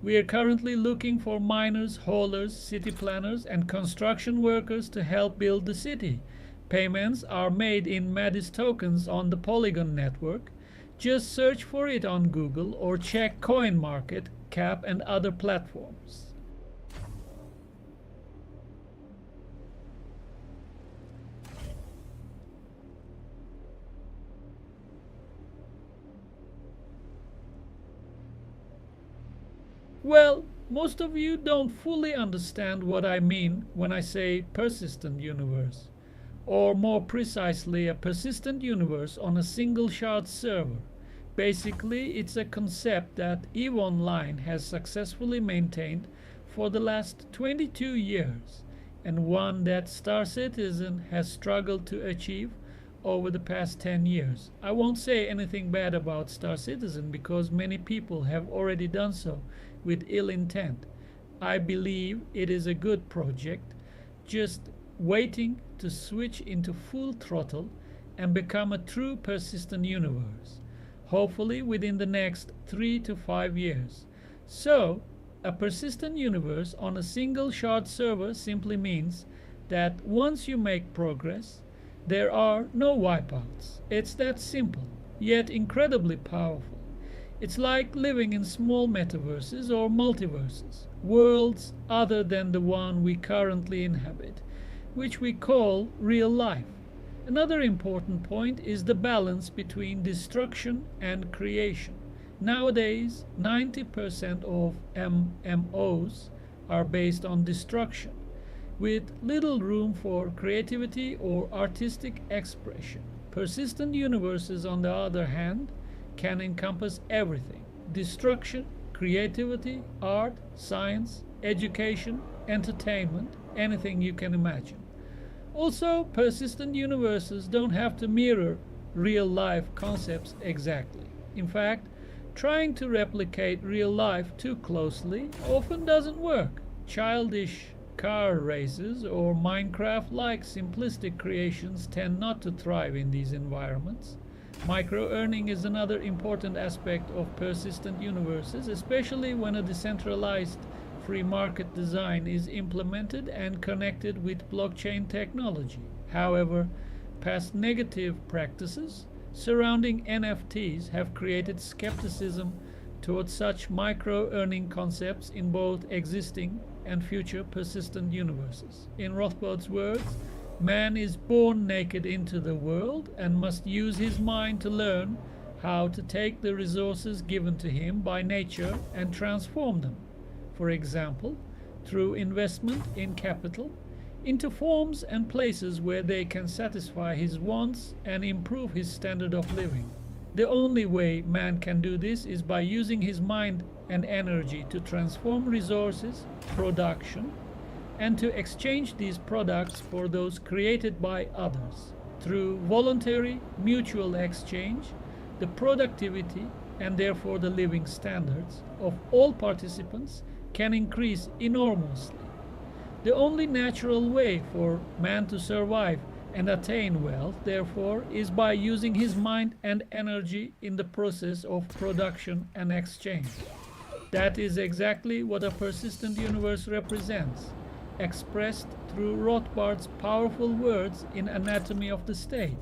We are currently looking for miners, haulers, city planners, and construction workers to help build the city. Payments are made in Madrandis tokens on the Polygon network. Just search for it on Google or check CoinMarket, Cap, and other platforms. Well, most of you don't fully understand what I mean when I say persistent universe, or more precisely, a persistent universe on a single shard server. Basically, it's a concept that EVE Online has successfully maintained for the last 22 years, and one that Star Citizen has struggled to achieve over the past 10 years. I won't say anything bad about Star Citizen because many people have already done so with ill intent. I believe it is a good project, just waiting to switch into full throttle and become a true persistent universe, hopefully within the next 3 to 5 years. So, a persistent universe on a single shard server simply means that once you make progress, there are no wipeouts. It's that simple, yet incredibly powerful. It's like living in small metaverses or multiverses, worlds other than the one we currently inhabit, which we call real life. Another important point is the balance between destruction and creation. Nowadays, 90% of MMOs are based on destruction, with little room for creativity or artistic expression. Persistent universes, on the other hand, can encompass everything: destruction, creativity, art, science, education, entertainment, anything you can imagine. Also, persistent universes don't have to mirror real life concepts exactly. In fact, trying to replicate real life too closely often doesn't work. Childish car races or Minecraft like simplistic creations tend not to thrive in these environments. Micro earning is another important aspect of persistent universes, especially when a decentralized free market design is implemented and connected with blockchain technology. However, past negative practices surrounding NFTs have created skepticism towards such micro earning concepts in both existing and future persistent universes. In Rothbard's words, man is born naked into the world and must use his mind to learn how to take the resources given to him by nature and transform them, for example, through investment in capital, into forms and places where they can satisfy his wants and improve his standard of living. The only way man can do this is by using his mind and energy to transform resources, production, and to exchange these products for those created by others. Through voluntary mutual exchange, the productivity and therefore the living standards of all participants can increase enormously. The only natural way for man to survive and attain wealth, therefore, is by using his mind and energy in the process of production and exchange. That is exactly what a persistent universe represents, expressed through Rothbard's powerful words in Anatomy of the State.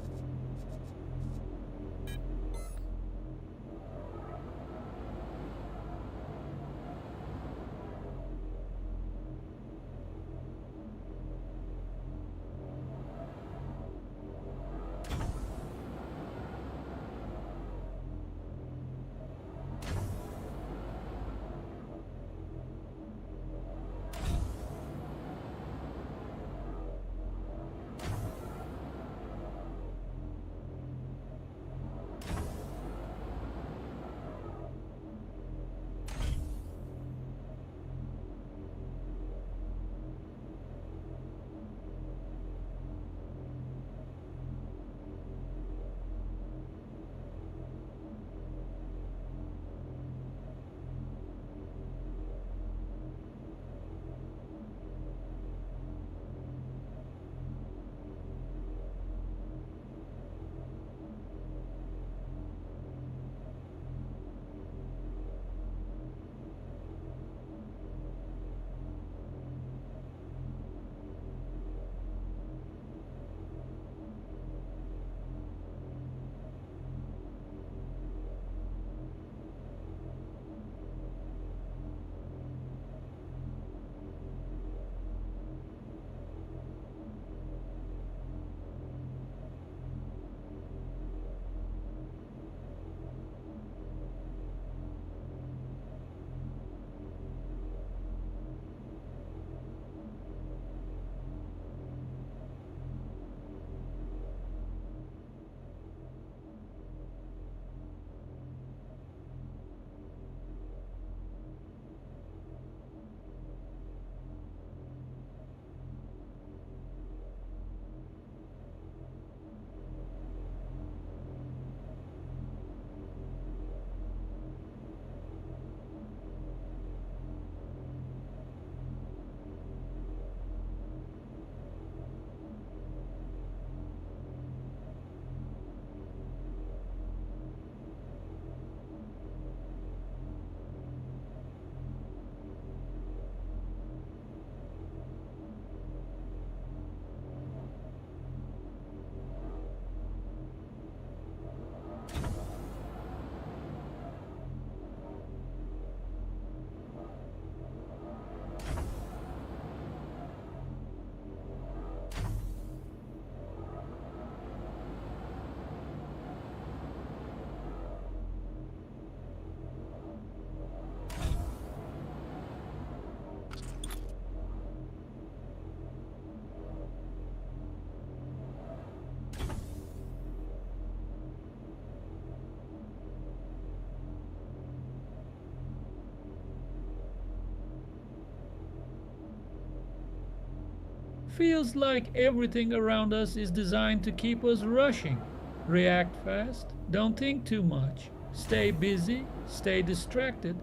Feels like everything around us is designed to keep us rushing. React fast, don't think too much, stay busy, stay distracted.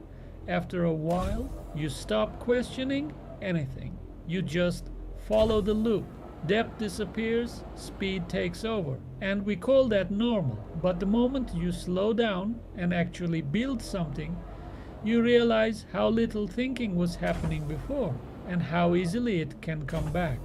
After a while, you stop questioning anything. You just follow the loop. Depth disappears, speed takes over. And we call that normal. But the moment you slow down and actually build something, you realize how little thinking was happening before and how easily it can come back.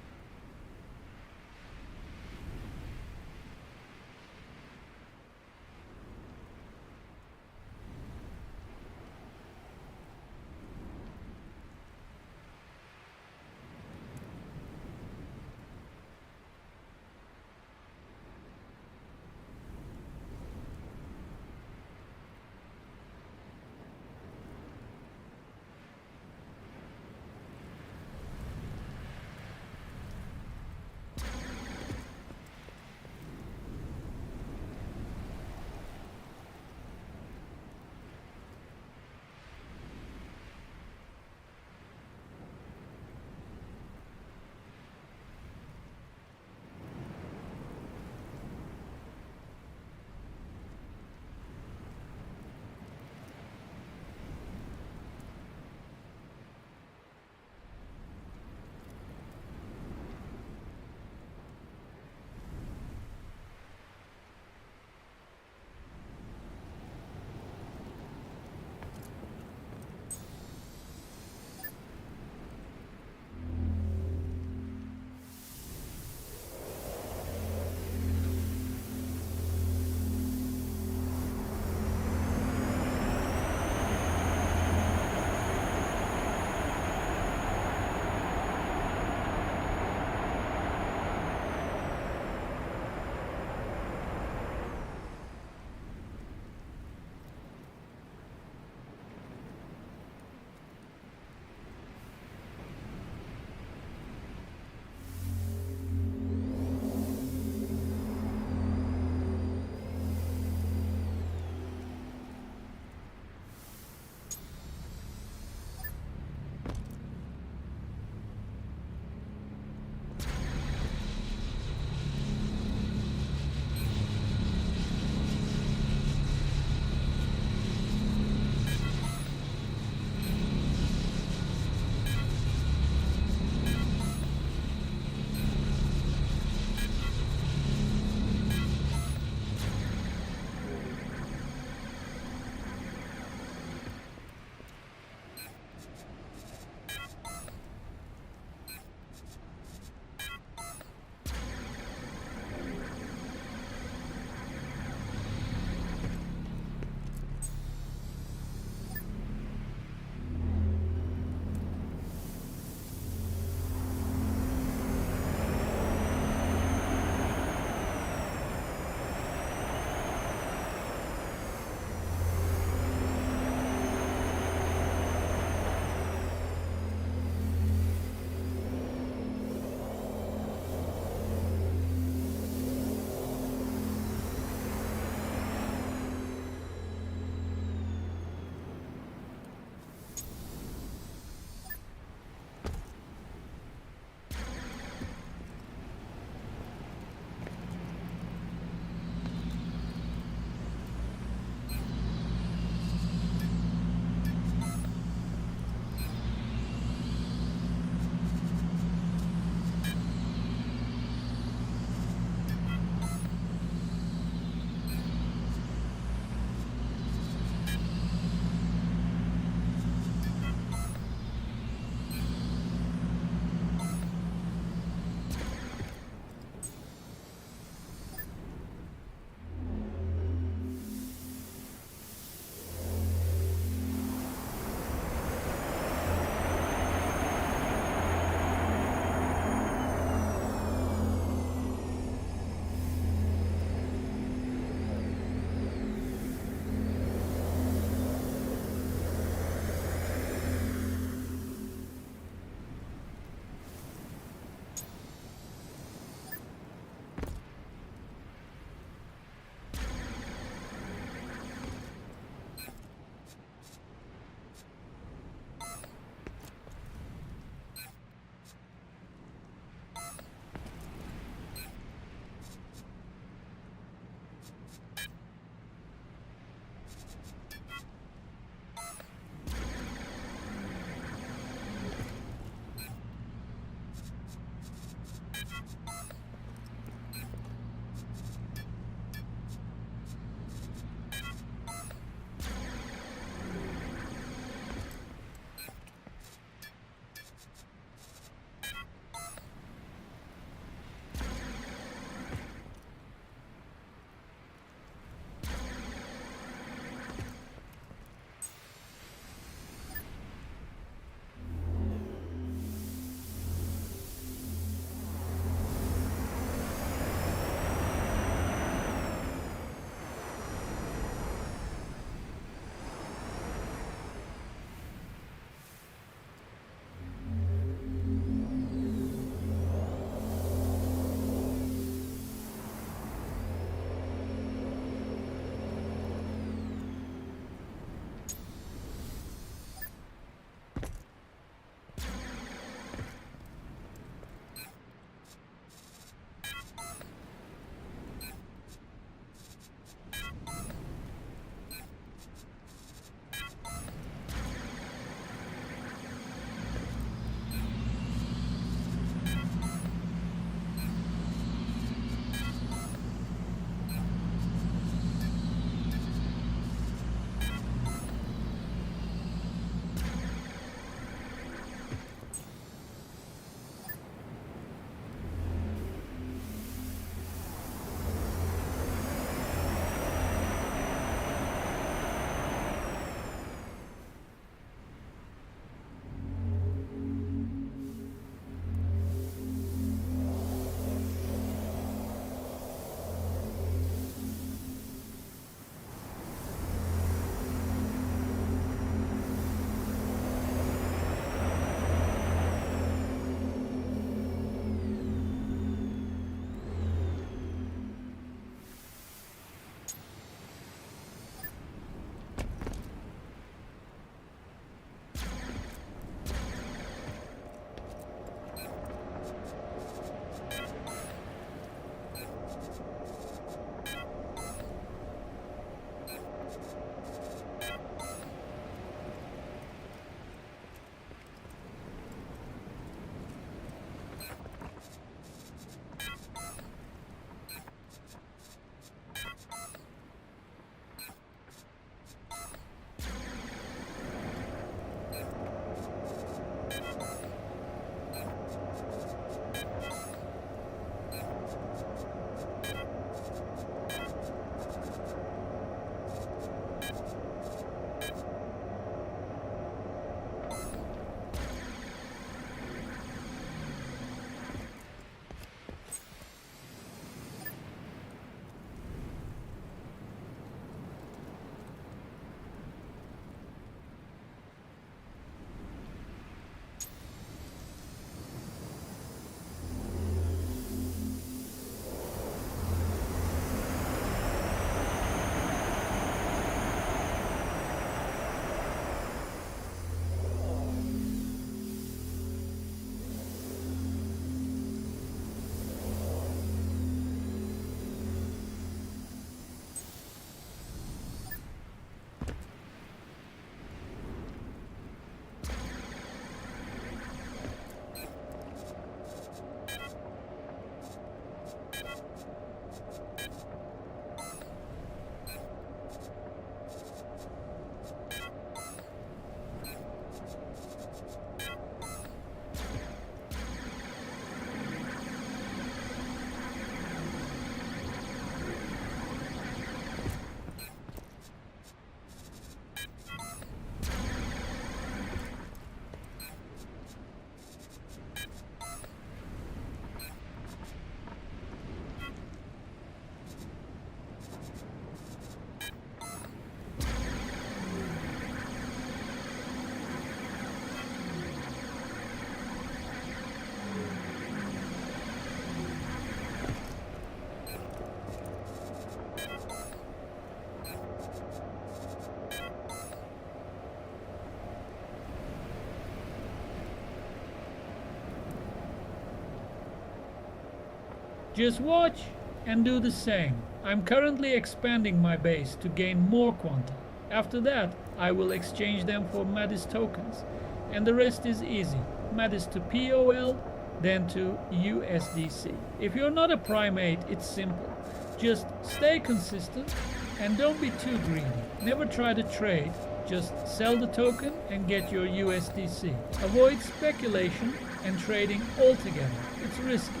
Just watch and do the same. I'm currently expanding my base to gain more quanta. After that, I will exchange them for Madrandis tokens. And the rest is easy. Madrandis to POL, then to USDC. If you're not a primate, it's simple. Just stay consistent and don't be too greedy. Never try to trade. Just sell the token and get your USDC. Avoid speculation and trading altogether. It's risky.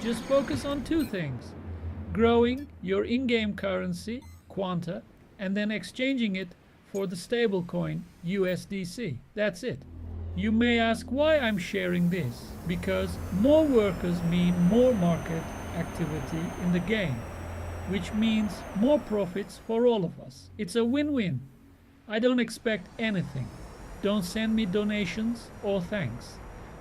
Just focus on two things: growing your in-game currency, Quanta, and then exchanging it for the stablecoin USDC. That's it. You may ask why I'm sharing this. Because more workers mean more market activity in the game, which means more profits for all of us. It's a win-win. I don't expect anything. Don't send me donations or thanks.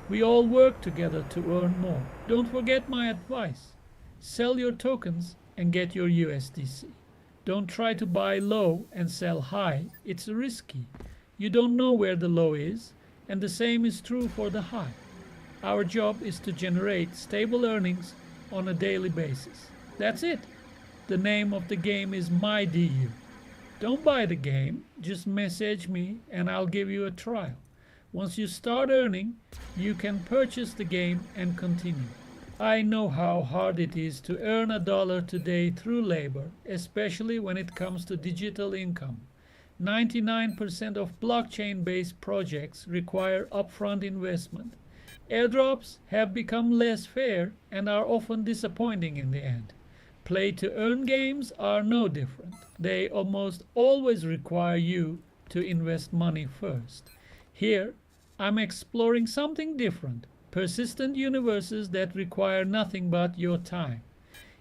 We all work together to earn more. Don't forget my advice. Sell your tokens and get your USDC. Don't try to buy low and sell high. It's risky. You don't know where the low is, and the same is true for the high. Our job is to generate stable earnings on a daily basis. That's it. The name of the game is MyDU. Don't buy the game, just message me and I'll give you a trial. Once you start earning, you can purchase the game and continue. I know how hard it is to earn a dollar today through labor, especially when it comes to digital income. 99% of blockchain-based projects require upfront investment. Airdrops have become less fair and are often disappointing in the end. Play-to-earn games are no different. They almost always require you to invest money first. Here, I'm exploring something different. Persistent universes that require nothing but your time.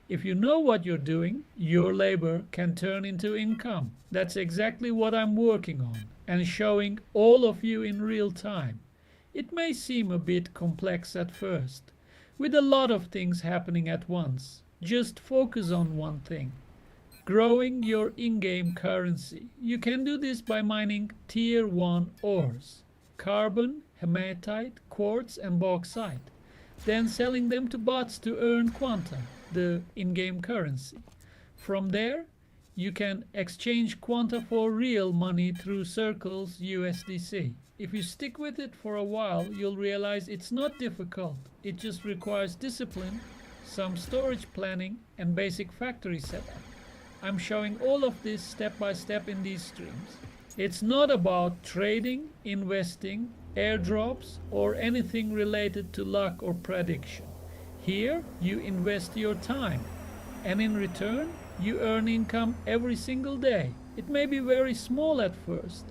If you know what you're doing, your labor can turn into income. That's exactly what I'm working on and showing all of you in real time. It may seem a bit complex at first, with a lot of things happening at once. Just focus on one thing: growing your in-game currency. You can do this by mining Tier 1 ores: carbon, hematite, quartz and bauxite. Then selling them to bots to earn quanta, the in-game currency. From there, you can exchange quanta for real money through Circle's USDC. If you stick with it for a while, you'll realize it's not difficult. It just requires discipline, some storage planning and basic factory setup. I'm showing all of this step by step in these streams. It's not about trading, investing, airdrops or anything related to luck or prediction. Here you invest your time and in return you earn income every single day. It may be very small at first,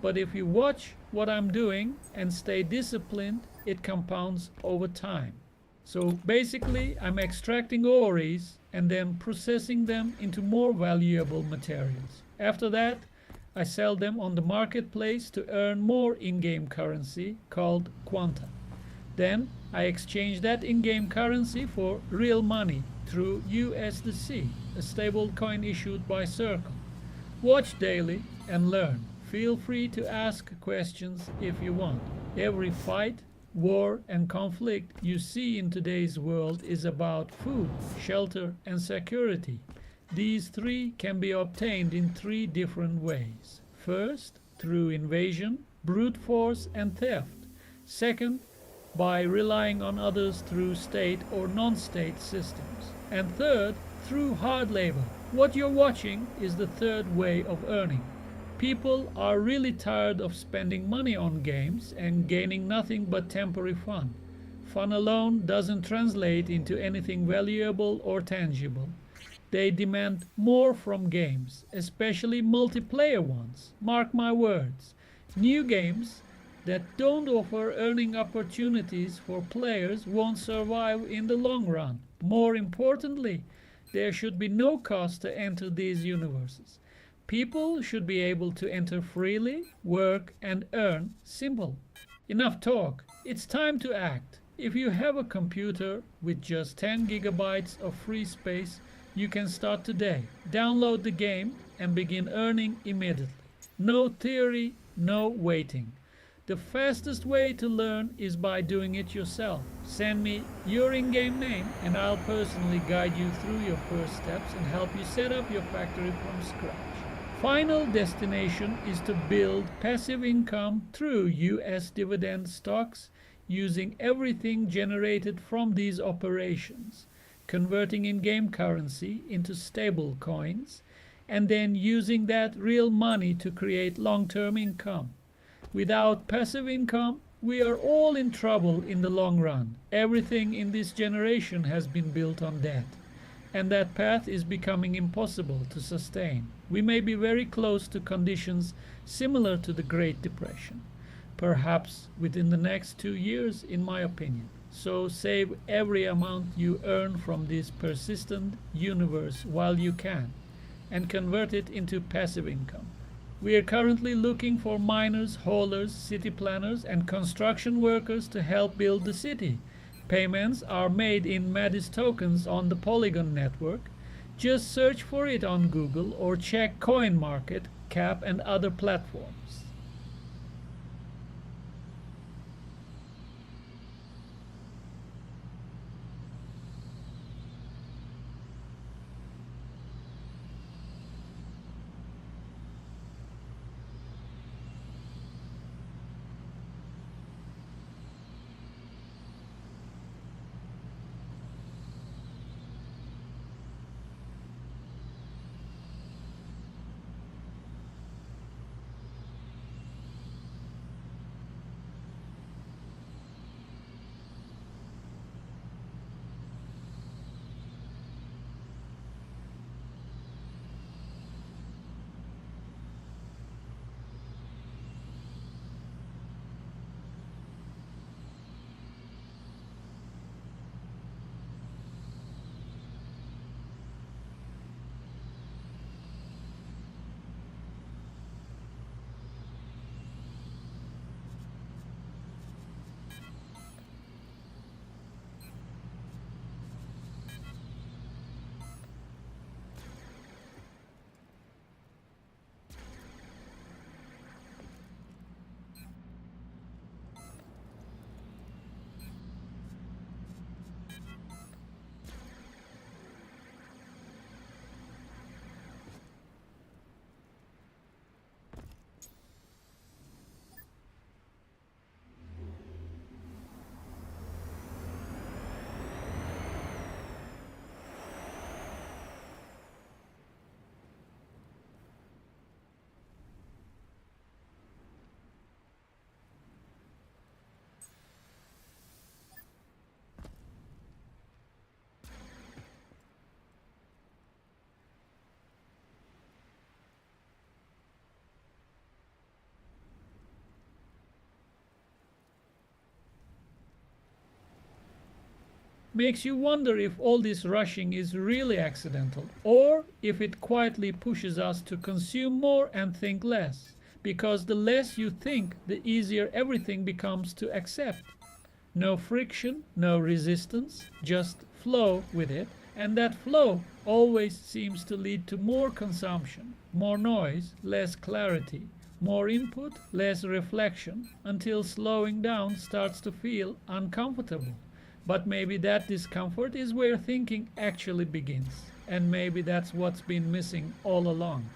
but if you watch what I'm doing and stay disciplined, it compounds over time. So basically, I'm extracting ores and then processing them into more valuable materials. After that, I sell them on the marketplace to earn more in-game currency called quanta. Then I exchange that in-game currency for real money through USDC, a stable coin issued by Circle. Watch daily and learn. Feel free to ask questions if you want. Every fight, war and conflict you see in today's world is about food, shelter and security. These three can be obtained in three different ways. First, through invasion, brute force and theft. Second, by relying on others through state or non-state systems. And third, through hard labor. What you're watching is the third way of earning. People are really tired of spending money on games and gaining nothing but temporary fun. Fun alone doesn't translate into anything valuable or tangible. They demand more from games, especially multiplayer ones. Mark my words. New games that don't offer earning opportunities for players won't survive in the long run. More importantly, there should be no cost to enter these universes. People should be able to enter freely, work and earn. Simple. Enough talk. It's time to act. If you have a computer with just 10 gigabytes of free space, you can start today. Download the game and begin earning immediately. No theory, no waiting. The fastest way to learn is by doing it yourself. Send me your in-game name and I'll personally guide you through your first steps and help you set up your factory from scratch. Final destination is to build passive income through US dividend stocks using everything generated from these operations, converting in-game currency into stable coins, and then using that real money to create long-term income. Without passive income, we are all in trouble in the long run. Everything in this generation has been built on debt, and that path is becoming impossible to sustain. We may be very close to conditions similar to the Great Depression, perhaps within the next 2 years, in my opinion. So save every amount you earn from this persistent universe while you can, and convert it into passive income. We are currently looking for miners, haulers, city planners, and construction workers to help build the city. Payments are made in Madrandis tokens on the Polygon network. Just search for it on Google or check CoinMarket, Cap, and other platforms. Makes you wonder if all this rushing is really accidental, or if it quietly pushes us to consume more and think less. Because the less you think, the easier everything becomes to accept. No friction, no resistance, just flow with it. And that flow always seems to lead to more consumption, more noise, less clarity, more input, less reflection, until slowing down starts to feel uncomfortable. But maybe that discomfort is where thinking actually begins. And maybe that's what's been missing all along.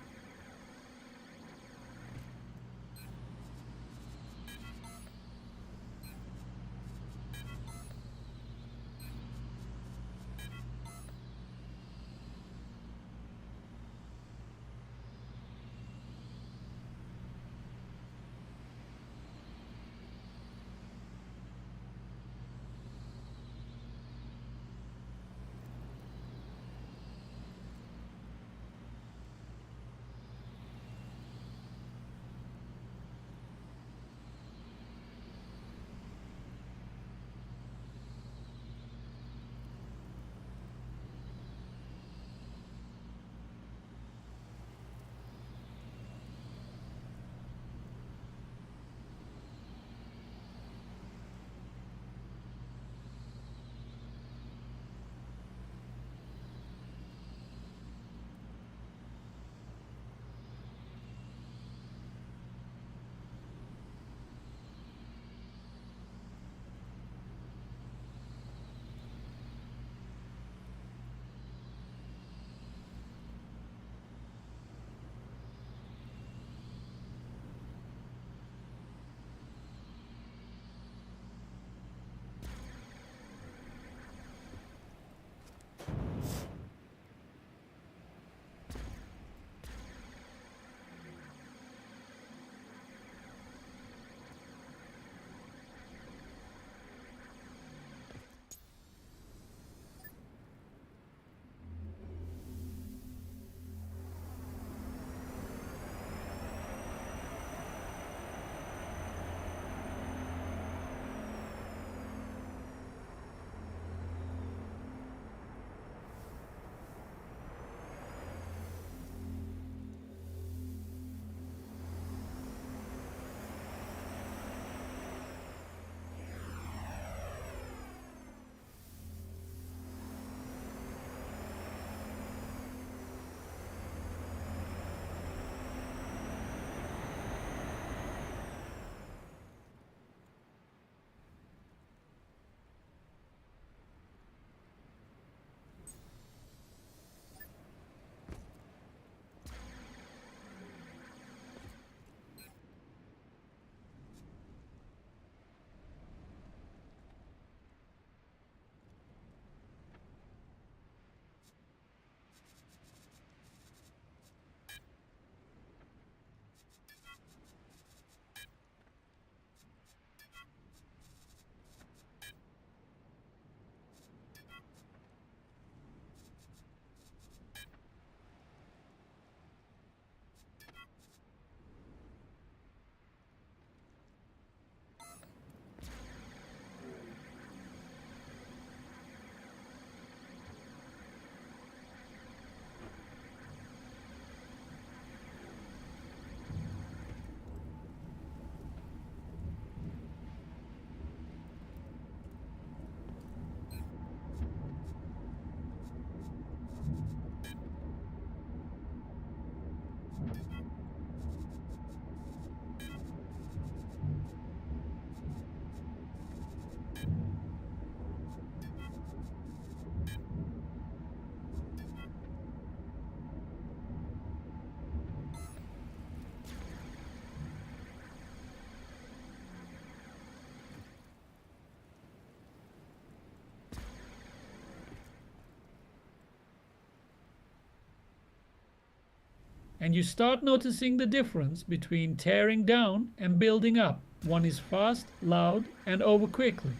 And you start noticing the difference between tearing down and building up. One is fast, loud, and over quickly.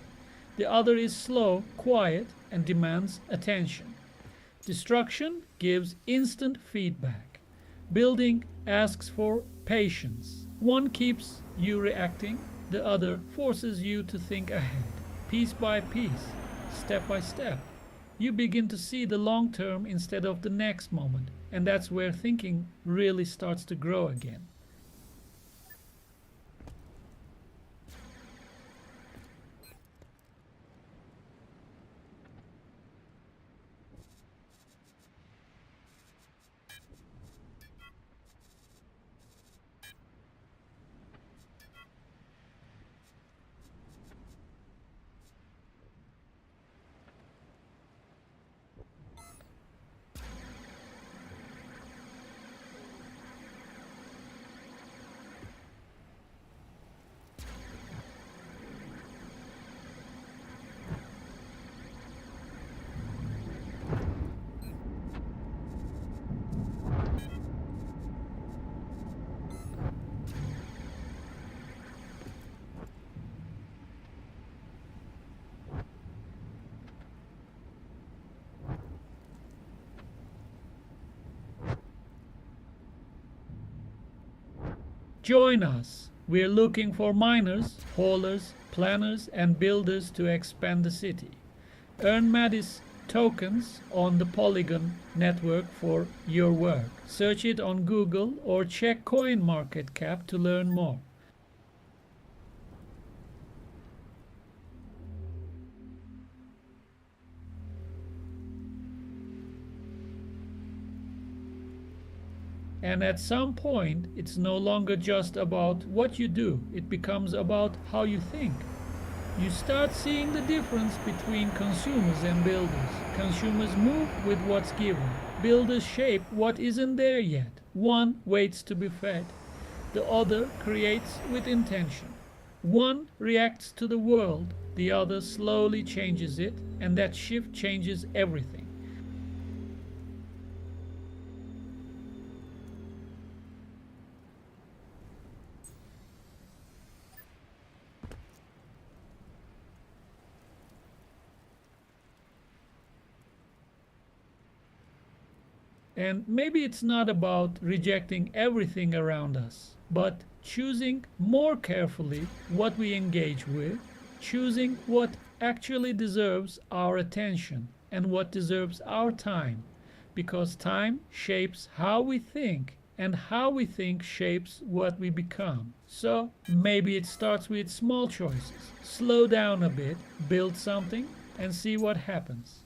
The other is slow, quiet, and demands attention. Destruction gives instant feedback. Building asks for patience. One keeps you reacting, the other forces you to think ahead. Piece by piece, step by step, you begin to see the long term instead of the next moment, and that's where thinking really starts to grow again. Join us. We're looking for miners, haulers, planners, and builders to expand the city. Earn Maddis tokens on the Polygon network for your work. Search it on Google or check CoinMarketCap to learn more. And at some point, it's no longer just about what you do, it becomes about how you think. You start seeing the difference between consumers and builders. Consumers move with what's given. Builders shape what isn't there yet. One waits to be fed. The other creates with intention. One reacts to the world, the other slowly changes it, and that shift changes everything. And maybe it's not about rejecting everything around us, but choosing more carefully what we engage with, choosing what actually deserves our attention and what deserves our time. Because time shapes how we think, and how we think shapes what we become. So maybe it starts with small choices. Slow down a bit, build something, and see what happens.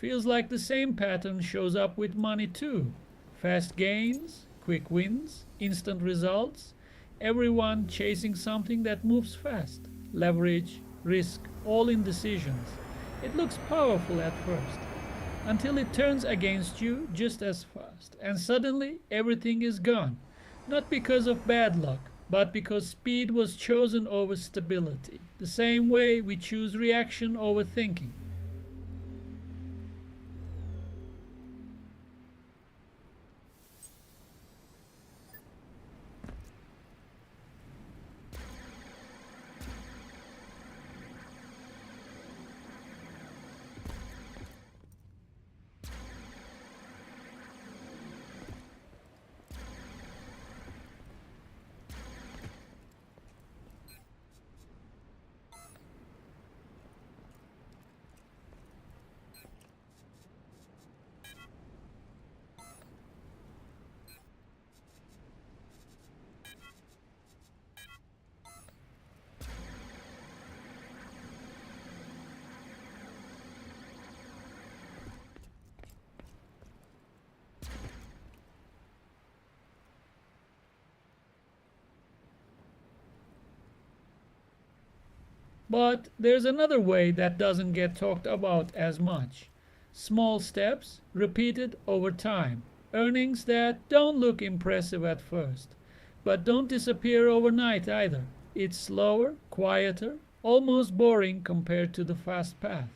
Feels like the same pattern shows up with money too. Fast gains, quick wins, instant results, everyone chasing something that moves fast. Leverage, risk, all in decisions. It looks powerful at first, until it turns against you just as fast, and suddenly everything is gone. Not because of bad luck, but because speed was chosen over stability, the same way we choose reaction over thinking. But there's another way that doesn't get talked about as much. Small steps, repeated over time. Earnings that don't look impressive at first, but don't disappear overnight either. It's slower, quieter, almost boring compared to the fast path.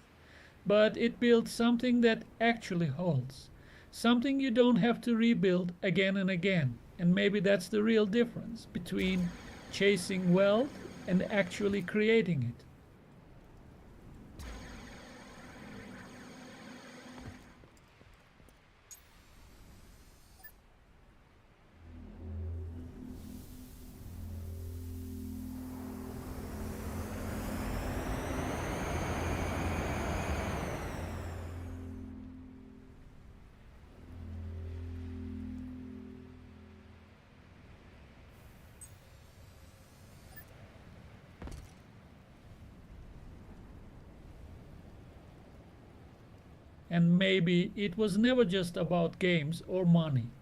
But it builds something that actually holds. Something you don't have to rebuild again and again. And maybe that's the real difference between chasing wealth and actually creating it. And maybe it was never just about games or money.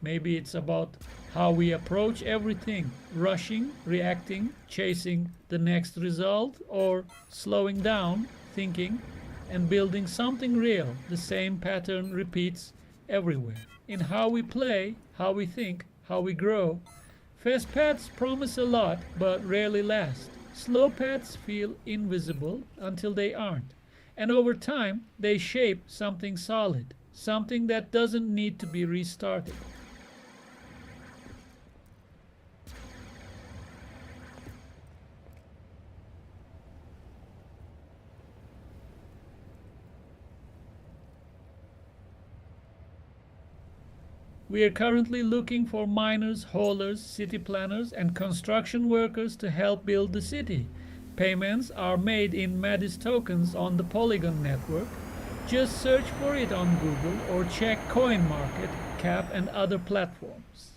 Maybe it's about how we approach everything, rushing, reacting, chasing the next result, or slowing down, thinking, and building something real. The same pattern repeats everywhere. In how we play, how we think, how we grow. Fast paths promise a lot but rarely last. Slow paths feel invisible until they aren't. And over time, they shape something solid, something that doesn't need to be restarted. We are currently looking for miners, haulers, city planners, and construction workers to help build the city. Payments are made in Madrandis tokens on the Polygon network. Just search for it on Google or check CoinMarket, Cap, and other platforms.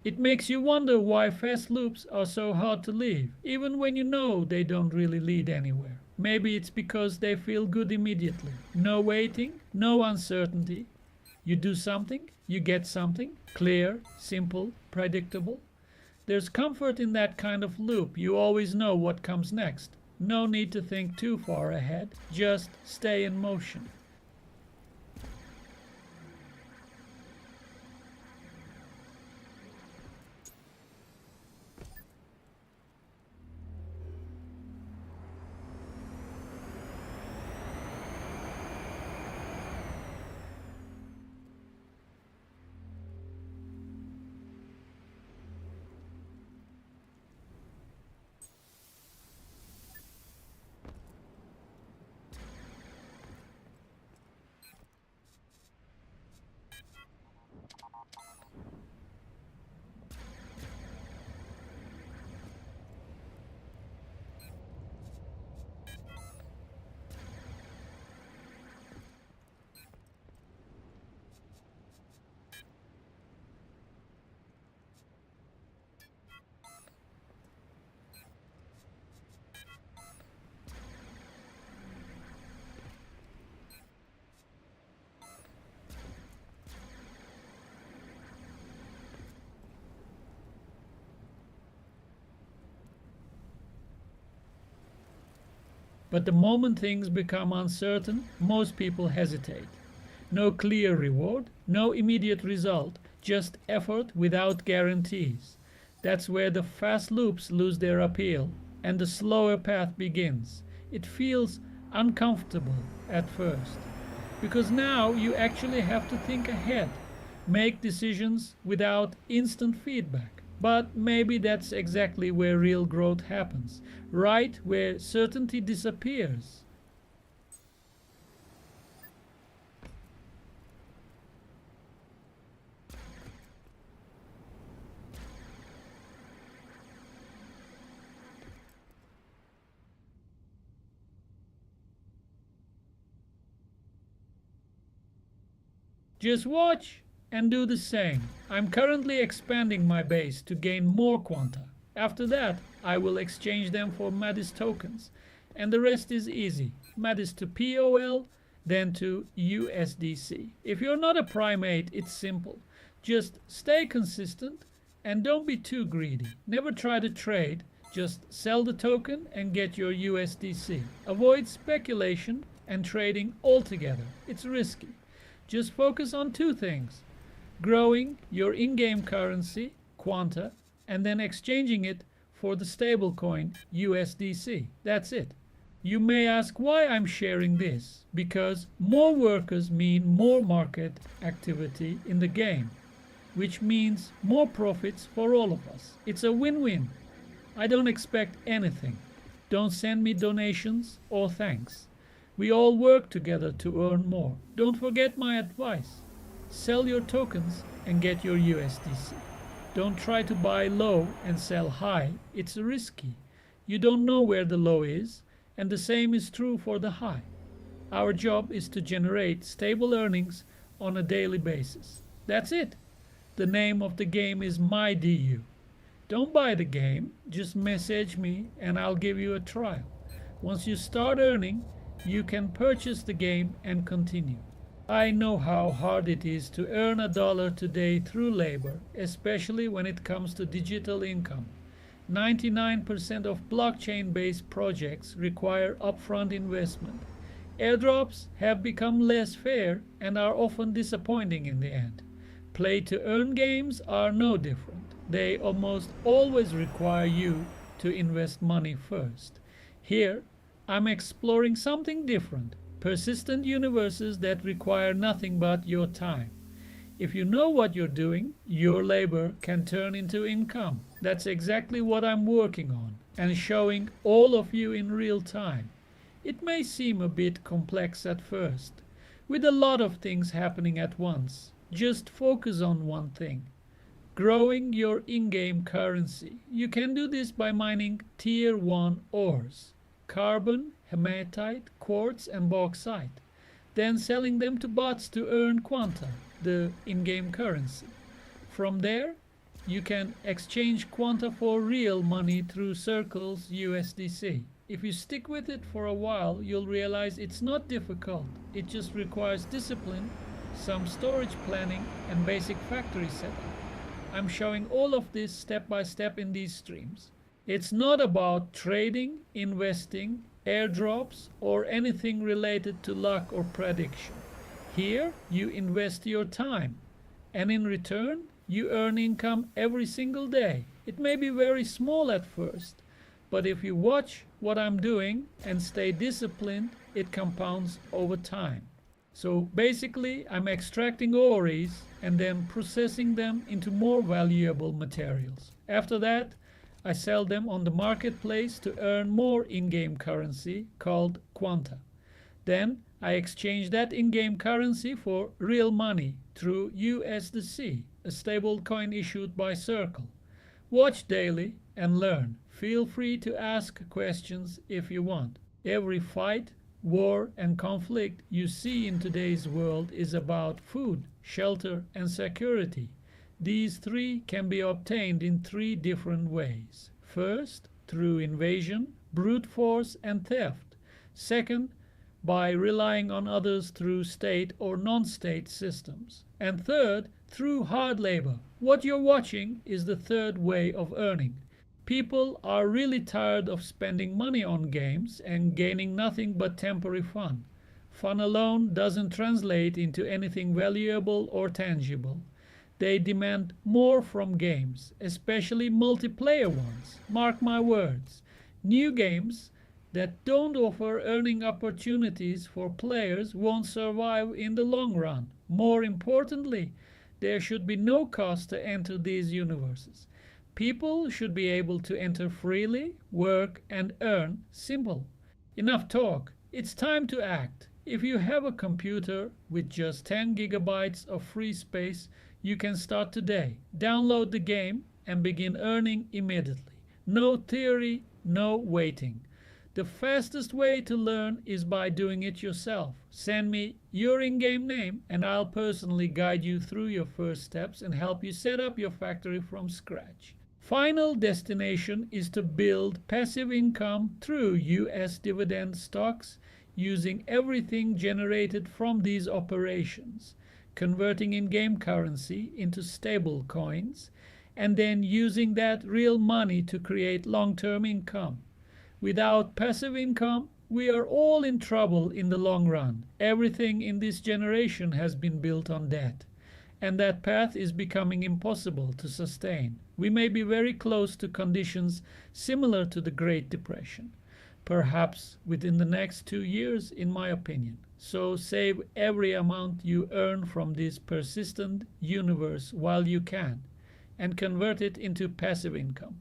It makes you wonder why fast loops are so hard to leave, even when you know they don't really lead anywhere. Maybe it's because they feel good immediately. No waiting, no uncertainty. You do something, you get something clear, simple, predictable. There's comfort in that kind of loop. You always know what comes next. No need to think too far ahead, just stay in motion. But the moment things become uncertain, most people hesitate. No clear reward, no immediate result, just effort without guarantees. That's where the fast loops lose their appeal and the slower path begins. It feels uncomfortable at first because now you actually have to think ahead, make decisions without instant feedback. But maybe that's exactly where real growth happens, right where certainty disappears. Just watch and do the same. I'm currently expanding my base to gain more quanta. After that, I will exchange them for Maddis tokens. And the rest is easy. Maddis to POL, then to USDC. If you're not a primate, it's simple. Just stay consistent and don't be too greedy. Never try to trade. Just sell the token and get your USDC. Avoid speculation and trading altogether. It's risky. Just focus on two things: growing your in game currency, Quanta, and then exchanging it for the stablecoin USDC. That's it. You may ask why I'm sharing this. Because more workers mean more market activity in the game, which means more profits for all of us. It's a win win. I don't expect anything. Don't send me donations or thanks. We all work together to earn more. Don't forget my advice. Sell your tokens and get your USDC. Don't try to buy low and sell high. It's risky. You don't know where the low is, and the same is true for the high. Our job is to generate stable earnings on a daily basis. That's it. The name of the game is MyDU. Don't buy the game, just message me and I'll give you a trial. Once you start earning, you can purchase the game and continue. I know how hard it is to earn a dollar today through labor, especially when it comes to digital income. 99% of blockchain-based projects require upfront investment. Airdrops have become less fair and are often disappointing in the end. Play-to-earn games are no different. They almost always require you to invest money first. Here, I'm exploring something different: persistent universes that require nothing but your time. If you know what you're doing, your labor can turn into income. That's exactly what I'm working on and showing all of you in real time. It may seem a bit complex at first, with a lot of things happening at once. Just focus on one thing: growing your in-game currency. You can do this by mining Tier 1 ores: carbon, hematite, quartz and bauxite, then selling them to bots to earn quanta, the in-game currency. From there, you can exchange quanta for real money through Circle's USDC. If you stick with it for a while, you'll realize it's not difficult. It just requires discipline, some storage planning and basic factory setup. I'm showing all of this step by step in these streams. It's not about trading, investing, airdrops, or anything related to luck or prediction. Here, you invest your time, and in return, you earn income every single day. It may be very small at first, but if you watch what I'm doing and stay disciplined, it compounds over time. So basically, I'm extracting ores and then processing them into more valuable materials. After that, I sell them on the marketplace to earn more in-game currency called quanta. Then I exchange that in-game currency for real money through USDC, a stable coin issued by Circle. Watch daily and learn. Feel free to ask questions if you want. Every fight, war and conflict you see in today's world is about food, shelter and security. These three can be obtained in three different ways. First, through invasion, brute force and theft. Second, by relying on others through state or non-state systems. And third, through hard labor. What you're watching is the third way of earning. People are really tired of spending money on games and gaining nothing but temporary fun. Fun alone doesn't translate into anything valuable or tangible. They demand more from games, especially multiplayer ones. Mark my words. New games that don't offer earning opportunities for players won't survive in the long run. More importantly, there should be no cost to enter these universes. People should be able to enter freely, work, and earn. Simple. Enough talk. It's time to act. If you have a computer with just 10 gigabytes of free space, you can start today. Download the game and begin earning immediately. No theory, no waiting. The fastest way to learn is by doing it yourself. Send me your in-game name and I'll personally guide you through your first steps and help you set up your factory from scratch. Final destination is to build passive income through US dividend stocks using everything generated from these operations, converting in-game currency into stable coins, and then using that real money to create long-term income. Without passive income, we are all in trouble in the long run. Everything in this generation has been built on debt, and that path is becoming impossible to sustain. We may be very close to conditions similar to the Great Depression, perhaps within the next 2 years, in my opinion. So save every amount you earn from this persistent universe while you can, and convert it into passive income.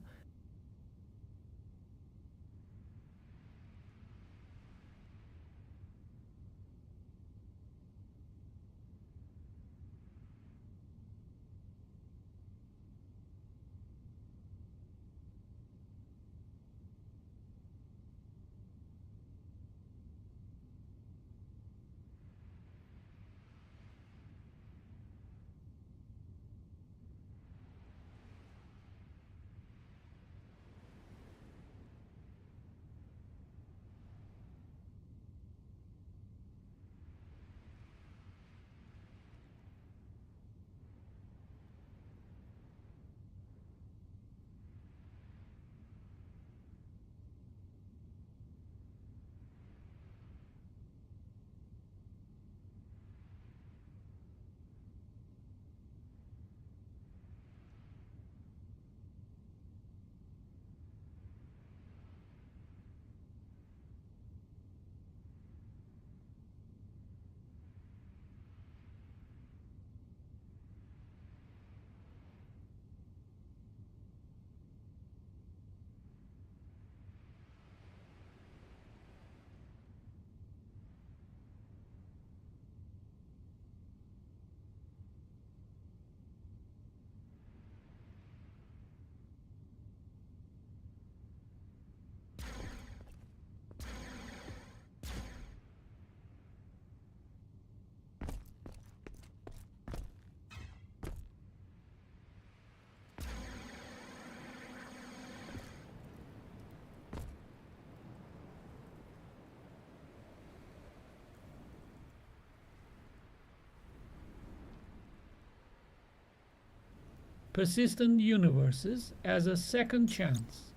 Persistent universes as a second chance.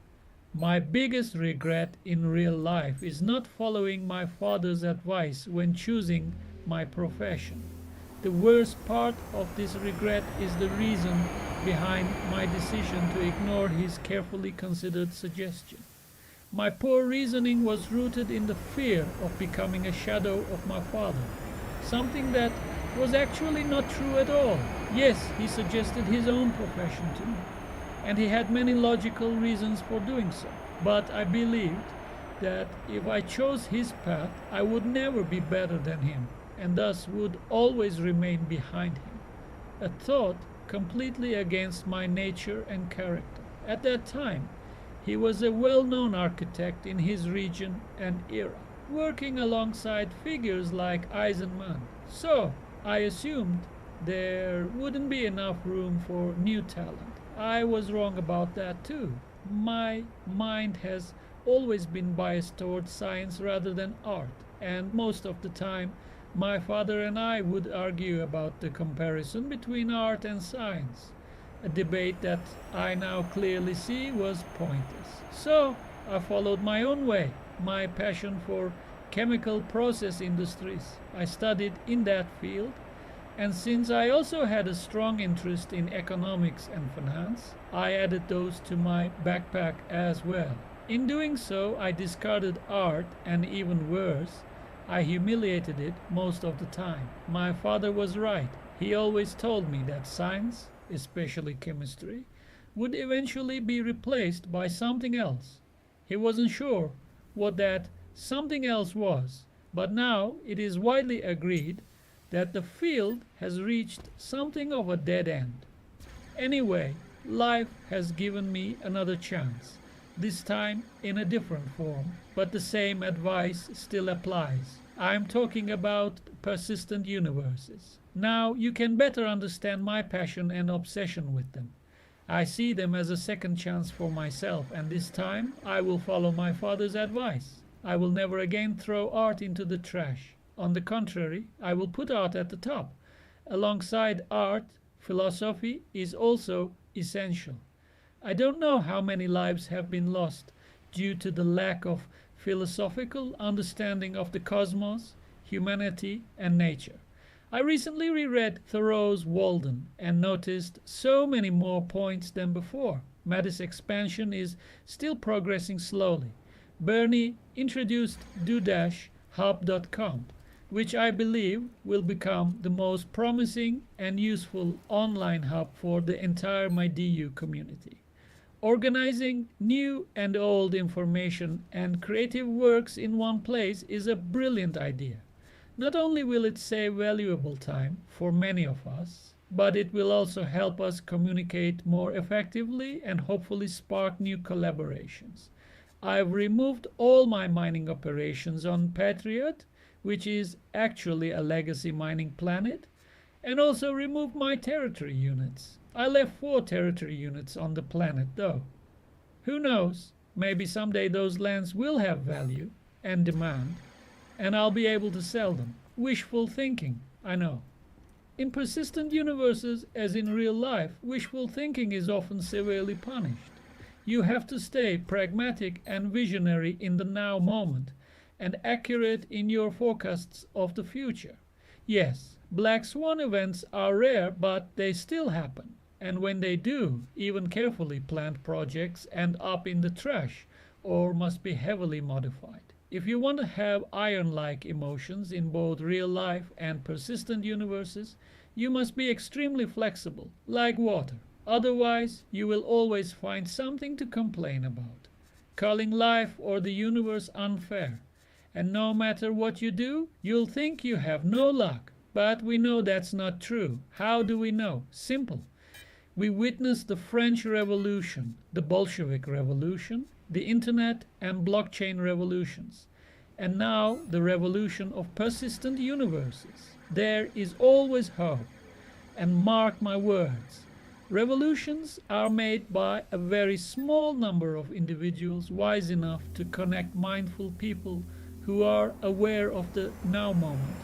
My biggest regret in real life is not following my father's advice when choosing my profession. The worst part of this regret is the reason behind my decision to ignore his carefully considered suggestion. My poor reasoning was rooted in the fear of becoming a shadow of my father, something that was actually not true at all. Yes, he suggested his own profession to me, and he had many logical reasons for doing so. But I believed that if I chose his path, I would never be better than him, and thus would always remain behind him. A thought completely against my nature and character. At that time, he was a well-known architect in his region and era, working alongside figures like Eisenman. So, I assumed there wouldn't be enough room for new talent. I was wrong about that too. My mind has always been biased towards science rather than art, and most of the time my father and I would argue about the comparison between art and science. a debate that I now clearly see was pointless. So I followed my own way, my passion for chemical process industries. I studied in that field, and since I also had a strong interest in economics and finance, I added those to my backpack as well. In doing so, I discarded art, and even worse, I humiliated it most of the time. My father was right. He always told me that science, especially chemistry, would eventually be replaced by something else. He wasn't sure what that something else was, but now it is widely agreed that the field has reached something of a dead end. Anyway, life has given me another chance, this time in a different form, but the same advice still applies. I'm talking about persistent universes. Now you can better understand my passion and obsession with them. I see them as a second chance for myself, and this time I will follow my father's advice. I will never again throw art into the trash. On the contrary, I will put art at the top. Alongside art, philosophy is also essential. I don't know how many lives have been lost due to the lack of philosophical understanding of the cosmos, humanity, and nature. I recently reread Thoreau's Walden and noticed so many more points than before. Mattis' expansion is still progressing slowly. Bernie introduced do-hub.com, which I believe will become the most promising and useful online hub for the entire MyDU community. Organizing new and old information and creative works in one place is a brilliant idea. Not only will it save valuable time for many of us, but it will also help us communicate more effectively and hopefully spark new collaborations. I've removed all my mining operations on Patriot, which is actually a legacy mining planet, and also removed my territory units. I left 4 territory units on the planet though. Who knows? Maybe someday those lands will have value and demand, and I'll be able to sell them. Wishful thinking, I know. In persistent universes, as in real life, wishful thinking is often severely punished. You have to stay pragmatic and visionary in the now moment and accurate in your forecasts of the future. Yes, black swan events are rare, but they still happen. And when they do, even carefully planned projects end up in the trash or must be heavily modified. If you want to have iron like emotions in both real life and persistent universes, you must be extremely flexible, like water. Otherwise, you will always find something to complain about, calling life or the universe unfair. And no matter what you do, you'll think you have no luck. But we know that's not true. How do we know? Simple. We witnessed the French Revolution, the Bolshevik Revolution, the Internet and blockchain revolutions, and now the revolution of persistent universes. There is always hope. And mark my words, revolutions are made by a very small number of individuals wise enough to connect mindful people who are aware of the now moment.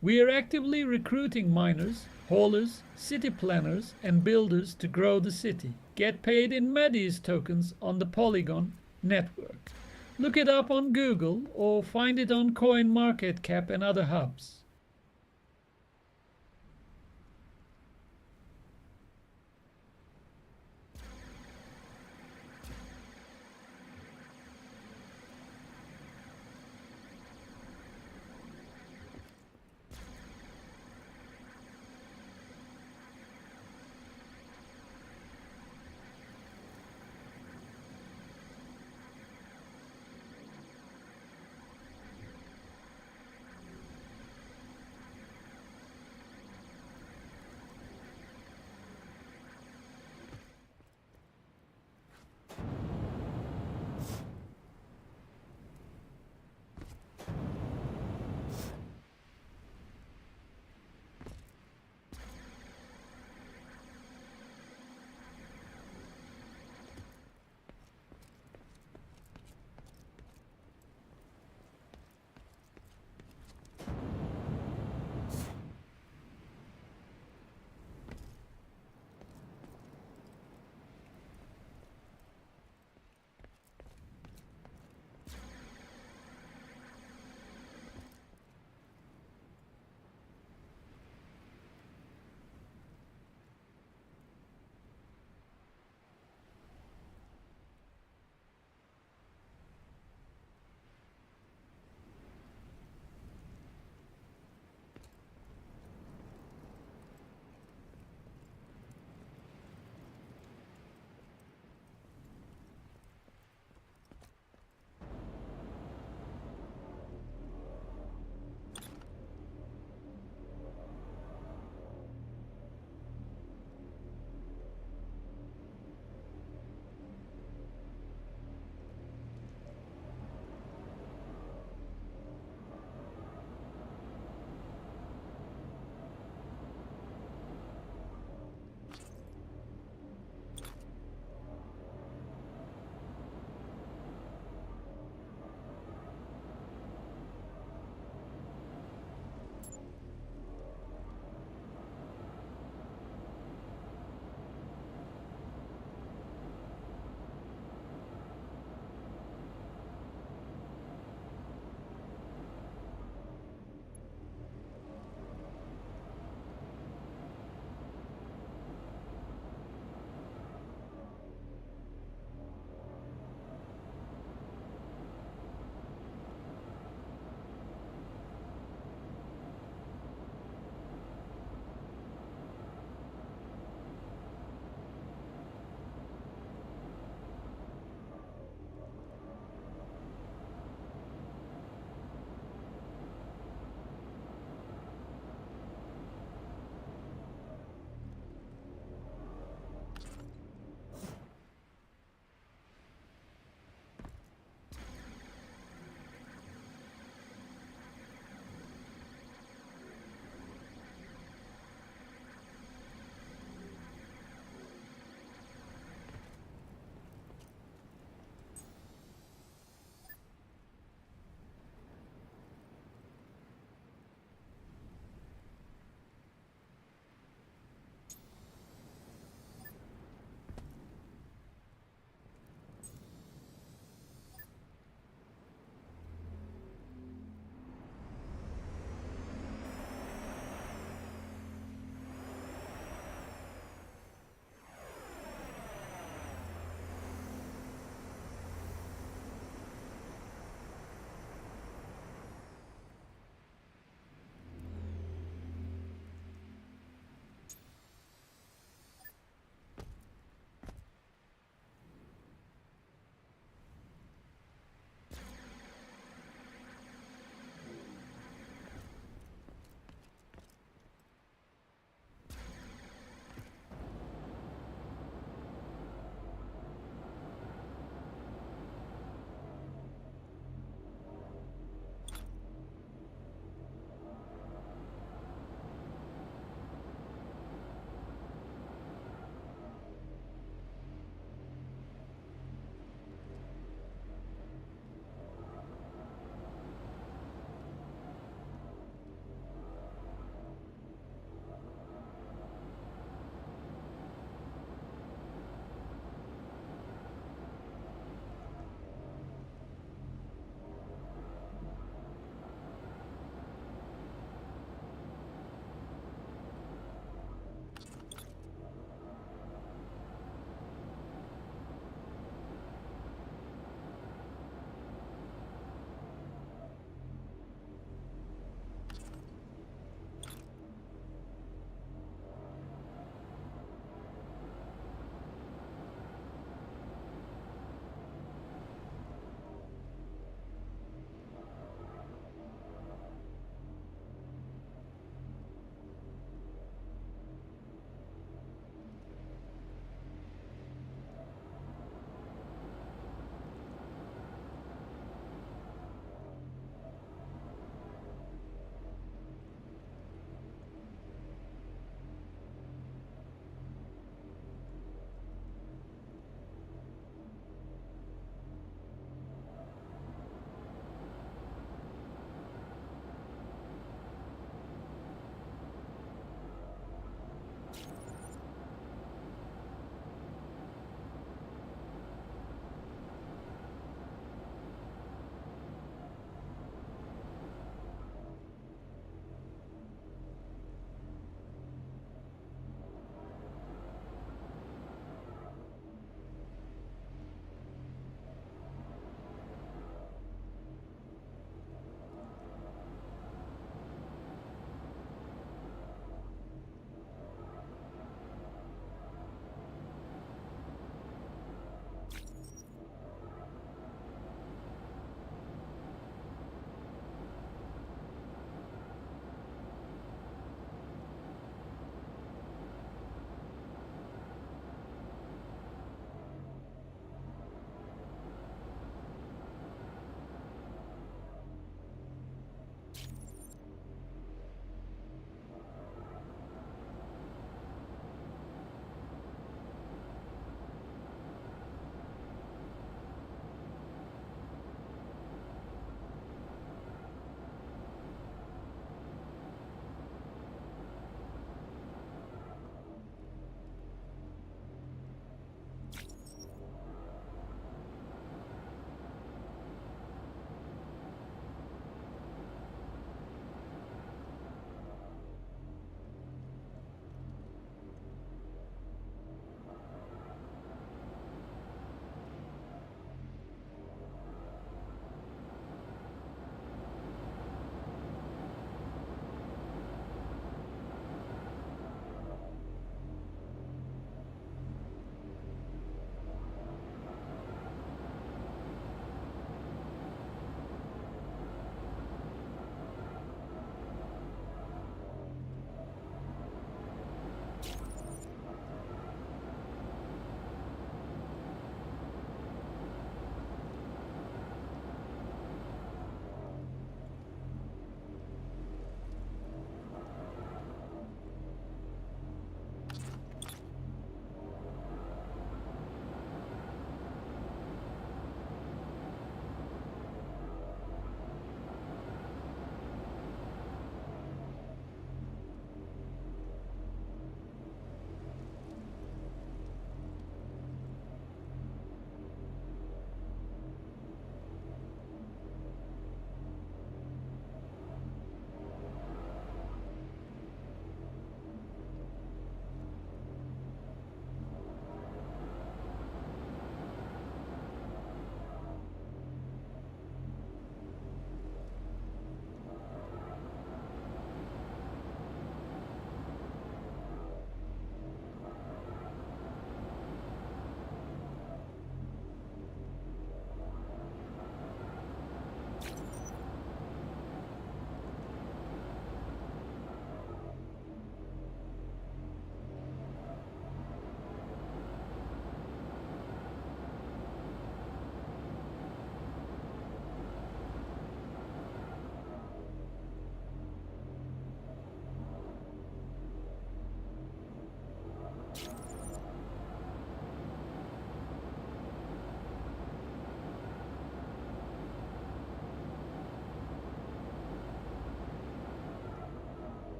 We are actively recruiting miners, haulers, city planners, and builders to grow the city. Get paid in Madrandis tokens on the Polygon network. Look it up on Google or find it on CoinMarketCap and other hubs.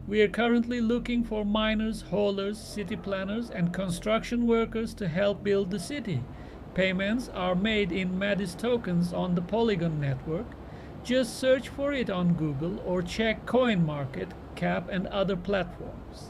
We are currently looking for miners, haulers, city planners, and construction workers to help build the city. Payments are made in Madis tokens on the Polygon network. Just search for it on Google or check CoinMarket, Cap, and other platforms.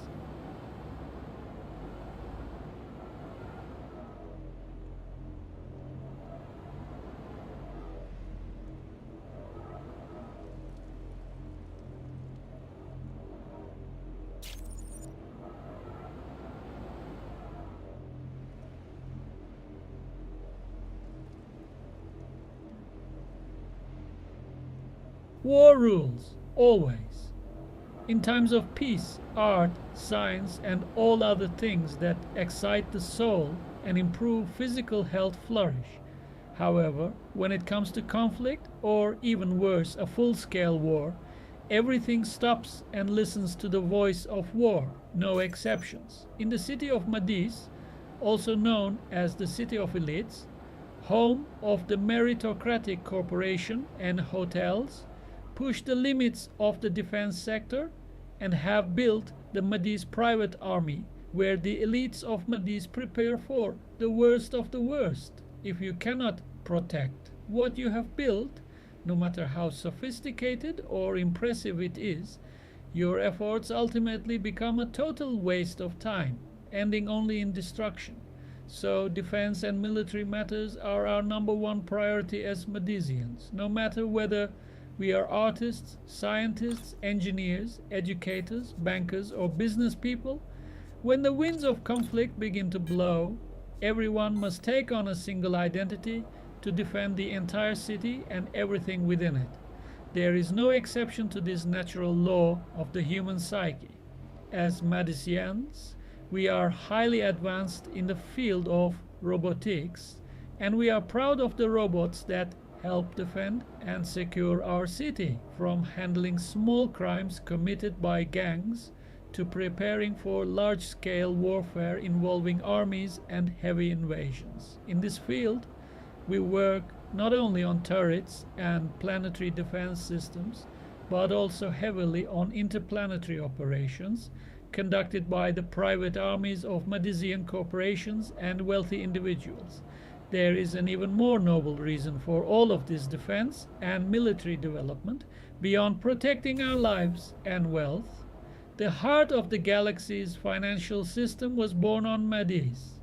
War rules, always. In times of peace, art, science, and all other things that excite the soul and improve physical health flourish. However, when it comes to conflict, or even worse, a full scale war, everything stops and listens to the voice of war, no exceptions. In the city of Madis, also known as the City of Elites, home of the meritocratic corporation and hotels, push the limits of the defense sector and have built the Madis private army, where the elites of Madis prepare for the worst of the worst. If you cannot protect what you have built, no matter how sophisticated or impressive it is, your efforts ultimately become a total waste of time, ending only in destruction. So defense and military matters are our number one priority as Madisians, no matter whether we are artists, scientists, engineers, educators, bankers, or business people. When the winds of conflict begin to blow, everyone must take on a single identity to defend the entire city and everything within it. There is no exception to this natural law of the human psyche. As Madisians, we are highly advanced in the field of robotics, and we are proud of the robots that help defend and secure our city, from handling small crimes committed by gangs to preparing for large-scale warfare involving armies and heavy invasions. In this field, we work not only on turrets and planetary defense systems, but also heavily on interplanetary operations conducted by the private armies of Madisian corporations and wealthy individuals. There is an even more noble reason for all of this defense and military development beyond protecting our lives and wealth. The heart of the galaxy's financial system was born on Madis,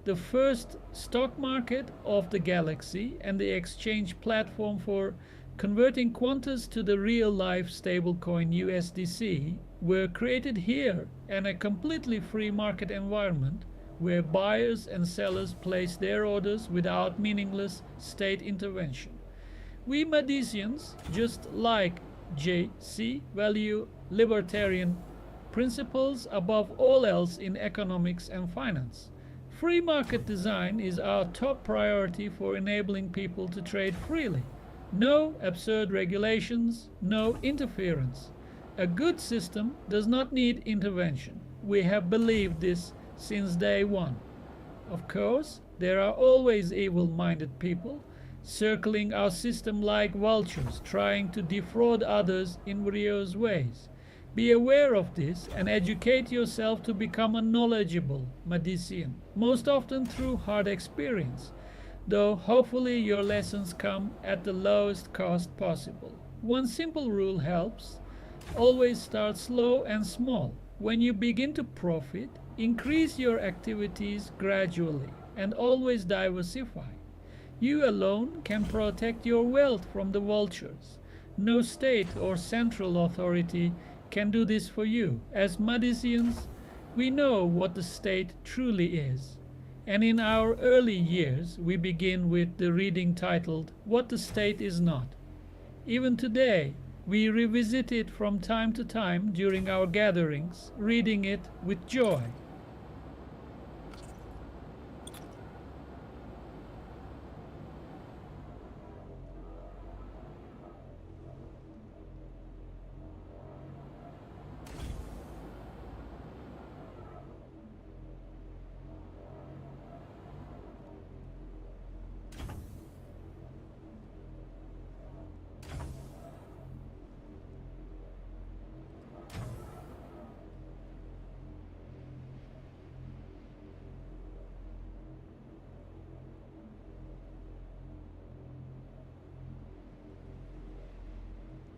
the first stock market of the galaxy and the exchange platform for converting quantas to the real-life stablecoin USDC were created here in a completely free market environment where buyers and sellers place their orders without meaningless state intervention. We Madisians, just like JC, value libertarian principles above all else in economics and finance. Free market design is our top priority for enabling people to trade freely. No absurd regulations, no interference. A good system does not need intervention. We have believed this since day one. Of course, there are always evil-minded people circling our system like vultures, trying to defraud others in various ways. Be aware of this and educate yourself to become a knowledgeable Madisian, most often through hard experience, though hopefully your lessons come at the lowest cost possible. One simple rule helps: always start slow and small. When you begin to profit, increase your activities gradually and always diversify. You alone can protect your wealth from the vultures. No state or central authority can do this for you. As Madisians, we know what the state truly is. And in our early years, we begin with the reading titled What the State Is Not. Even today, we revisit it from time to time during our gatherings, reading it with joy.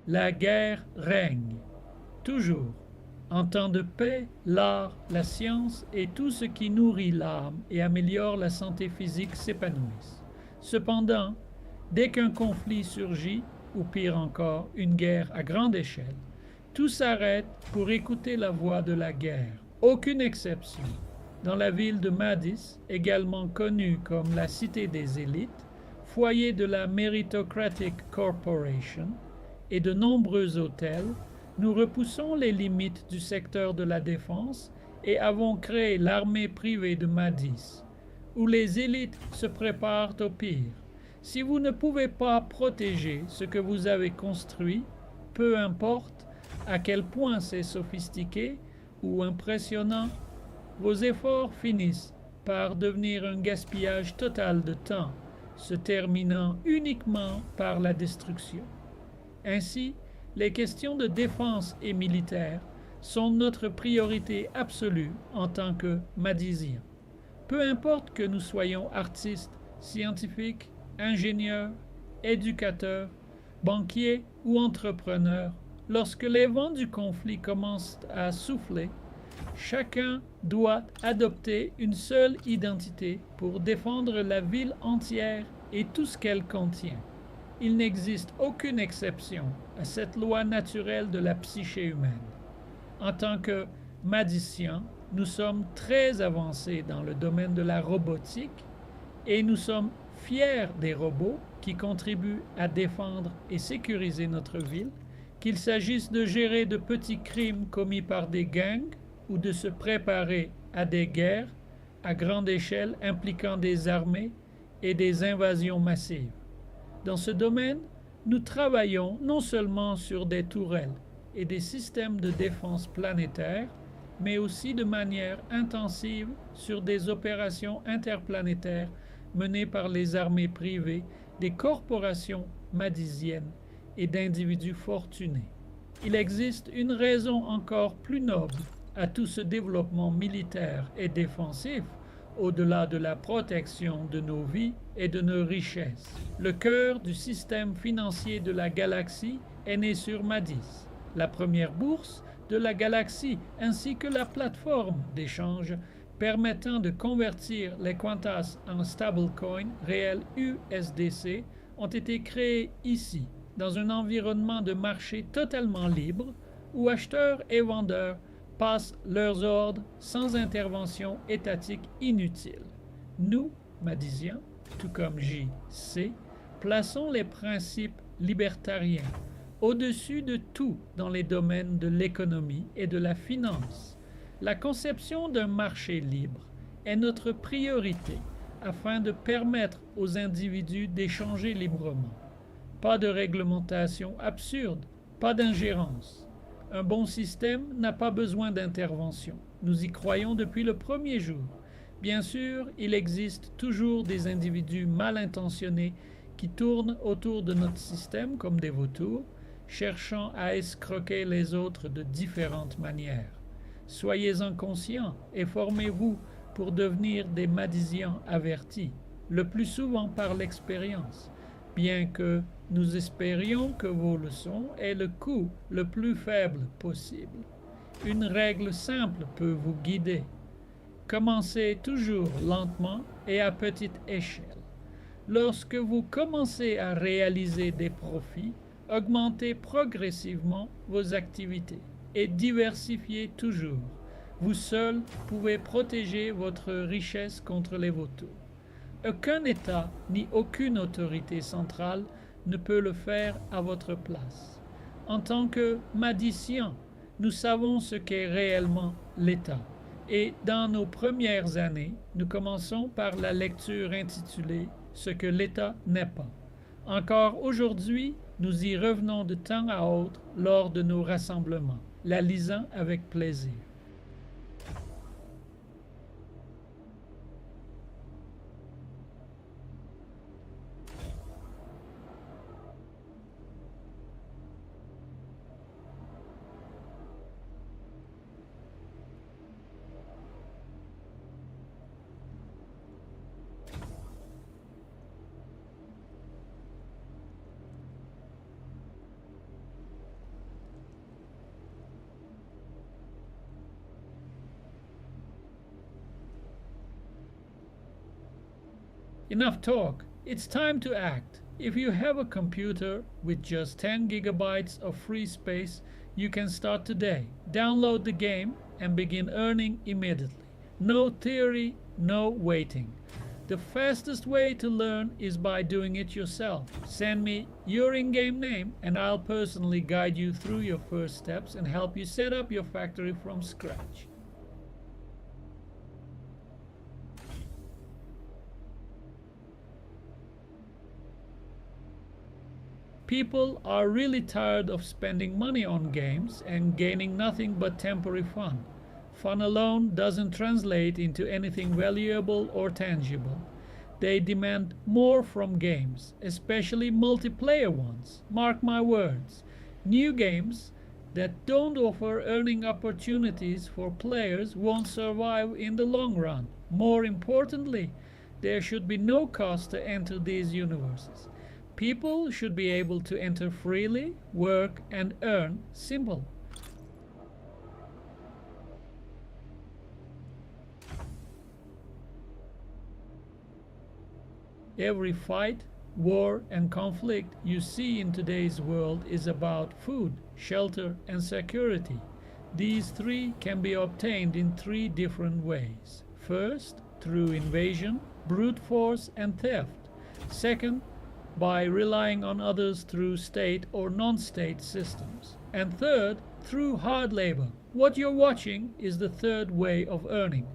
la guerre règne, toujours. En temps de paix, l'art, la science et tout ce qui nourrit l'âme et améliore la santé physique s'épanouissent. Cependant, dès qu'un conflit surgit, ou pire encore, une guerre à grande échelle, tout s'arrête pour écouter la voix de la guerre. Aucune exception. Dans la ville de Madrandis, également connue comme la cité des élites, foyer de la Meritocratic Corporation et de nombreux hôtels, nous repoussons les limites du secteur de la défense et avons créé l'armée privée de Madrandis, où les élites se préparent au pire. Si vous ne pouvez pas protéger ce que vous avez construit, peu importe à quel point c'est sophistiqué ou impressionnant, vos efforts finissent par devenir un gaspillage total de temps, se terminant uniquement par la destruction. Ainsi, les questions de défense et militaire sont notre priorité absolue en tant que Madisiens. Peu importe que nous soyons artistes, scientifiques, ingénieurs, éducateurs, banquiers ou entrepreneurs, lorsque les vents du conflit commencent à souffler, chacun doit adopter une seule identité pour défendre la ville entière et tout ce qu'elle contient. Il n'existe aucune exception à cette loi naturelle de la psyché humaine. En tant que magiciens, nous sommes très avancés dans le domaine de la robotique et nous sommes fiers des robots qui contribuent à défendre et sécuriser notre ville, qu'il s'agisse de gérer de petits crimes commis par des gangs ou de se préparer à des guerres à grande échelle impliquant des armées et des invasions massives. Dans ce domaine, nous travaillons non seulement sur des tourelles et des systèmes de défense planétaires, mais aussi de manière intensive sur des opérations interplanétaires menées par les armées privées, des corporations madisiennes et d'individus fortunés. Il existe une raison encore plus noble à tout ce développement militaire et défensif au-delà de la protection de nos vies et de nos richesses. Le cœur du système financier de la galaxie est né sur Madrandis, la première bourse de la galaxie ainsi que la plateforme d'échange permettant de convertir les quantas en stablecoin réels USDC ont été créés ici, dans un environnement de marché totalement libre où acheteurs et vendeurs passent leurs ordres sans intervention étatique inutile. Nous, Madisiens, tout comme J.C., plaçons les principes libertariens au-dessus de tout dans les domaines de l'économie et de la finance. La conception d'un marché libre est notre priorité afin de permettre aux individus d'échanger librement. Pas de réglementation absurde, pas d'ingérence. Un bon système n'a pas besoin d'intervention. Nous y croyons depuis le premier jour. Bien sûr, il existe toujours des individus mal intentionnés qui tournent autour de notre système comme des vautours, cherchant à escroquer les autres de différentes manières. Soyez-en conscients et formez-vous pour devenir des Madisiens avertis, le plus souvent par l'expérience, bien que nous espérions que vos leçons aient le coût le plus faible possible. Une règle simple peut vous guider. Commencez toujours lentement et à petite échelle. Lorsque vous commencez à réaliser des profits, augmentez progressivement vos activités et diversifiez toujours. Vous seul pouvez protéger votre richesse contre les vautours. Aucun État ni aucune autorité centrale ne peut le faire à votre place. En tant que Madiciens, nous savons ce qu'est réellement l'État. Et dans nos premières années, nous commençons par la lecture intitulée « Ce que l'État n'est pas ». Encore aujourd'hui, nous y revenons de temps à autre lors de nos rassemblements, la lisant avec plaisir. Enough talk. It's time to act. If you have a computer with just 10 gigabytes of free space, you can start today. Download the game and begin earning immediately. No theory, no waiting. The fastest way to learn is by doing it yourself. Send me your in-game name and I'll personally guide you through your first steps and help you set up your factory from scratch. People are really tired of spending money on games and gaining nothing but temporary fun. Fun alone doesn't translate into anything valuable or tangible. They demand more from games, especially multiplayer ones. Mark my words. New games that don't offer earning opportunities for players won't survive in the long run. More importantly, there should be no cost to enter these universes. People should be able to enter freely, work, and earn. Simple. Every fight, war, and conflict you see in today's world is about food, shelter, and security. These three can be obtained in three different ways. First, through invasion, brute force, and theft. Second, by relying on others through state or non-state systems. And third, through hard labor. What you're watching is the third way of earning.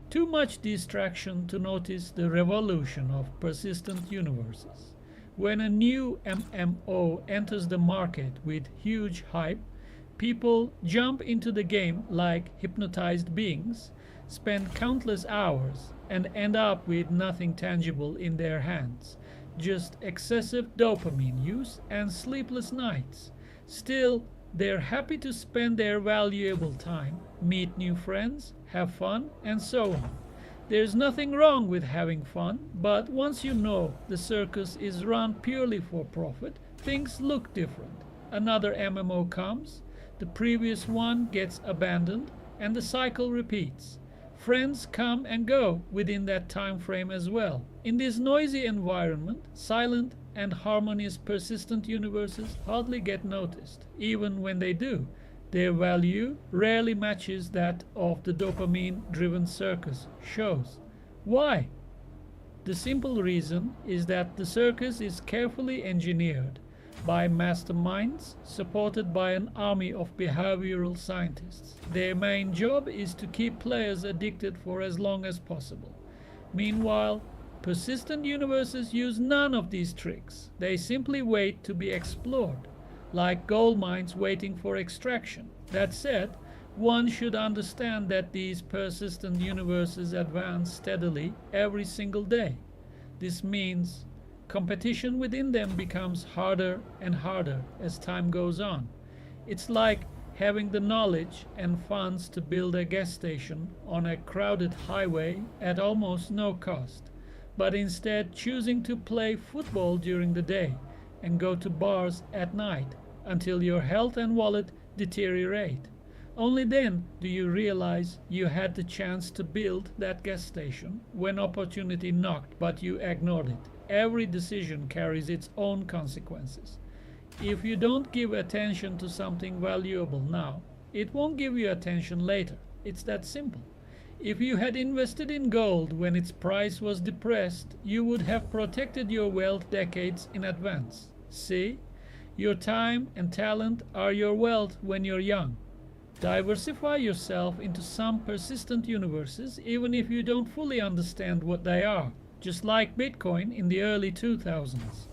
Too much distraction to notice the revolution of persistent universes. When a new MMO enters the market with huge hype, people jump into the game like hypnotized beings, spend countless hours, and end up with nothing tangible in their hands, just excessive dopamine use and sleepless nights. Still, they're happy to spend their valuable time, meet new friends, have fun, and so on. There's nothing wrong with having fun, but once you know the circus is run purely for profit, things look different. Another MMO comes, the previous one gets abandoned, and the cycle repeats. Friends come and go within that time frame as well. In this noisy environment, silent and harmonious persistent universes hardly get noticed. Even when they do, their value rarely matches that of the dopamine driven circus shows. Why? The simple reason is that the circus is carefully engineered by masterminds supported by an army of behavioral scientists. Their main job is to keep players addicted for as long as possible. Meanwhile, persistent universes use none of these tricks. They simply wait to be explored, like gold mines waiting for extraction. That said, one should understand that these persistent universes advance steadily every single day. This means competition within them becomes harder and harder as time goes on. It's like having the knowledge and funds to build a gas station on a crowded highway at almost no cost, but instead choosing to play football during the day and go to bars at night until your health and wallet deteriorate. Only then do you realize you had the chance to build that gas station when opportunity knocked, but you ignored it. Every decision carries its own consequences. If you don't give attention to something valuable now, it won't give you attention later. It's that simple. If you had invested in gold when its price was depressed, you would have protected your wealth decades in advance. See? Your time and talent are your wealth when you're young. Diversify yourself into some persistent universes even if you don't fully understand what they are, just like Bitcoin in the early 2000s.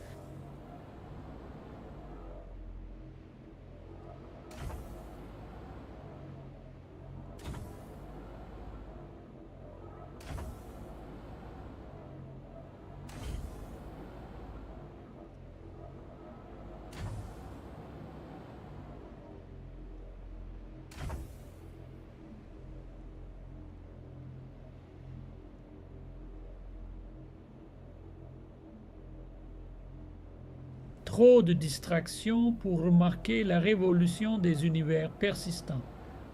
Trop de distractions pour remarquer la révolution des univers persistants.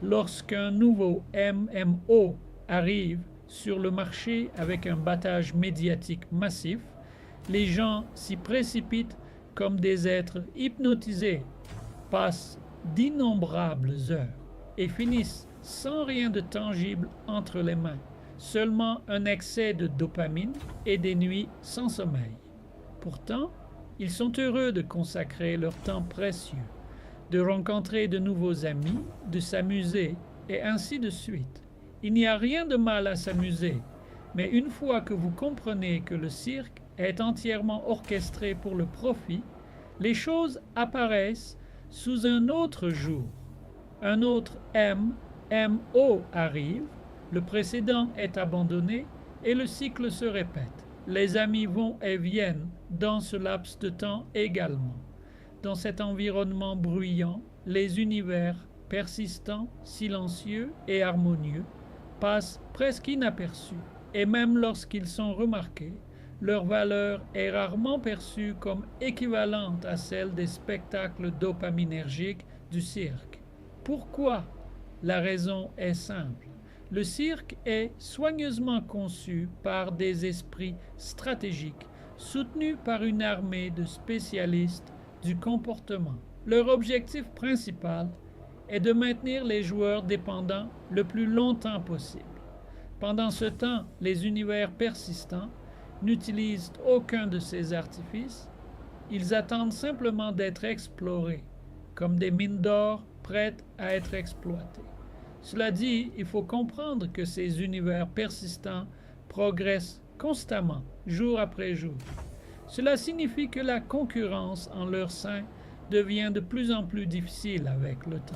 Lorsqu'un nouveau MMO arrive sur le marché avec un battage médiatique massif, les gens s'y précipitent comme des êtres hypnotisés, passent d'innombrables heures et finissent sans rien de tangible entre les mains, seulement un excès de dopamine et des nuits sans sommeil. Pourtant, ils sont heureux de consacrer leur temps précieux, de rencontrer de nouveaux amis, de s'amuser, et ainsi de suite. Il n'y a rien de mal à s'amuser, mais une fois que vous comprenez que le cirque est entièrement orchestré pour le profit, les choses apparaissent sous un autre jour. Un autre MMO arrive, le précédent est abandonné et le cycle se répète. Les amis vont et viennent dans ce laps de temps également. Dans cet environnement bruyant, les univers persistants, silencieux et harmonieux passent presque inaperçus, et même lorsqu'ils sont remarqués, leur valeur est rarement perçue comme équivalente à celle des spectacles dopaminergiques du cirque. Pourquoi? La raison est simple. Le cirque est soigneusement conçu par des esprits stratégiques, soutenus par une armée de spécialistes du comportement. Leur objectif principal est de maintenir les joueurs dépendants le plus longtemps possible. Pendant ce temps, les univers persistants n'utilisent aucun de ces artifices. Ils attendent simplement d'être explorés, comme des mines d'or prêtes à être exploitées. Cela dit, il faut comprendre que ces univers persistants progressent constamment, jour après jour. Cela signifie que la concurrence en leur sein devient de plus en plus difficile avec le temps.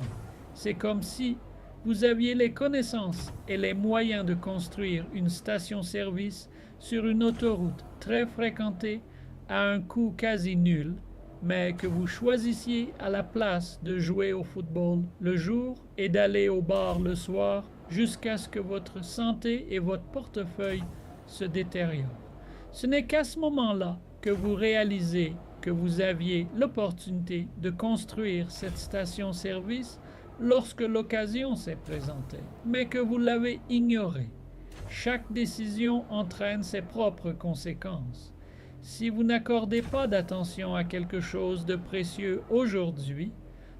C'est comme si vous aviez les connaissances et les moyens de construire une station-service sur une autoroute très fréquentée à un coût quasi nul, mais que vous choisissiez à la place de jouer au football le jour et d'aller au bar le soir jusqu'à ce que votre santé et votre portefeuille se détériorent. Ce n'est qu'à ce moment-là que vous réalisez que vous aviez l'opportunité de construire cette station-service lorsque l'occasion s'est présentée, mais que vous l'avez ignorée. Chaque décision entraîne ses propres conséquences. Si vous n'accordez pas d'attention à quelque chose de précieux aujourd'hui,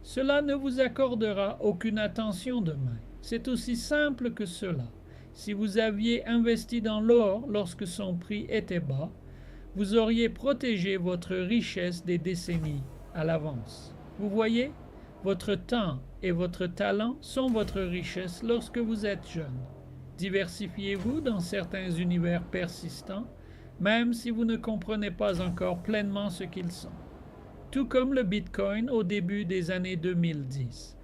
cela ne vous accordera aucune attention demain. C'est aussi simple que cela. Si vous aviez investi dans l'or lorsque son prix était bas, vous auriez protégé votre richesse des décennies à l'avance. Vous voyez, votre temps et votre talent sont votre richesse lorsque vous êtes jeune. Diversifiez-vous dans certains univers persistants, même si vous ne comprenez pas encore pleinement ce qu'ils sont. Tout comme le Bitcoin au début des années 2010.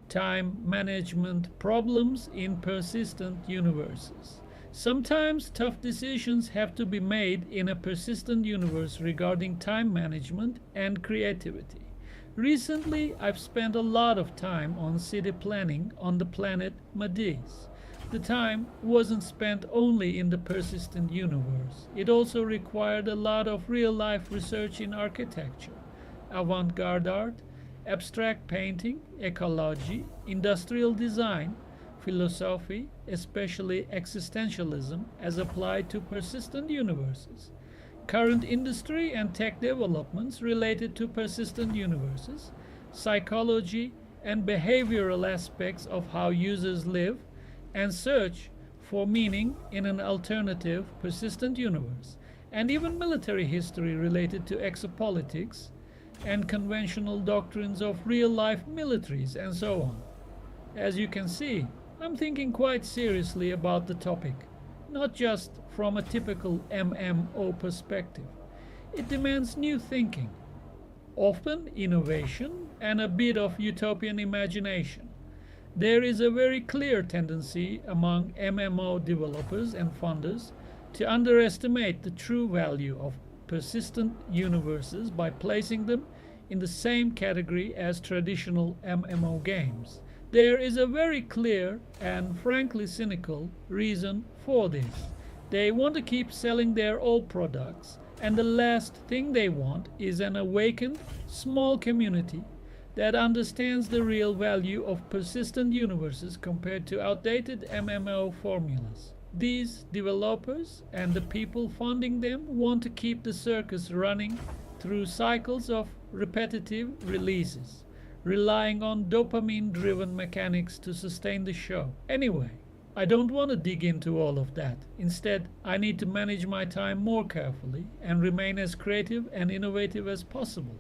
Time management problems in persistent universes. Sometimes tough decisions have to be made in a persistent universe regarding time management and creativity. Recently, I've spent a lot of time on city planning on the planet Madrandis. The time wasn't spent only in the persistent universe. It also required a lot of real-life research in architecture, avant-garde art, abstract painting, ecology, industrial design, philosophy, especially existentialism as applied to persistent universes, current industry and tech developments related to persistent universes, psychology and behavioral aspects of how users live and search for meaning in an alternative persistent universe, and even military history related to exopolitics and conventional doctrines of real-life militaries and so on. As you can see, I'm thinking quite seriously about the topic, not just from a typical MMO perspective. It demands new thinking, often innovation, and a bit of utopian imagination. There is a very clear tendency among MMO developers and funders to underestimate the true value of persistent universes by placing them in the same category as traditional MMO games. There is a very clear and frankly cynical reason for this. They want to keep selling their old products, and the last thing they want is an awakened small community that understands the real value of persistent universes compared to outdated MMO formulas. These developers and the people funding them want to keep the circus running through cycles of repetitive releases, relying on dopamine driven mechanics to sustain the show. Anyway, I don't want to dig into all of that. Instead, I need to manage my time more carefully and remain as creative and innovative as possible.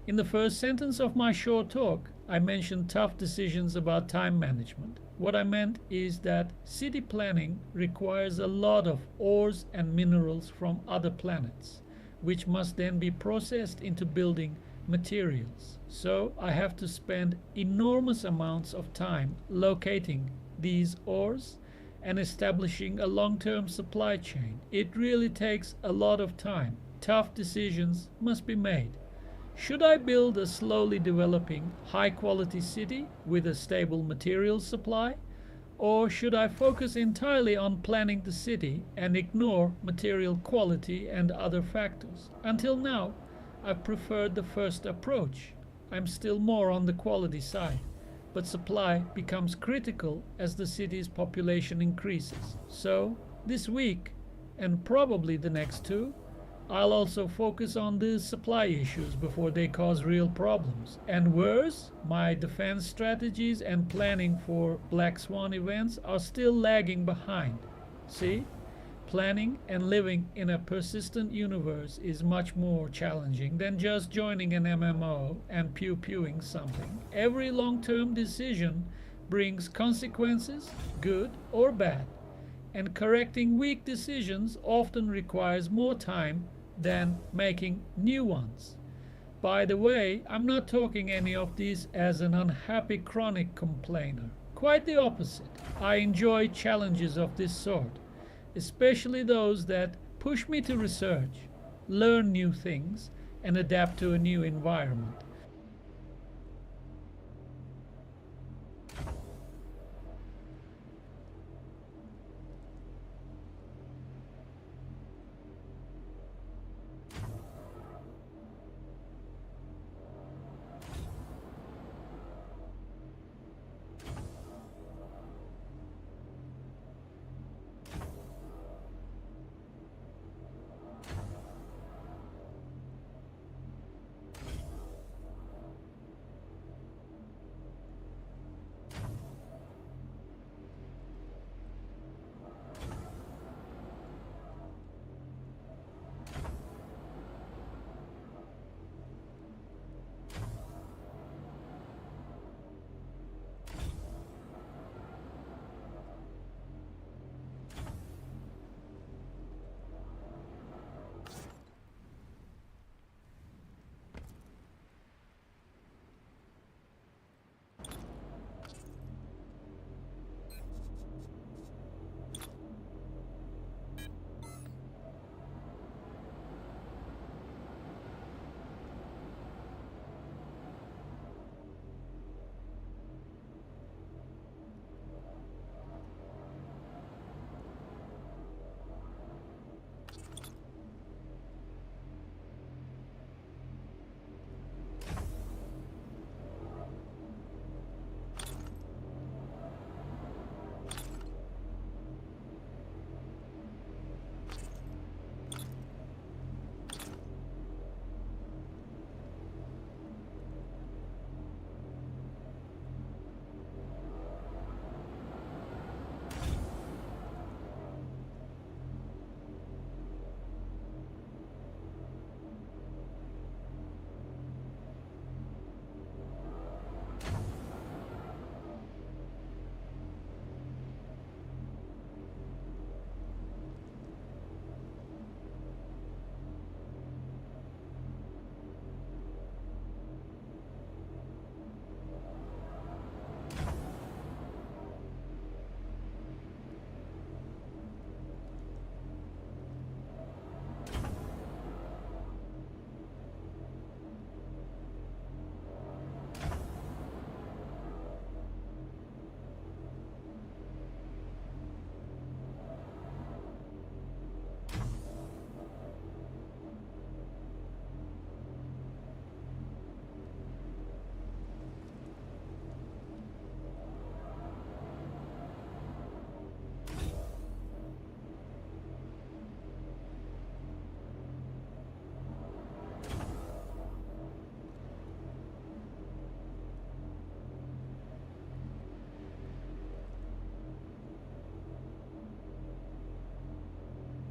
In the first sentence of my short talk, I mentioned tough decisions about time management. What I meant is that city planning requires a lot of ores and minerals from other planets, which must then be processed into building materials. So I have to spend enormous amounts of time locating these ores and establishing a long term supply chain. It really takes a lot of time. Tough decisions must be made. Should I build a slowly developing, high quality city with a stable material supply? Or should I focus entirely on planning the city and ignore material quality and other factors? Until now, I've preferred the first approach. I'm still more on the quality side, but supply becomes critical as the city's population increases. So, this week, and probably the next two, I'll also focus on the supply issues before they cause real problems. And worse, my defense strategies and planning for Black Swan events are still lagging behind. See? Planning and living in a persistent universe is much more challenging than just joining an MMO and pew-pewing something. Every long-term decision brings consequences, good or bad, and correcting weak decisions often requires more time than making new ones. By the way, I'm not talking any of these as an unhappy chronic complainer. Quite the opposite. I enjoy challenges of this sort, especially those that push me to research, learn new things, and adapt to a new environment.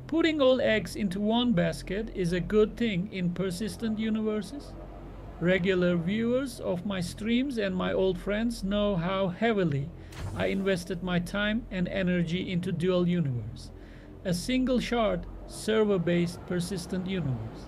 Putting all eggs into one basket is a good thing in persistent universes. Regular viewers of my streams and my old friends know how heavily I invested my time and energy into Dual Universe, a single shard server based persistent universe.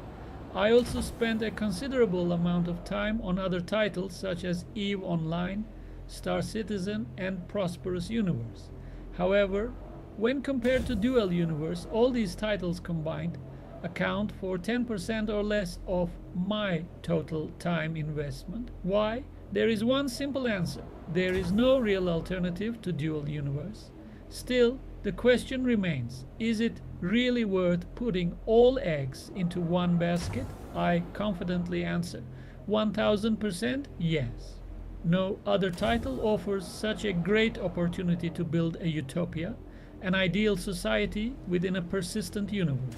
I also spent a considerable amount of time on other titles such as EVE Online, Star Citizen, and Prosperous Universe. However, when compared to Dual Universe, all these titles combined account for 10% or less of my total time investment. Why? There is one simple answer. There is no real alternative to Dual Universe. Still, the question remains, is it really worth putting all eggs into one basket? I confidently answer 1000% yes. No other title offers such a great opportunity to build a utopia, an ideal society within a persistent universe.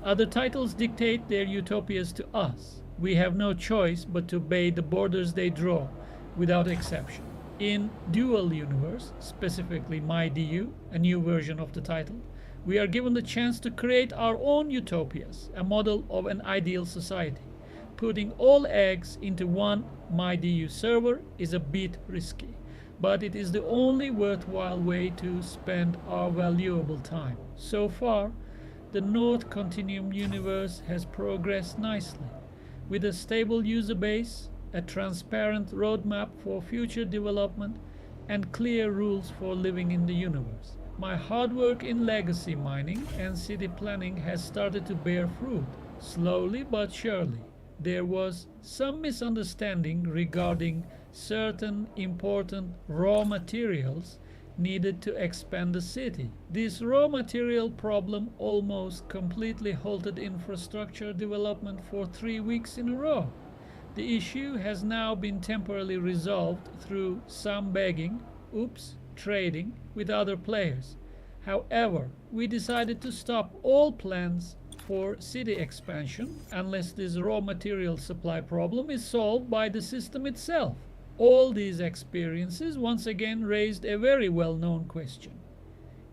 Other titles dictate their utopias to us. We have no choice but to obey the borders they draw, without exception. In Dual Universe, specifically MyDU, a new version of the title, we are given the chance to create our own utopias, a model of an ideal society. Putting all eggs into one MyDU server is a bit risky, but it is the only worthwhile way to spend our valuable time. So far, the North Continuum universe has progressed nicely, with a stable user base, a transparent roadmap for future development, and clear rules for living in the universe. My hard work in legacy mining and city planning has started to bear fruit, slowly but surely. There was some misunderstanding regarding certain important raw materials needed to expand the city. This raw material problem almost completely halted infrastructure development for 3 weeks in a row. The issue has now been temporarily resolved through some begging, trading with other players. However, we decided to stop all plans for city expansion unless this raw material supply problem is solved by the system itself. All these experiences once again raised a very well-known question.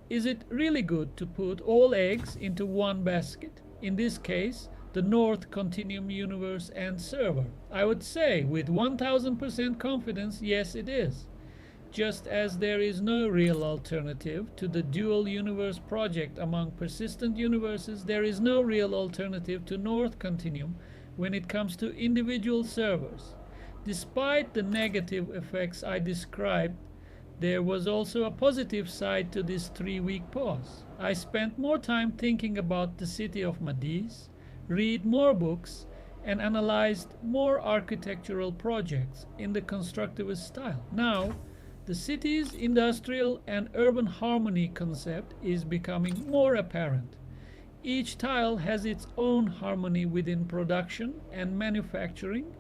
Is it really good to put all eggs into one basket? In this case, the North Continuum universe and server. I would say with 1000% confidence, yes it is. Just as there is no real alternative to the Dual Universe project among persistent universes, there is no real alternative to North Continuum when it comes to individual servers. Despite the negative effects I described, there was also a positive side to this 3 week pause. I spent more time thinking about the city of Madrandis, read more books, and analyzed more architectural projects in the constructivist style. Now, the city's industrial and urban harmony concept is becoming more apparent. Each tile has its own harmony within production and manufacturing,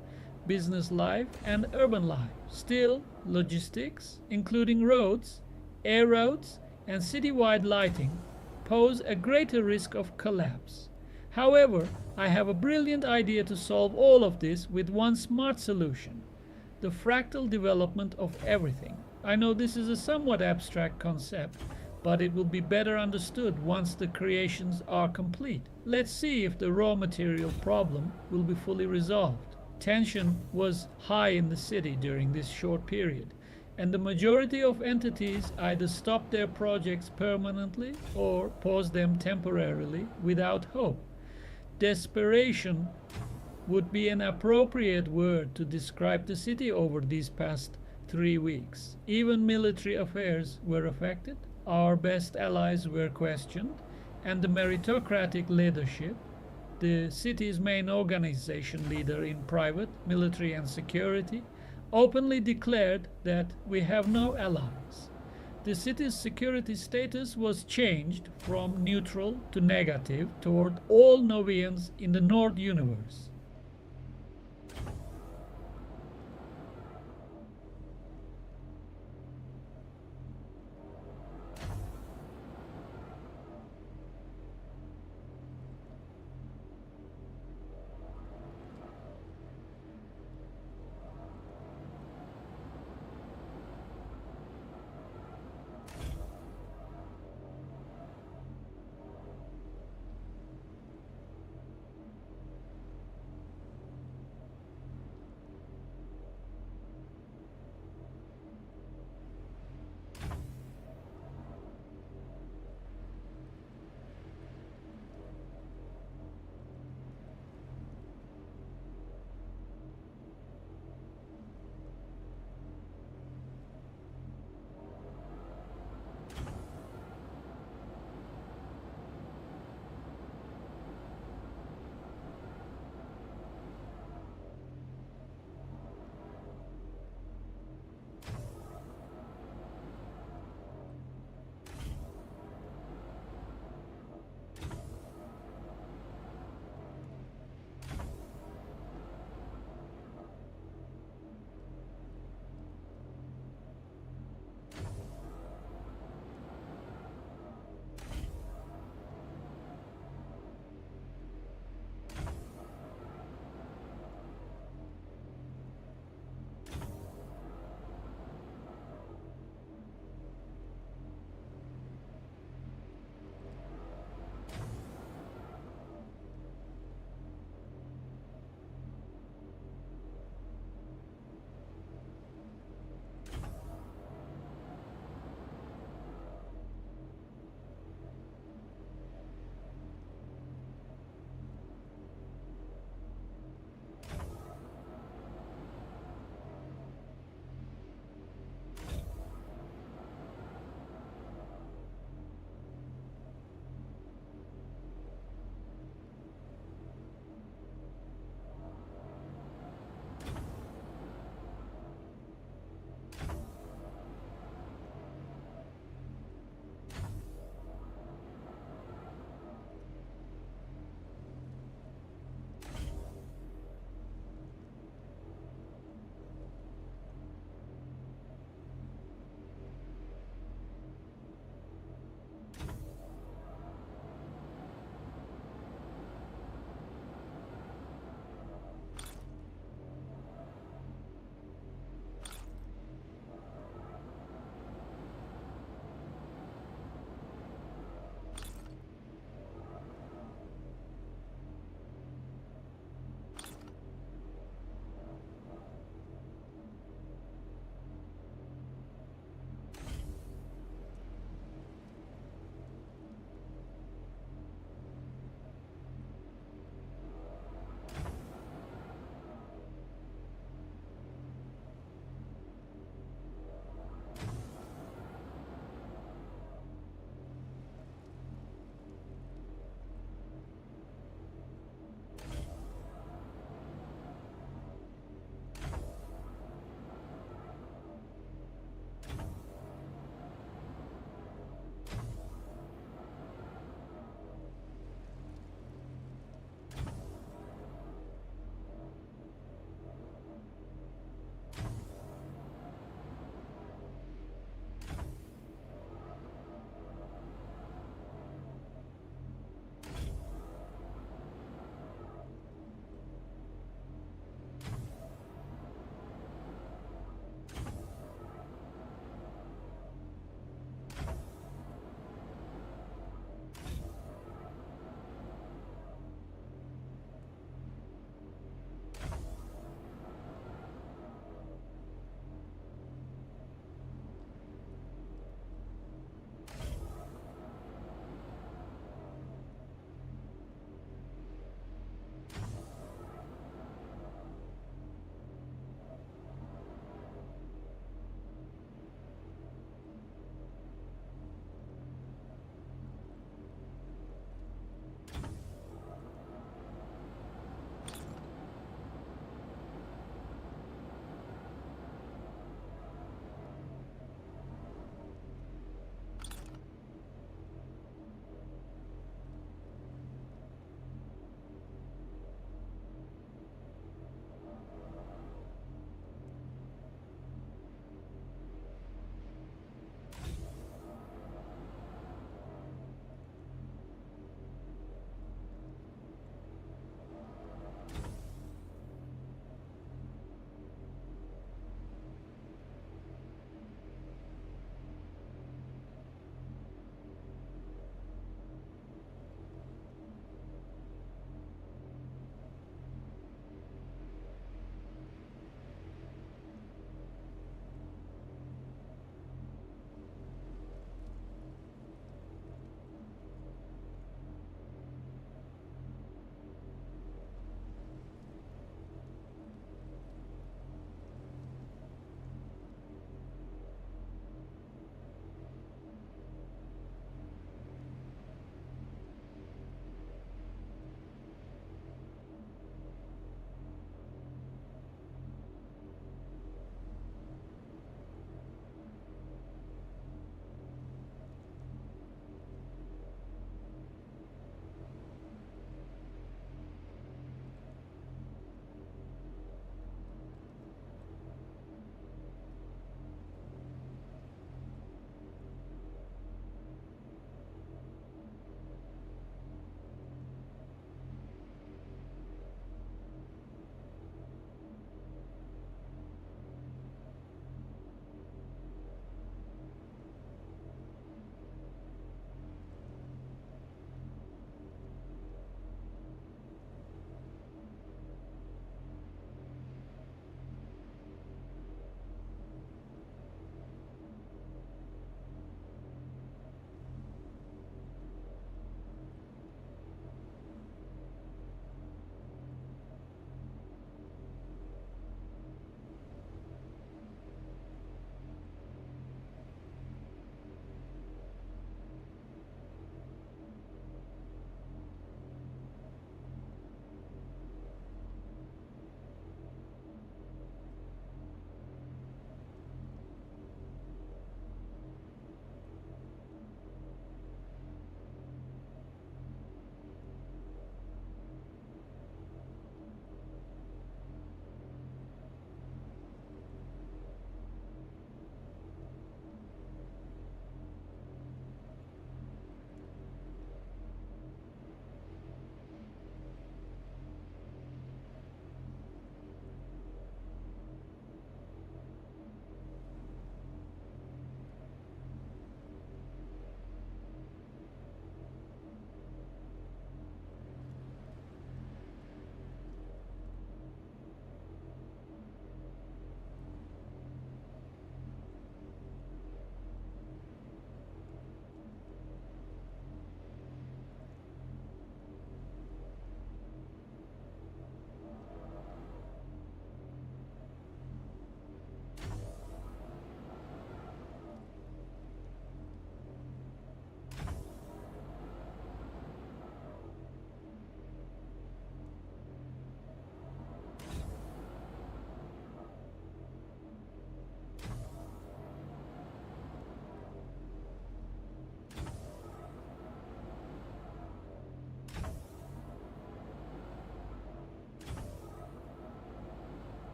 business life, and urban life. Still, logistics, including roads, air roads, and citywide lighting, pose a greater risk of collapse. However, I have a brilliant idea to solve all of this with one smart solution: the fractal development of everything. I know this is a somewhat abstract concept, but it will be better understood once the creations are complete. Let's see if the raw material problem will be fully resolved. Tension was high in the city during this short period, and the majority of entities either stopped their projects permanently or paused them temporarily without hope. Desperation would be an appropriate word to describe the city over these past 3 weeks. Even military affairs were affected, our best allies were questioned, and the meritocratic leadership, the city's main organization leader in private, military, and security, openly declared that we have no allies. The city's security status was changed from neutral to negative toward all Novians in the Nord universe.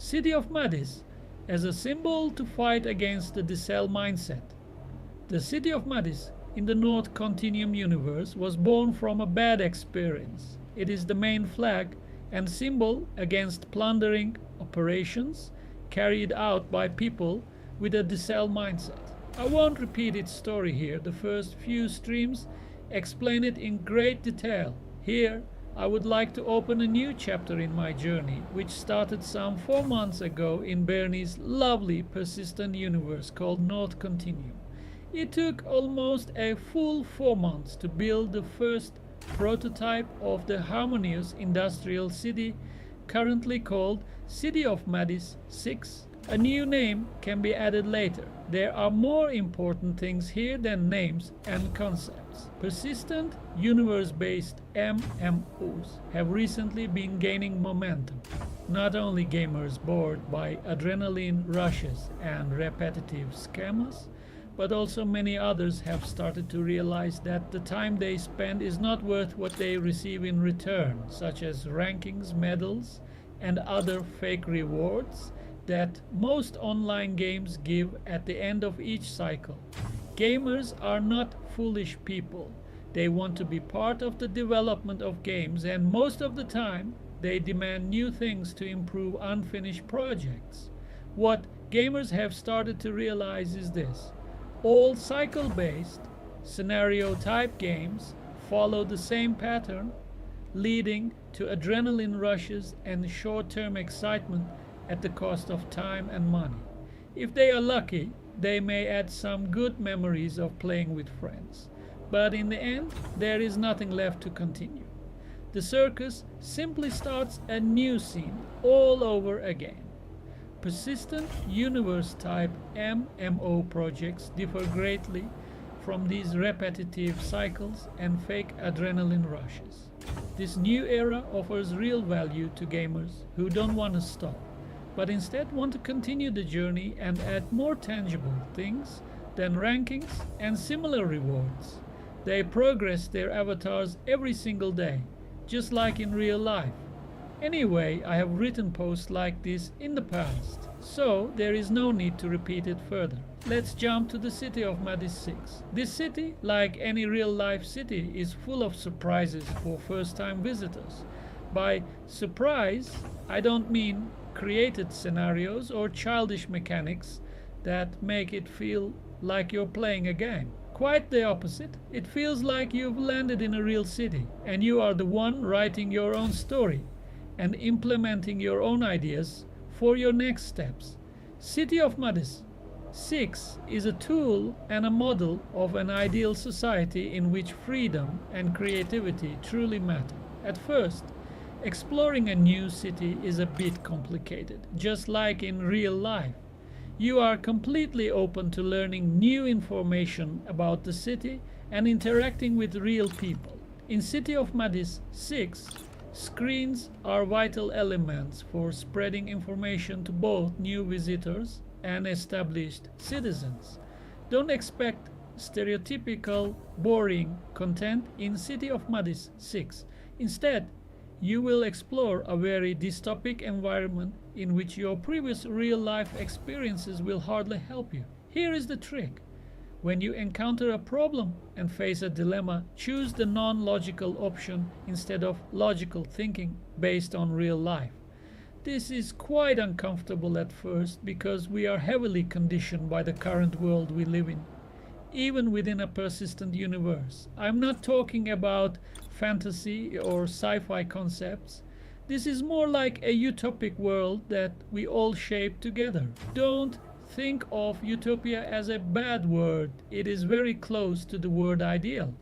City of Madis as a symbol to fight against the decel mindset. The city of Madis in the North Continuum universe was born from a bad experience. It is the main flag and symbol against plundering operations carried out by people with a decel mindset. I won't repeat its story here. The first few streams explain it in great detail. Here, I would like to open a new chapter in my journey, which started some 4 months ago in Bernie's lovely persistent universe called North Continuum. It took almost a full 4 months to build the first prototype of the harmonious industrial city, currently called City of Madis 6. A new name can be added later. There are more important things here than names and concepts. Persistent, universe-based MMOs have recently been gaining momentum. Not only gamers bored by adrenaline rushes and repetitive schemas, but also many others have started to realize that the time they spend is not worth what they receive in return, such as rankings, medals, and other fake rewards that most online games give at the end of each cycle. Gamers are not foolish people. They want to be part of the development of games, and most of the time they demand new things to improve unfinished projects. What gamers have started to realize is this: all cycle-based, scenario-type games follow the same pattern, leading to adrenaline rushes and short-term excitement at the cost of time and money. If they are lucky, they may add some good memories of playing with friends. But in the end, there is nothing left to continue. The circus simply starts a new scene all over again. Persistent universe-type MMO projects differ greatly from these repetitive cycles and fake adrenaline rushes. This new era offers real value to gamers who don't want to stop, but instead want to continue the journey and add more tangible things than rankings and similar rewards. They progress their avatars every single day, just like in real life. Anyway, I have written posts like this in the past, so there is no need to repeat it further. Let's jump to the city of Madis 6. This city, like any real-life city, is full of surprises for first-time visitors. By surprise, I don't mean created scenarios or childish mechanics that make it feel like you're playing a game. Quite the opposite. It feels like you've landed in a real city and you are the one writing your own story and implementing your own ideas for your next steps. City of Madis 6 is a tool and a model of an ideal society in which freedom and creativity truly matter. At first, exploring a new city is a bit complicated, just like in real life. You are completely open to learning new information about the city and interacting with real people. In City of Madis 6, screens are vital elements for spreading information to both new visitors and established citizens. Don't expect stereotypical, boring content in City of Madis 6. Instead, you will explore a very dystopic environment in which your previous real-life experiences will hardly help you. Here is the trick. When you encounter a problem and face a dilemma, choose the non-logical option instead of logical thinking based on real life. This is quite uncomfortable at first because we are heavily conditioned by the current world we live in, even within a persistent universe. I'm not talking about fantasy or sci-fi concepts. This is more like a utopic world that we all shape together. Don't think of utopia as a bad word. It is very close to the word ideal.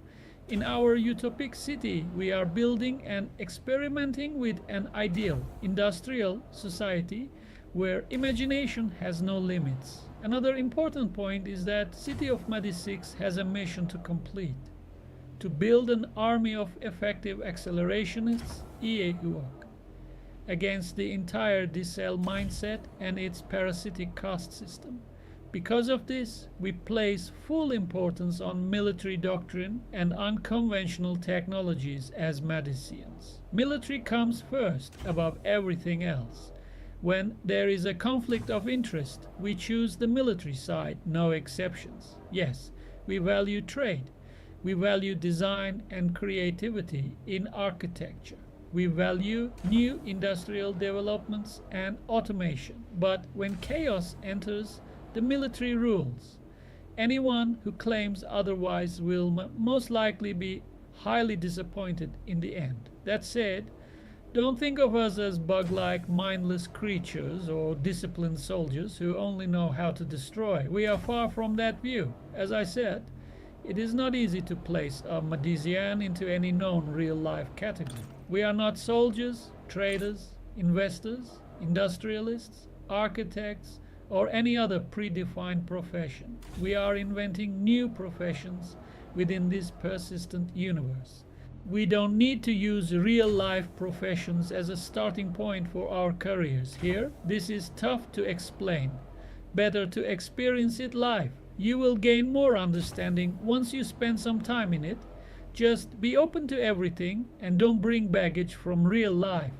In our utopic city, we are building and experimenting with an ideal industrial society where imagination has no limits. Another important point is that City of Madis 6 has a mission to complete: to build an army of effective accelerationists, EAUOC, against the entire decel mindset and its parasitic caste system. Because of this, we place full importance on military doctrine and unconventional technologies as Madisians. Military comes first above everything else. When there is a conflict of interest, we choose the military side, no exceptions. Yes, we value trade. We value design and creativity in architecture. We value new industrial developments and automation. But when chaos enters, the military rules. Anyone who claims otherwise will most likely be highly disappointed in the end. That said, don't think of us as bug like mindless creatures or disciplined soldiers who only know how to destroy. We are far from that view. As I said, it is not easy to place a Madisian into any known real life category. We are not soldiers, traders, investors, industrialists, architects, or any other predefined profession. We are inventing new professions within this persistent universe. We don't need to use real life professions as a starting point for our careers. Here, this is tough to explain. Better to experience it live. You will gain more understanding once you spend some time in it. Just be open to everything and don't bring baggage from real life.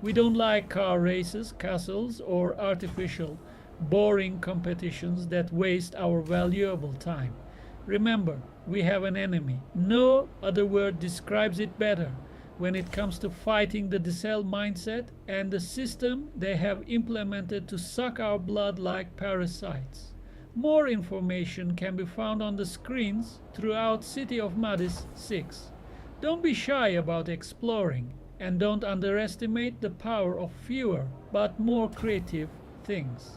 We don't like car races, castles, or artificial, boring competitions that waste our valuable time. Remember, we have an enemy. No other word describes it better when it comes to fighting the decel mindset and the system they have implemented to suck our blood like parasites. More information can be found on the screens throughout City of Madis 6. Don't be shy about exploring and don't underestimate the power of fewer but more creative things.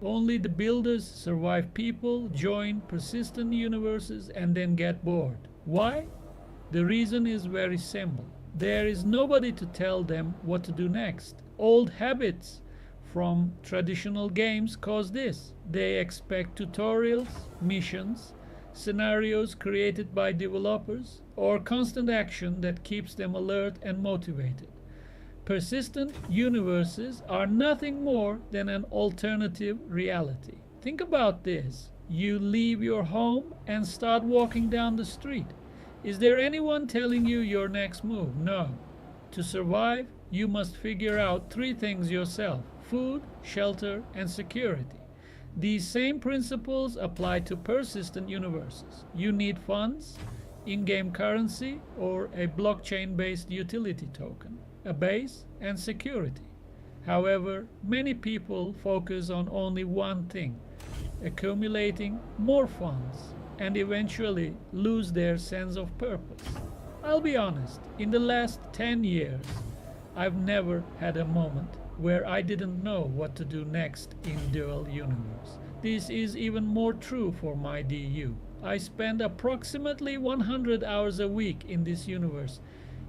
Only the builders survive. People join persistent universes and then get bored. Why? The reason is very simple. There is nobody to tell them what to do next. Old habits from traditional games cause this. They expect tutorials, missions, scenarios created by developers, or constant action that keeps them alert and motivated. Persistent universes are nothing more than an alternative reality. Think about this. You leave your home and start walking down the street. Is there anyone telling you your next move? No. To survive, you must figure out three things yourself: food, shelter, and security. These same principles apply to persistent universes. You need funds, in-game currency, or a blockchain-based utility token, a base, and security. However, many people focus on only one thing: accumulating more funds, and eventually lose their sense of purpose. I'll be honest, in the last 10 years, I've never had a moment where I didn't know what to do next in Dual Universe. This is even more true for my DU. I spend approximately 100 hours a week in this universe,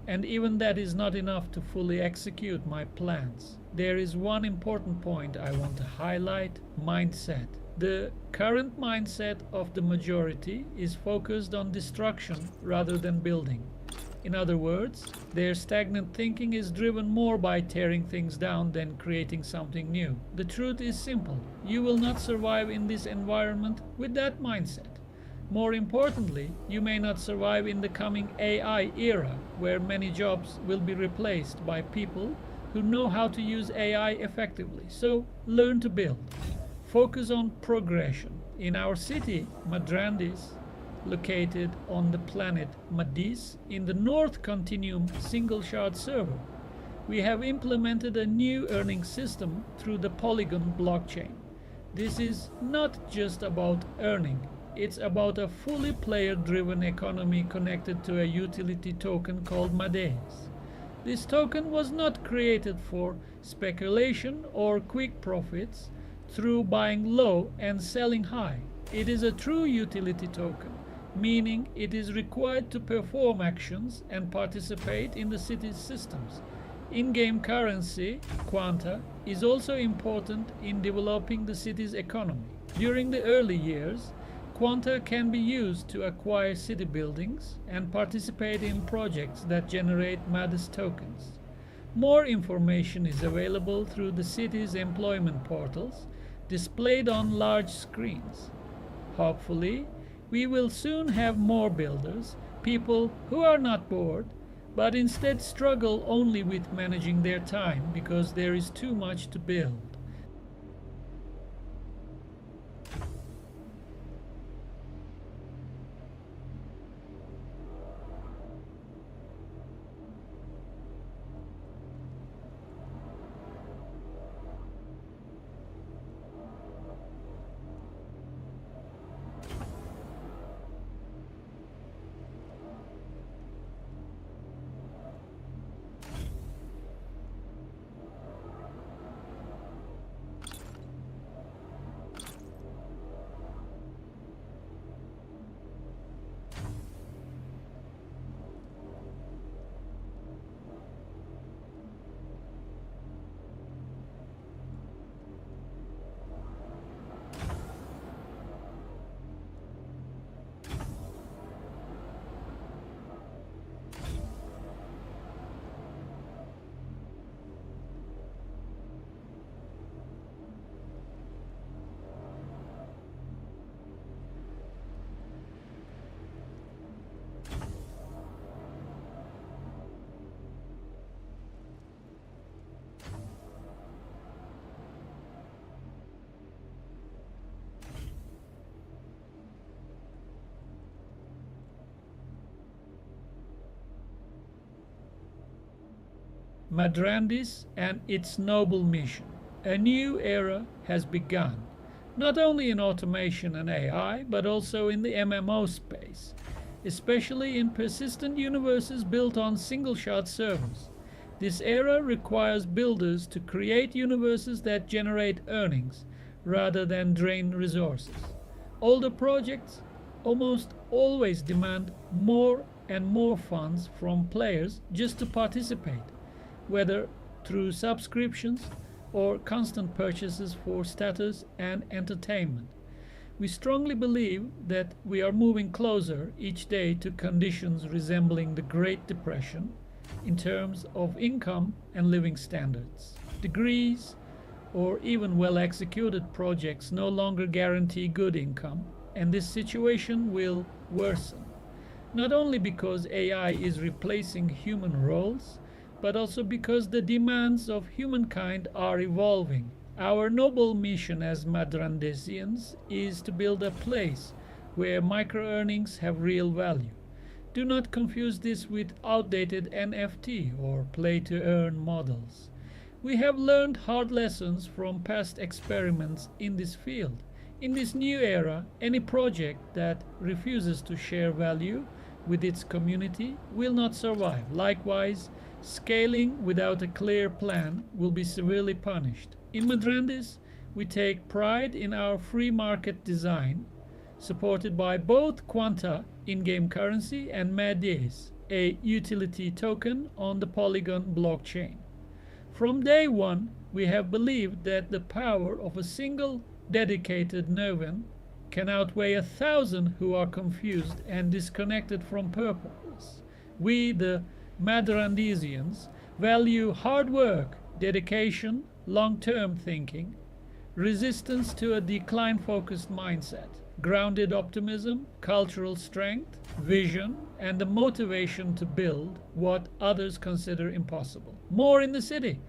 and even that is not enough to fully execute my plans. There is one important point I want to highlight: mindset. The current mindset of the majority is focused on destruction rather than building. In other words, their stagnant thinking is driven more by tearing things down than creating something new. The truth is simple: you will not survive in this environment with that mindset. More importantly, you may not survive in the coming AI era, where many jobs will be replaced by people who know how to use AI effectively. So learn to build. Focus on progression. In our city, Madrandis, located on the planet Madis in the North Continuum single shard server, we have implemented a new earning system through the Polygon blockchain. This is not just about earning. It's about a fully player-driven economy connected to a utility token called Madrandis. This token was not created for speculation or quick profits through buying low and selling high. It is a true utility token, meaning it is required to perform actions and participate in the city's systems. In-game currency, Quanta, is also important in developing the city's economy. During the early years, Quanta can be used to acquire city buildings and participate in projects that generate Madrandis tokens. More information is available through the city's employment portals, displayed on large screens. Hopefully, we will soon have more builders, people who are not bored, but instead struggle only with managing their time because there is too much to build. Madrandis and its noble mission. A new era has begun, not only in automation and AI, but also in the MMO space, especially in persistent universes built on single-shot servers. This era requires builders to create universes that generate earnings, rather than drain resources. Older projects almost always demand more and more funds from players just to participate, whether through subscriptions or constant purchases for status and entertainment. We strongly believe that we are moving closer each day to conditions resembling the Great Depression in terms of income and living standards. Degrees or even well executed projects no longer guarantee good income, and this situation will worsen. Not only because AI is replacing human roles, but also because the demands of humankind are evolving. Our noble mission as Madrandesians is to build a place where micro earnings have real value. Do not confuse this with outdated NFT or play to earn models. We have learned hard lessons from past experiments in this field. In this new era, any project that refuses to share value with its community will not survive. Likewise, scaling without a clear plan will be severely punished. In Madrandis, we take pride in our free market design, supported by both Quanta in-game currency and Madrandis, a utility token on the Polygon blockchain. From day one, we have believed that the power of a single dedicated Novan can outweigh 1,000 who are confused and disconnected from purpose. We, the Madrandisians, value hard work, dedication, long-term thinking, resistance to a decline-focused mindset, grounded optimism, cultural strength, vision, and the motivation to build what others consider impossible. More in the city.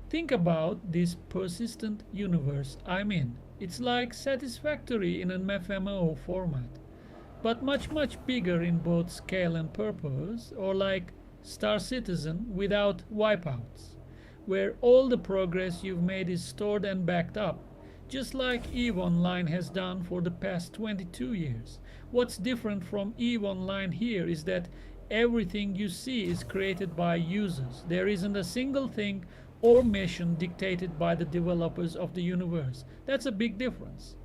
Think about this persistent universe I'm in. It's like Satisfactory in an FMO format, but much bigger in both scale and purpose, or like Star Citizen without wipeouts, where all the progress you've made is stored and backed up, just like EVE Online has done for the past 22 years. What's different from EVE Online here is that everything you see is created by users. There isn't a single thing or mission dictated by the developers of the universe. That's a big difference.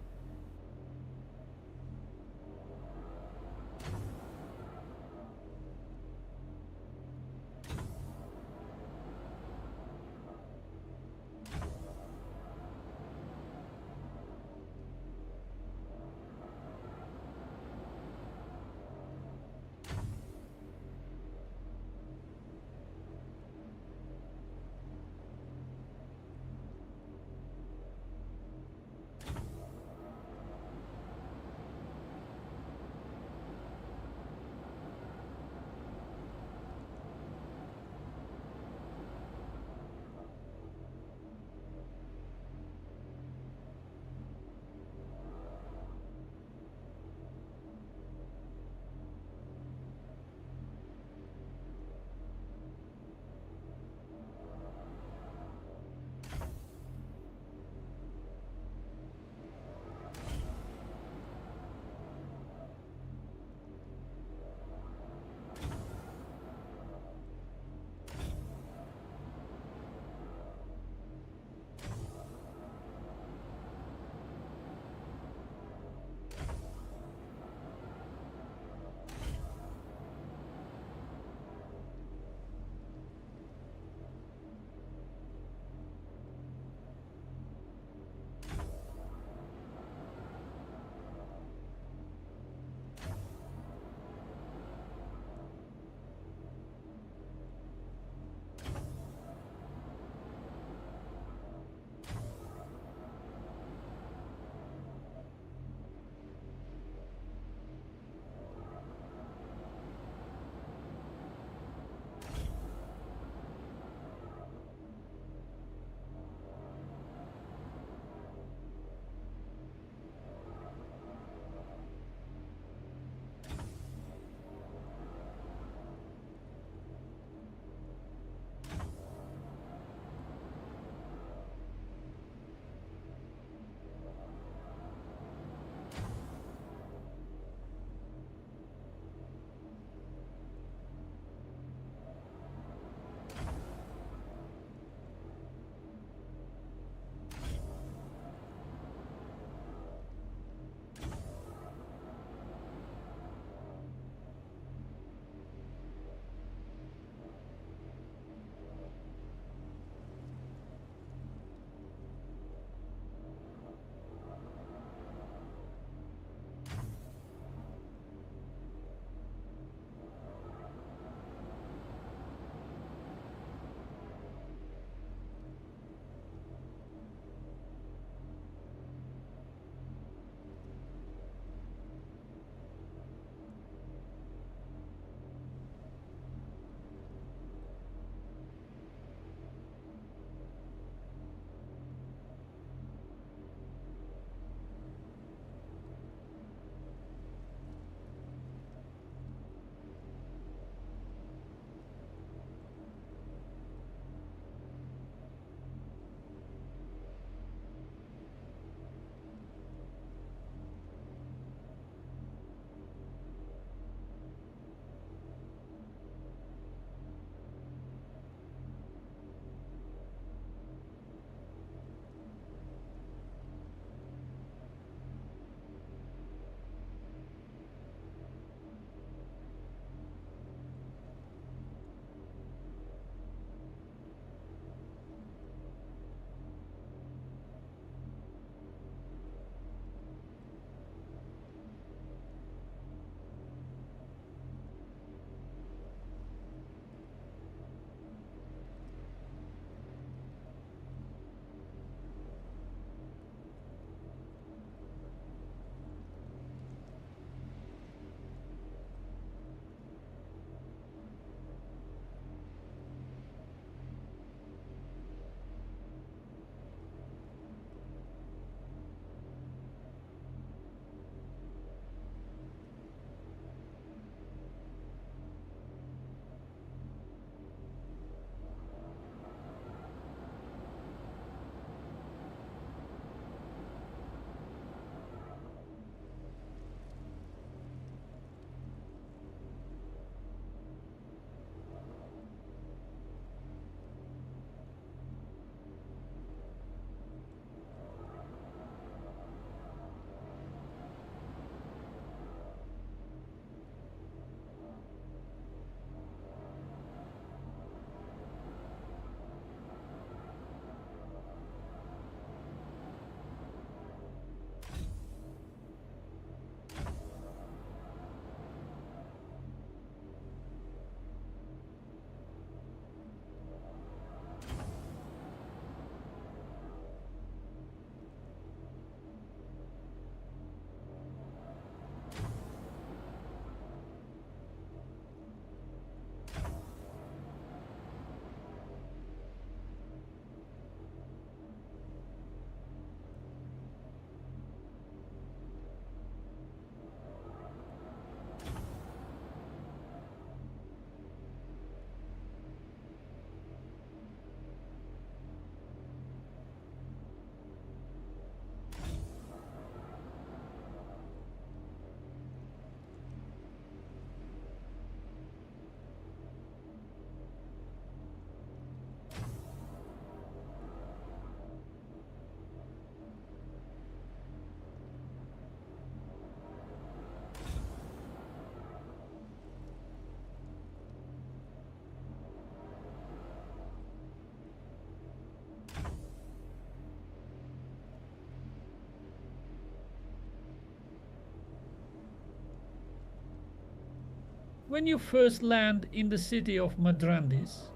When you first land in the city of Madrandis,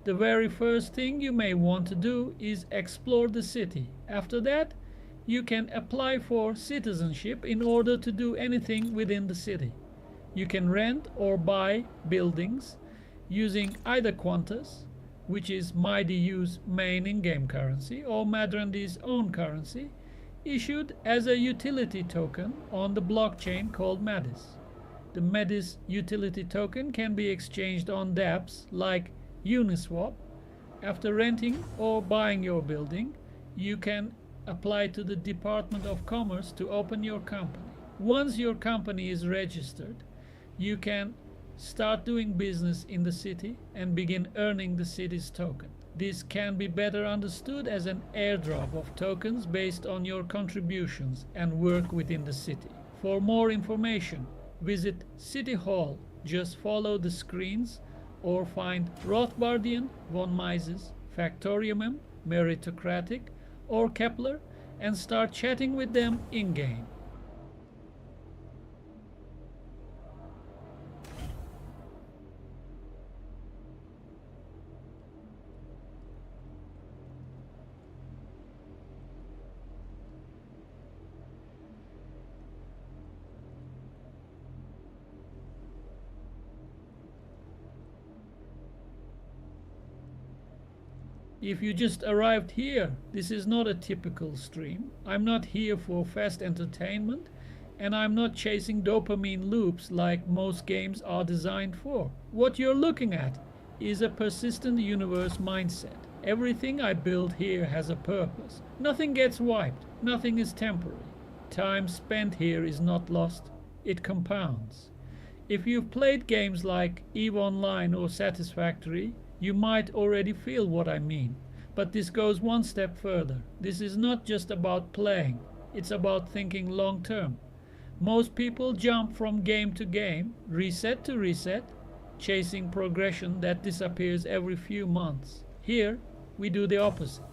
the very first thing you may want to do is explore the city. After that, you can apply for citizenship in order to do anything within the city. You can rent or buy buildings using either Qantas, which is MyDU's main in-game currency, or Madrandis' own currency, issued as a utility token on the blockchain called Madis. The Madis utility token can be exchanged on dApps like Uniswap. After renting or buying your building, you can apply to the Department of Commerce to open your company. Once your company is registered, you can start doing business in the city and begin earning the city's token. This can be better understood as an airdrop of tokens based on your contributions and work within the city. For more information, visit City Hall. Just follow the screens or find Rothbardian, von Mises, Factorium, Meritocratic, or Kepler and start chatting with them in-game. If you just arrived here, this is not a typical stream. I'm not here for fast entertainment, and I'm not chasing dopamine loops like most games are designed for. What you're looking at is a persistent universe mindset. Everything I build here has a purpose. Nothing gets wiped. Nothing is temporary. Time spent here is not lost. It compounds. If you've played games like EVE Online or Satisfactory, you might already feel what I mean. But this goes one step further. This is not just about playing. It's about thinking long term. Most people jump from game to game, reset to reset, chasing progression that disappears every few months. Here, we do the opposite.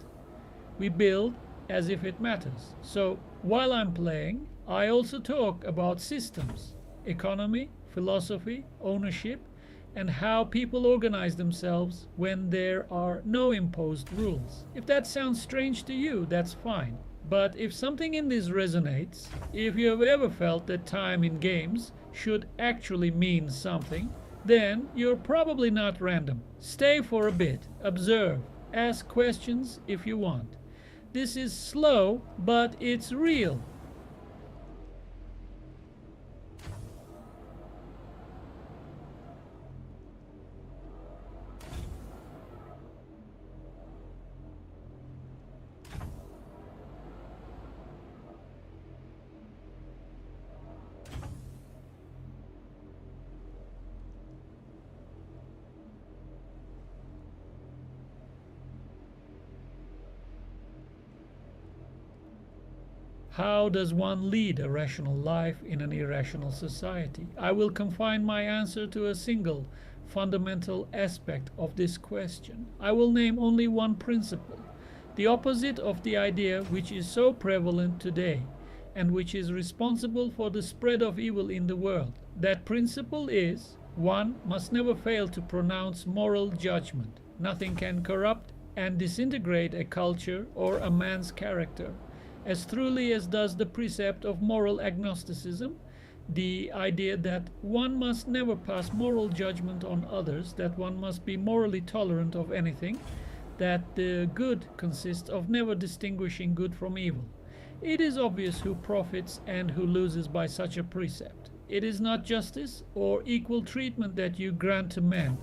We build as if it matters. So, while I'm playing, I also talk about systems, economy, philosophy, ownership, and how people organize themselves when there are no imposed rules. If that sounds strange to you, that's fine. But if something in this resonates, if you have ever felt that time in games should actually mean something, then you're probably not random. Stay for a bit, observe, ask questions if you want. This is slow, but it's real. How does one lead a rational life in an irrational society? I will confine my answer to a single fundamental aspect of this question. I will name only one principle, the opposite of the idea which is so prevalent today and which is responsible for the spread of evil in the world. That principle is, one must never fail to pronounce moral judgment. Nothing can corrupt and disintegrate a culture or a man's character as truly as does the precept of moral agnosticism, the idea that one must never pass moral judgment on others, that one must be morally tolerant of anything, that the good consists of never distinguishing good from evil. It is obvious who profits and who loses by such a precept. It is not justice or equal treatment that you grant to men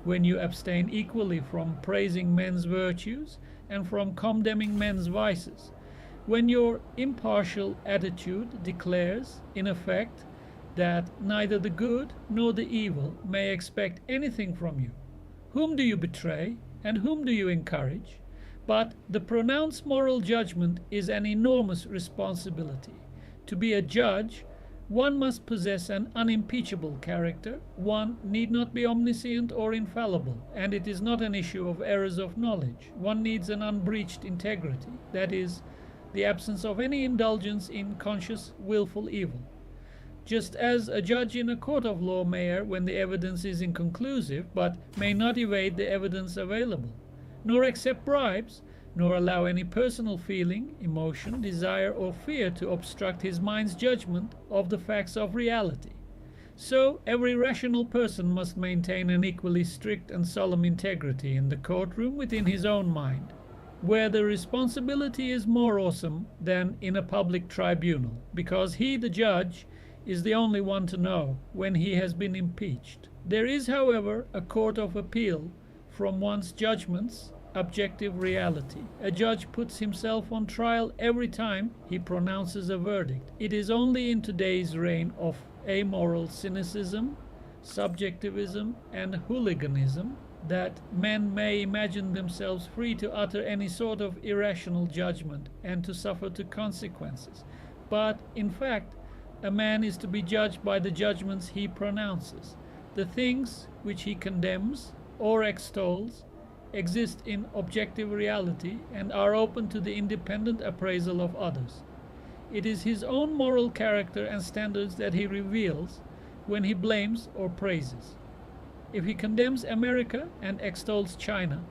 when you abstain equally from praising men's virtues and from condemning men's vices. When your impartial attitude declares, in effect, that neither the good nor the evil may expect anything from you. Whom do you betray and whom do you encourage? But the pronounced moral judgment is an enormous responsibility. To be a judge, one must possess an unimpeachable character. One need not be omniscient or infallible, and it is not an issue of errors of knowledge. One needs an unbreached integrity, that is, the absence of any indulgence in conscious, willful evil. just as a judge in a court of law may err when the evidence is inconclusive, but may not evade the evidence available, nor accept bribes, nor allow any personal feeling, emotion, desire, or fear to obstruct his mind's judgment of the facts of reality. So every rational person must maintain an equally strict and solemn integrity in the courtroom within his own mind, where the responsibility is more awesome than in a public tribunal, because he, the judge, is the only one to know when he has been impeached. There is, however, a court of appeal from one's judgments, objective reality. A judge puts himself on trial every time he pronounces a verdict. It is only in today's reign of amoral cynicism, subjectivism, and hooliganism that men may imagine themselves free to utter any sort of irrational judgment and to suffer the consequences. But, in fact, a man is to be judged by the judgments he pronounces. The things which he condemns or extols exist in objective reality and are open to the independent appraisal of others. It is his own moral character and standards that he reveals when he blames or praises. If he condemns America and extols China,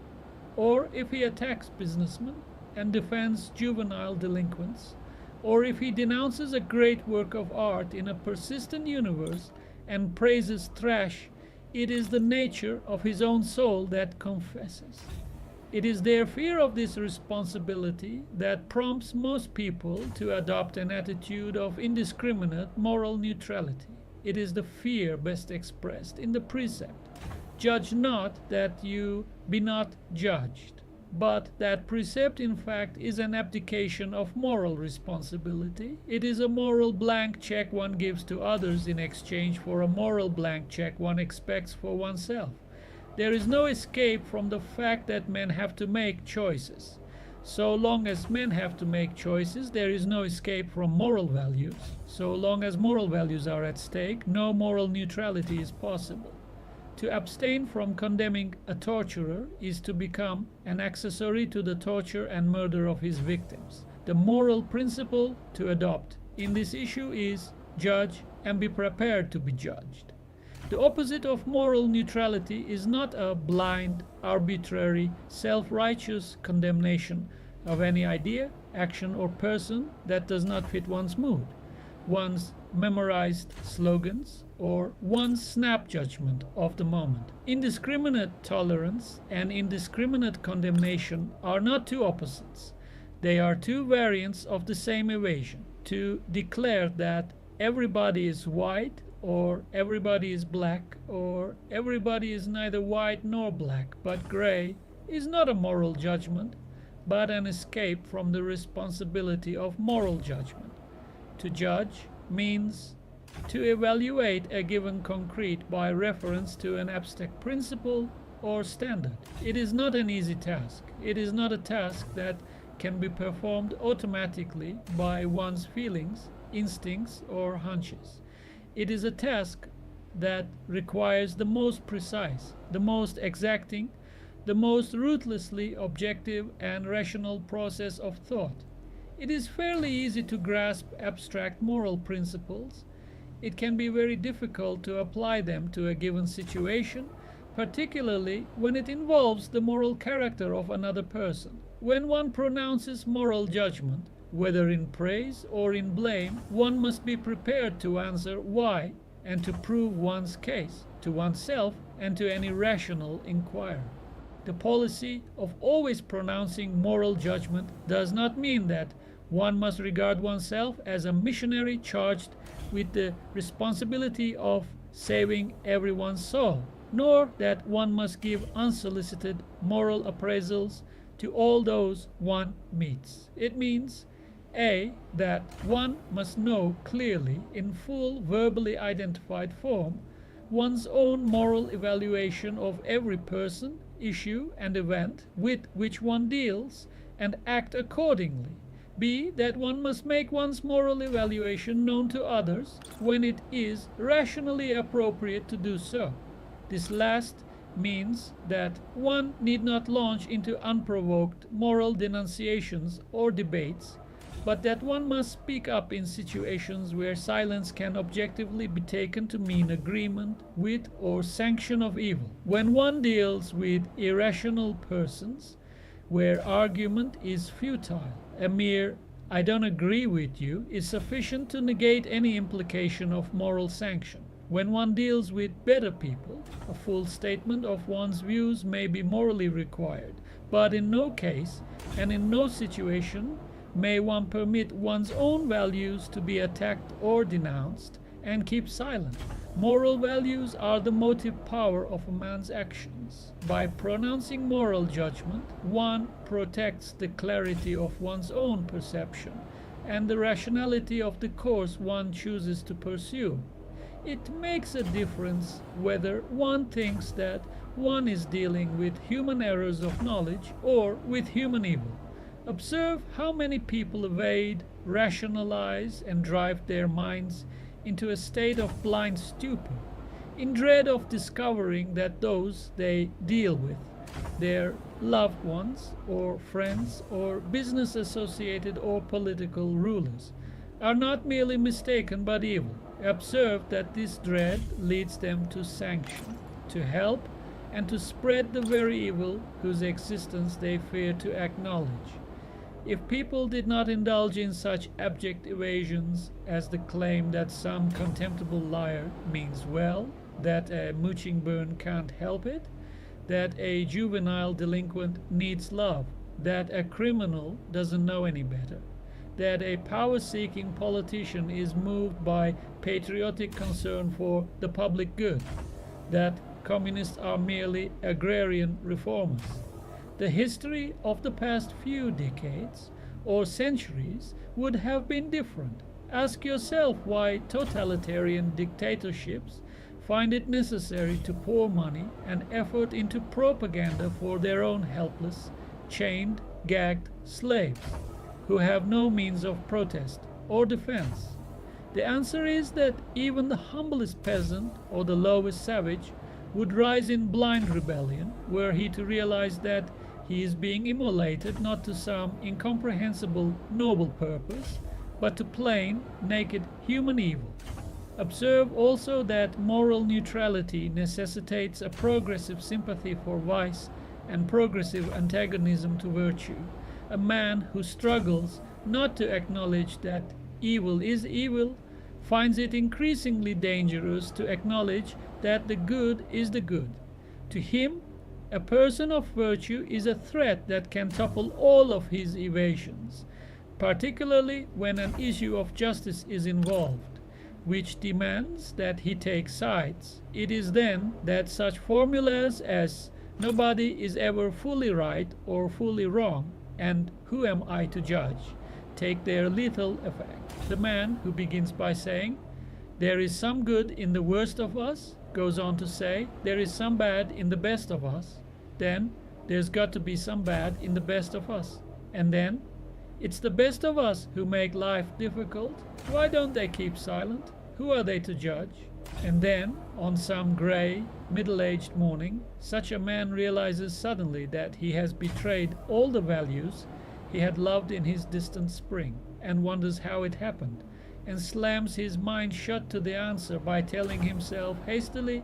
or if he attacks businessmen and defends juvenile delinquents, or if he denounces a great work of art in a persistent universe and praises trash, it is the nature of his own soul that confesses. It is their fear of this responsibility that prompts most people to adopt an attitude of indiscriminate moral neutrality. It is the fear best expressed in the precept, "Judge not that you be not judged." But that precept, in fact, is an abdication of moral responsibility. It is a moral blank check one gives to others in exchange for a moral blank check one expects for oneself. There is no escape from the fact that men have to make choices. So long as men have to make choices, there is no escape from moral values. So long as moral values are at stake, no moral neutrality is possible. To abstain from condemning a torturer is to become an accessory to the torture and murder of his victims. The moral principle to adopt in this issue is judge and be prepared to be judged. The opposite of moral neutrality is not a blind, arbitrary, self-righteous condemnation of any idea, action, or person that does not fit one's mood, one's memorized slogans, or one's snap judgment of the moment. Indiscriminate tolerance and indiscriminate condemnation are not two opposites. They are two variants of the same evasion. To declare that everybody is white, or everybody is black, or everybody is neither white nor black but gray is not a moral judgment, but an escape from the responsibility of moral judgment. To judge means to evaluate a given concrete by reference to an abstract principle or standard. It is not an easy task. It is not a task that can be performed automatically by one's feelings, instincts, or hunches. It is a task that requires the most precise, the most exacting, the most ruthlessly objective and rational process of thought. It is fairly easy to grasp abstract moral principles. It can be very difficult to apply them to a given situation, particularly when it involves the moral character of another person. When one pronounces moral judgment, whether in praise or in blame, one must be prepared to answer why and to prove one's case to oneself and to any rational inquirer. The policy of always pronouncing moral judgment does not mean that one must regard oneself as a missionary charged with the responsibility of saving everyone's soul, nor that one must give unsolicited moral appraisals to all those one meets. It means A, that one must know clearly, in full verbally identified form, one's own moral evaluation of every person, issue, and event with which one deals, and act accordingly. B, that one must make one's moral evaluation known to others when it is rationally appropriate to do so. This last means that one need not launch into unprovoked moral denunciations or debates, but that one must speak up in situations where silence can objectively be taken to mean agreement with or sanction of evil. When one deals with irrational persons, where argument is futile, a mere "I don't agree with you" is sufficient to negate any implication of moral sanction. When one deals with better people, a full statement of one's views may be morally required, but in no case and in no situation may one permit one's own values to be attacked or denounced and keep silent. Moral values are the motive power of a man's actions. By pronouncing moral judgment, one protects the clarity of one's own perception and the rationality of the course one chooses to pursue. It makes a difference whether one thinks that one is dealing with human errors of knowledge or with human evil. Observe how many people evade, rationalize, and drive their minds into a state of blind stupor, in dread of discovering that those they deal with, their loved ones or friends or business associated or political rulers, are not merely mistaken but evil. Observe that this dread leads them to sanction, to help, and to spread the very evil whose existence they fear to acknowledge. If people did not indulge in such abject evasions as the claim that some contemptible liar means well, that a mooching burn can't help it, that a juvenile delinquent needs love, that a criminal doesn't know any better, that a power-seeking politician is moved by patriotic concern for the public good, that communists are merely agrarian reformers. The history of the past few decades or centuries would have been different. Ask yourself why totalitarian dictatorships find it necessary to pour money and effort into propaganda for their own helpless, chained, gagged slaves who have no means of protest or defense. The answer is that even the humblest peasant or the lowest savage would rise in blind rebellion were he to realize that he is being immolated not to some incomprehensible noble purpose, but to plain, naked human evil. Observe also that moral neutrality necessitates a progressive sympathy for vice and progressive antagonism to virtue. A man who struggles not to acknowledge that evil is evil finds it increasingly dangerous to acknowledge that the good is the good. To him, a person of virtue is a threat that can topple all of his evasions, particularly when an issue of justice is involved, which demands that he take sides. It is then that such formulas as "nobody is ever fully right or fully wrong" and "who am I to judge" take their lethal effect. The man who begins by saying, "There is some good in the worst of us," goes on to say, "There is some bad in the best of us." Then, "There's got to be some bad in the best of us." And then, "It's the best of us who make life difficult. Why don't they keep silent? Who are they to judge?" And then, on some grey, middle-aged morning, such a man realizes suddenly that he has betrayed all the values he had loved in his distant spring, and wonders how it happened, and slams his mind shut to the answer by telling himself hastily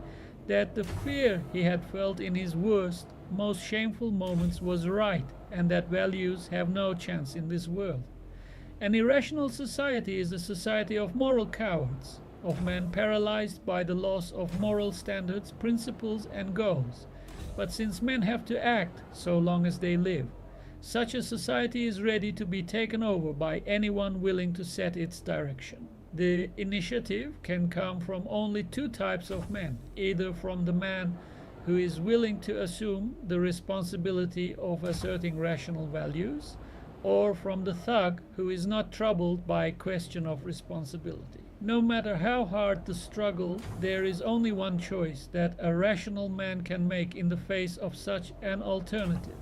that the fear he had felt in his worst, most shameful moments was right, and that values have no chance in this world. An irrational society is a society of moral cowards, of men paralyzed by the loss of moral standards, principles, and goals. But since men have to act so long as they live, such a society is ready to be taken over by anyone willing to set its direction. The initiative can come from only two types of men, either from the man who is willing to assume the responsibility of asserting rational values, or from the thug who is not troubled by question of responsibility. No matter how hard the struggle, there is only one choice that a rational man can make in the face of such an alternative.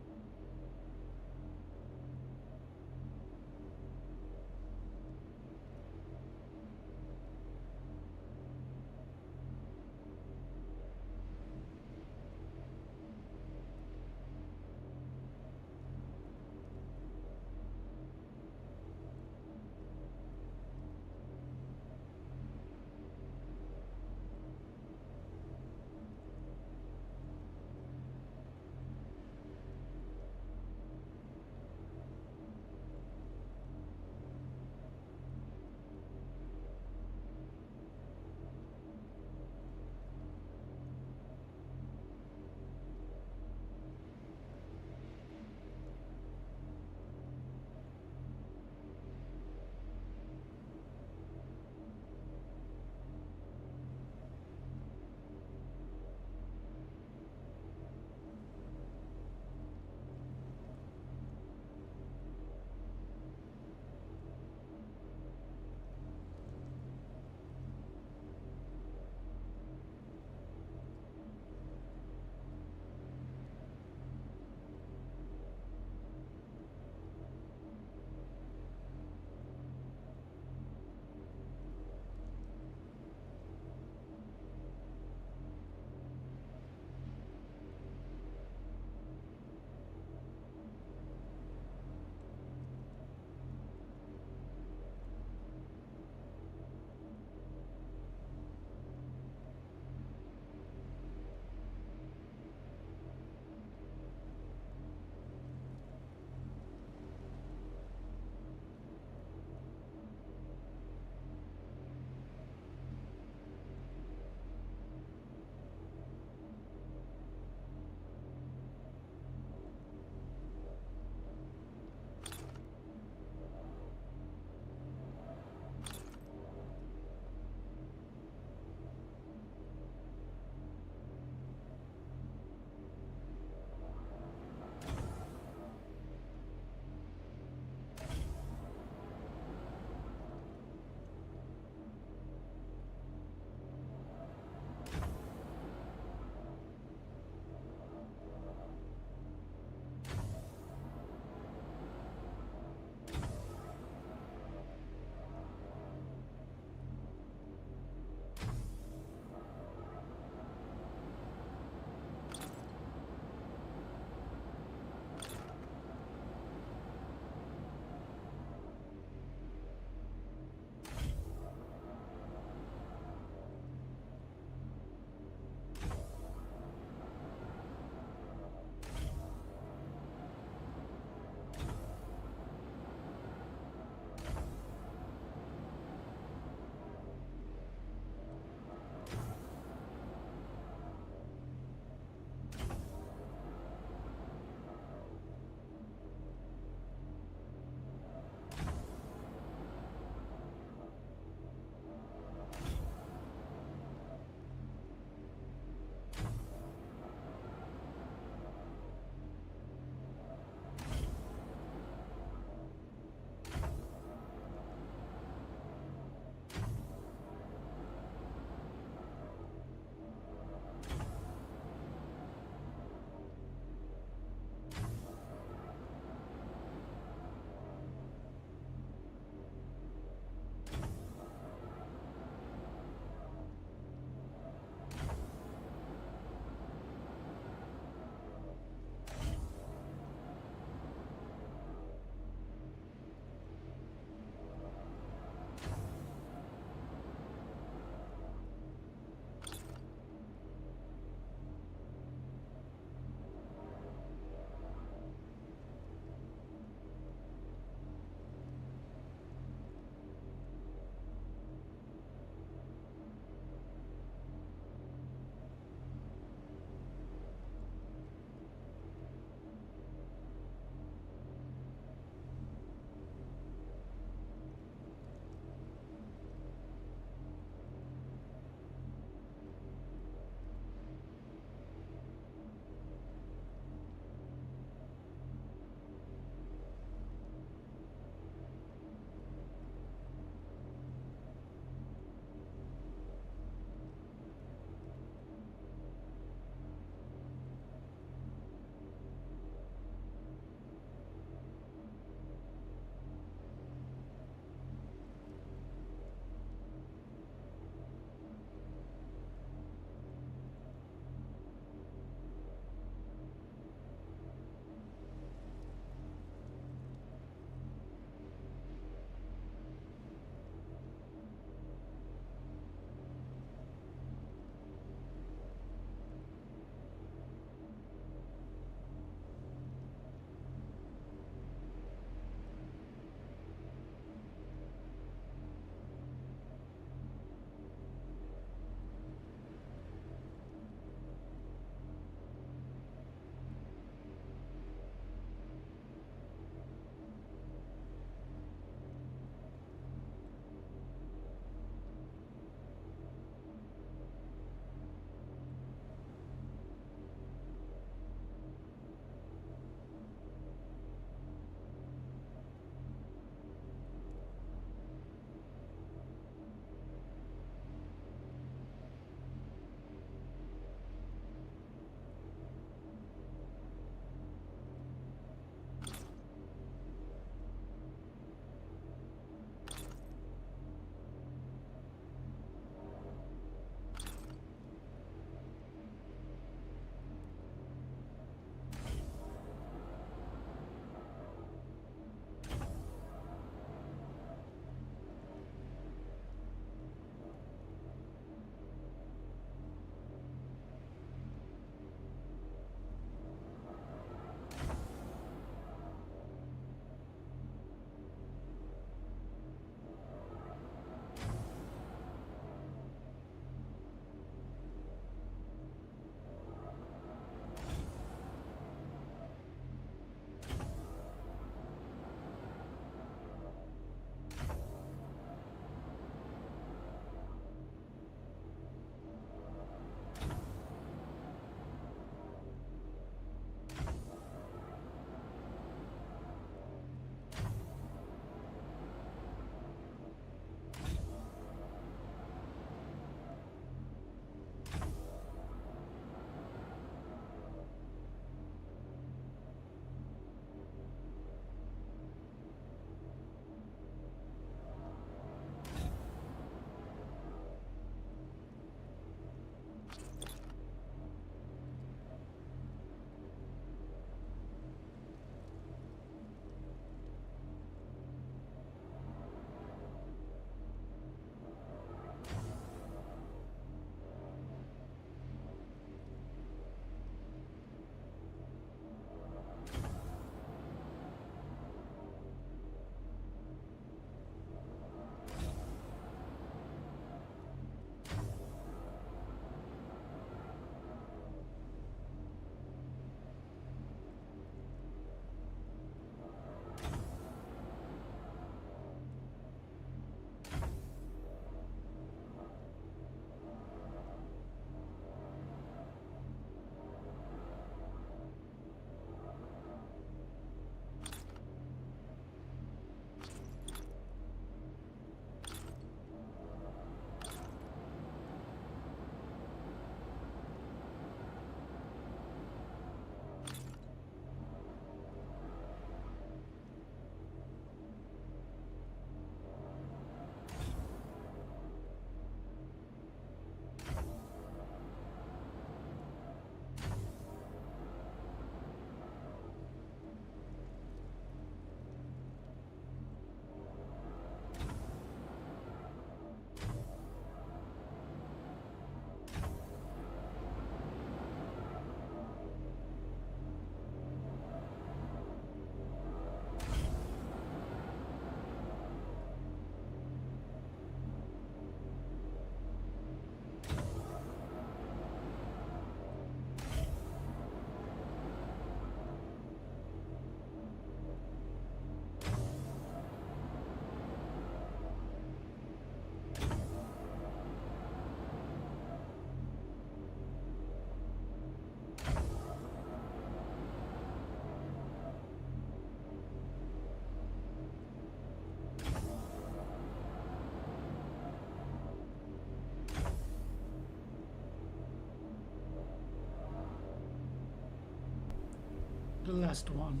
the last one.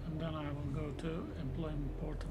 And then I will go to employment portal.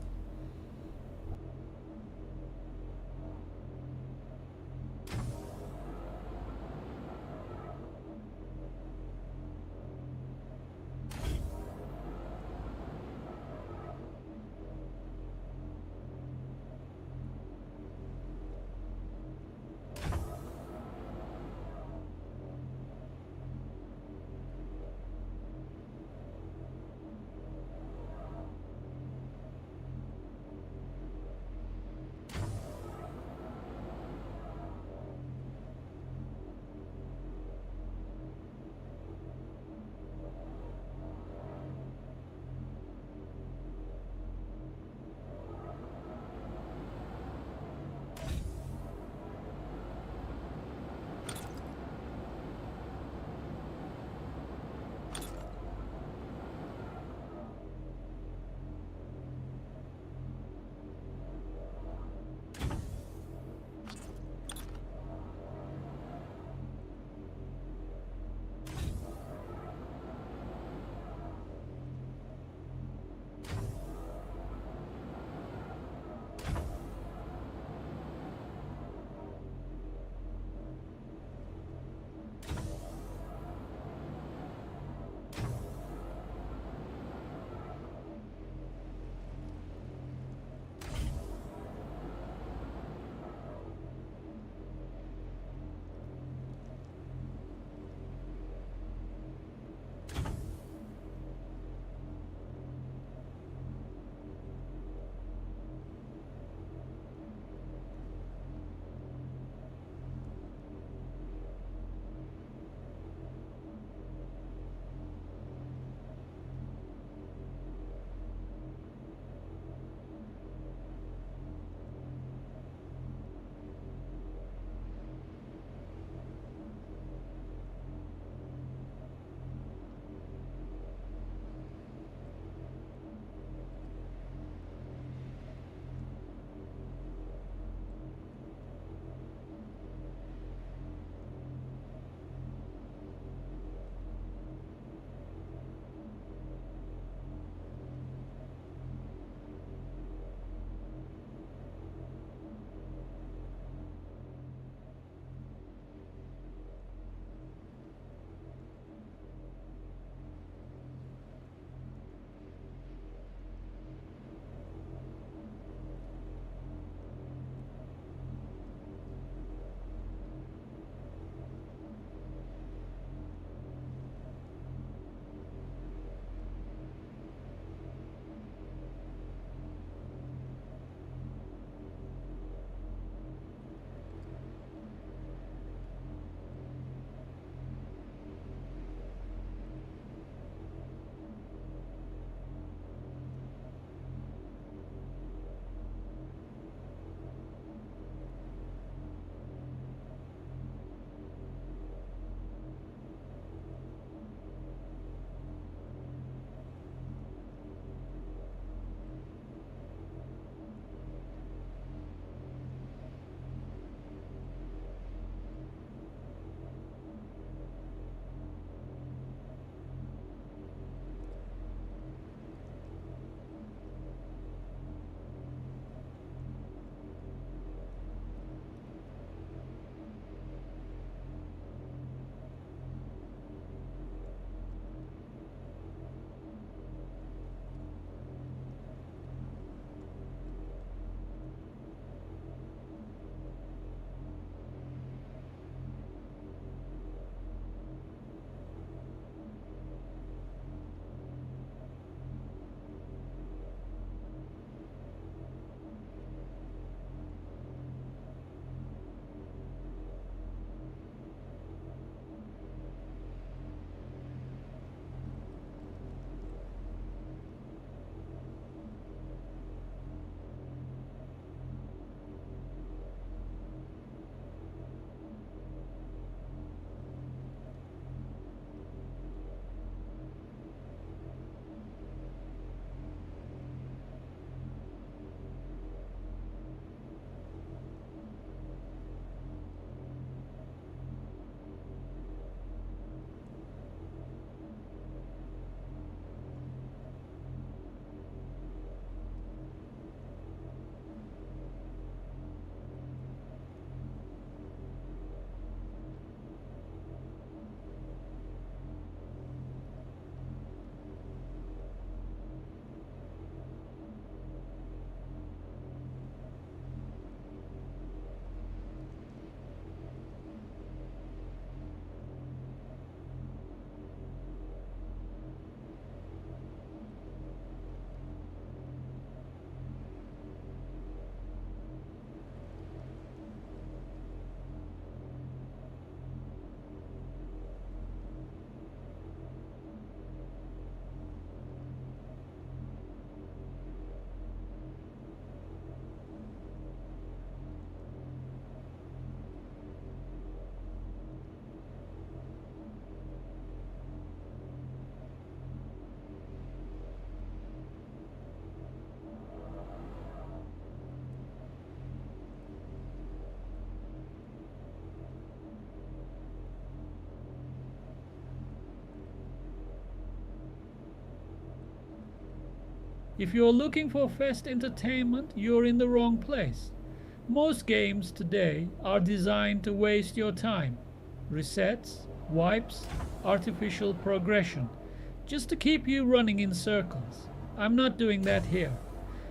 If you're looking for fast entertainment, you're in the wrong place. Most games today are designed to waste your time. Resets, wipes, artificial progression, just to keep you running in circles. I'm not doing that here.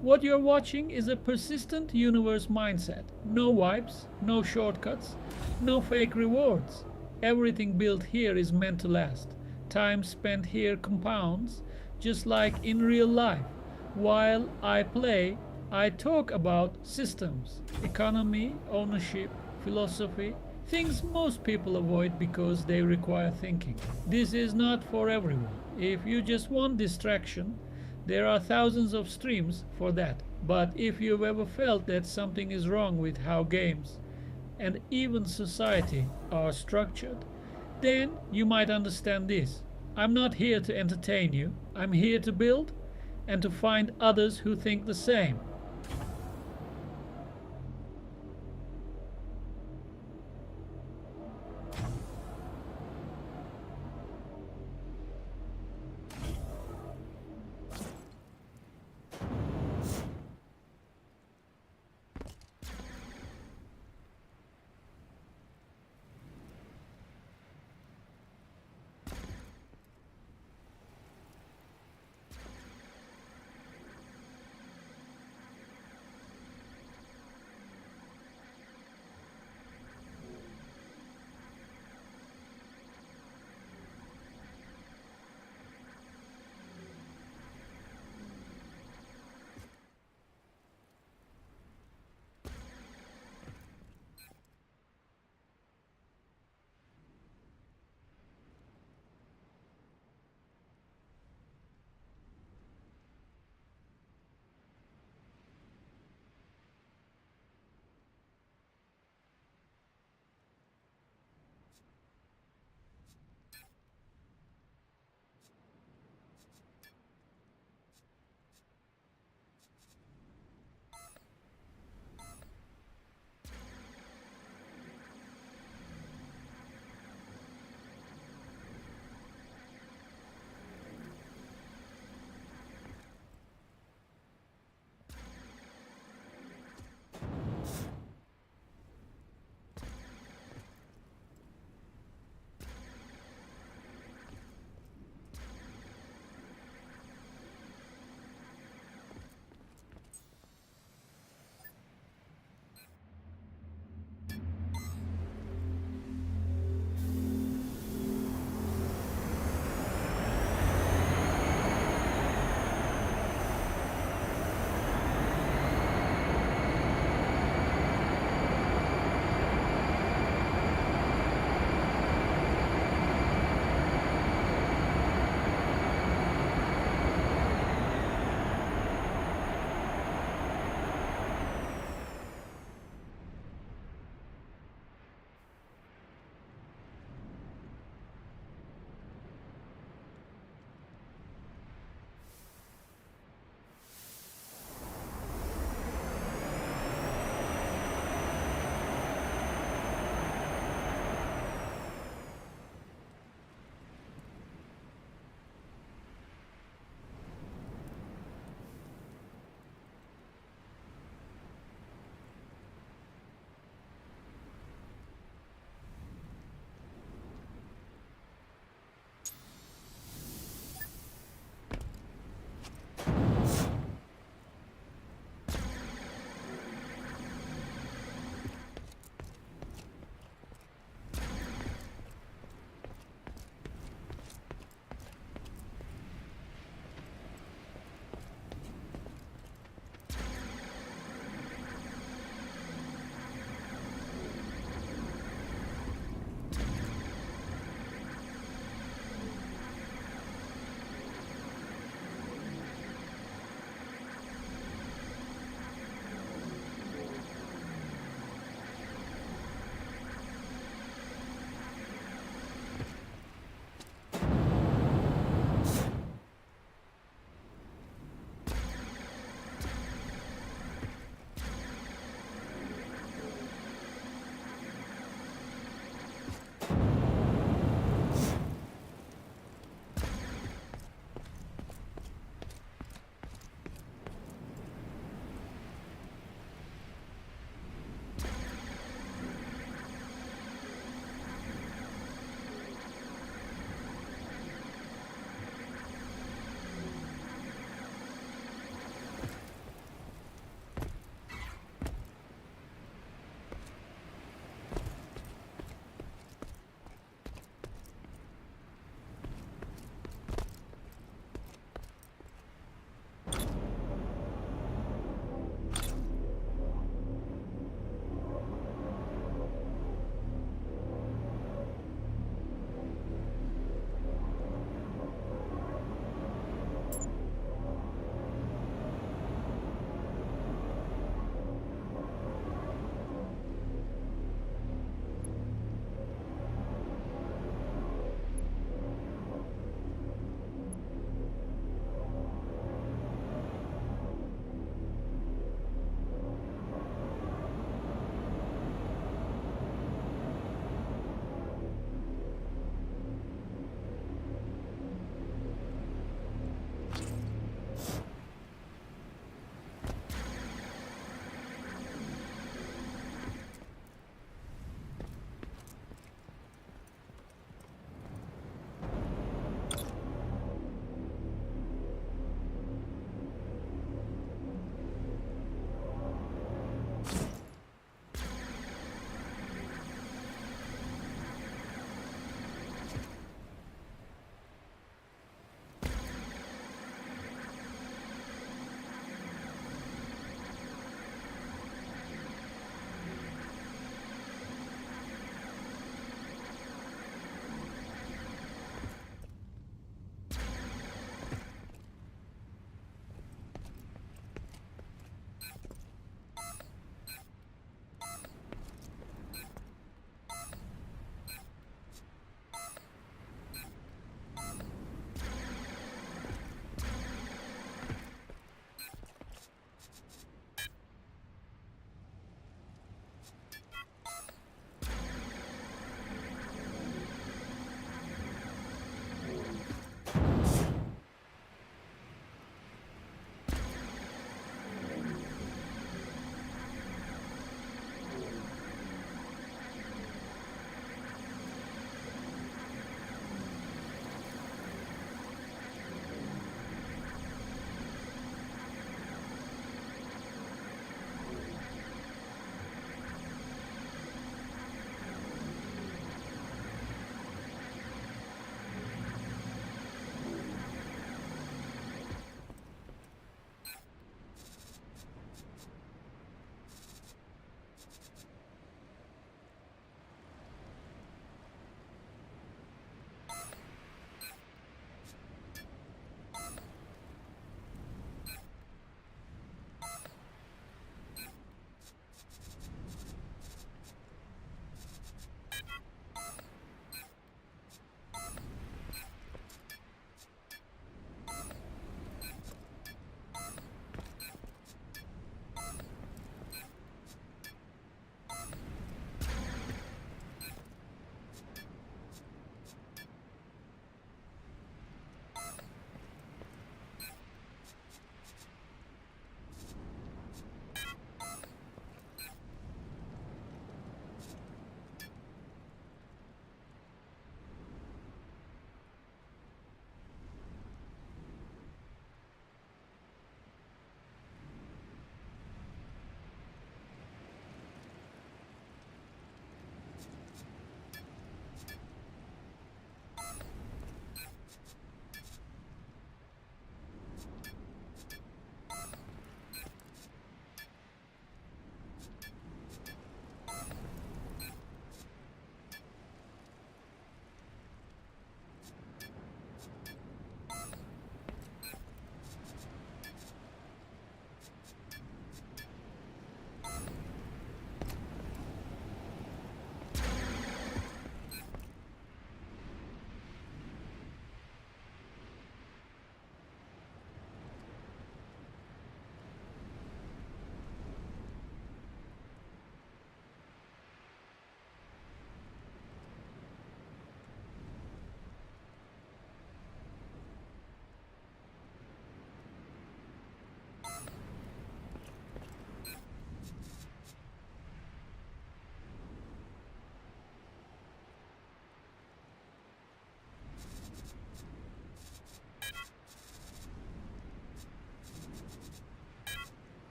What you're watching is a persistent universe mindset. No wipes, no shortcuts, no fake rewards. Everything built here is meant to last. Time spent here compounds, just like in real life. While I play, I talk about systems, economy, ownership, philosophy, things most people avoid because they require thinking. This is not for everyone. If you just want distraction, there are thousands of streams for that. But if you've ever felt that something is wrong with how games and even society are structured, then you might understand this. I'm not here to entertain you, I'm here to build and to find others who think the same.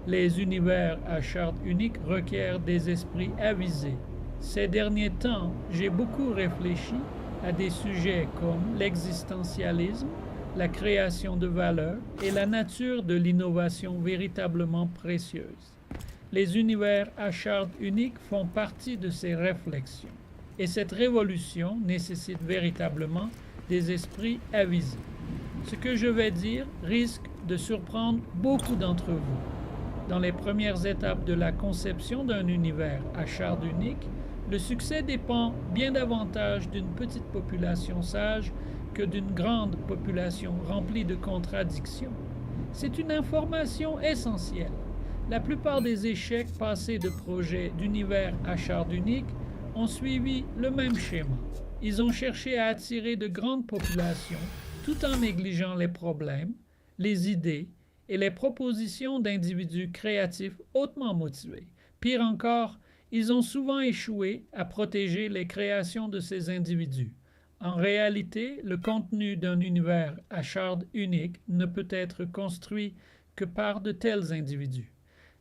Les univers à charte unique requièrent des esprits avisés. Ces derniers temps, j'ai beaucoup réfléchi à des sujets comme l'existentialisme, la création de valeur et la nature de l'innovation véritablement précieuse. Les univers à charte unique font partie de ces réflexions. Et cette révolution nécessite véritablement des esprits avisés. Ce que je vais dire risque de surprendre beaucoup d'entre vous. Dans les premières étapes de la conception d'un univers à charte unique, le succès dépend bien davantage d'une petite population sage que d'une grande population remplie de contradictions. C'est une information essentielle. La plupart des échecs passés de projets d'univers à charte unique ont suivi le même schéma. Ils ont cherché à attirer de grandes populations tout en négligeant les problèmes, les idées et les propositions d'individus créatifs hautement motivés. Pire encore, ils ont souvent échoué à protéger les créations de ces individus. En réalité, le contenu d'un univers à charte unique ne peut être construit que par de tels individus.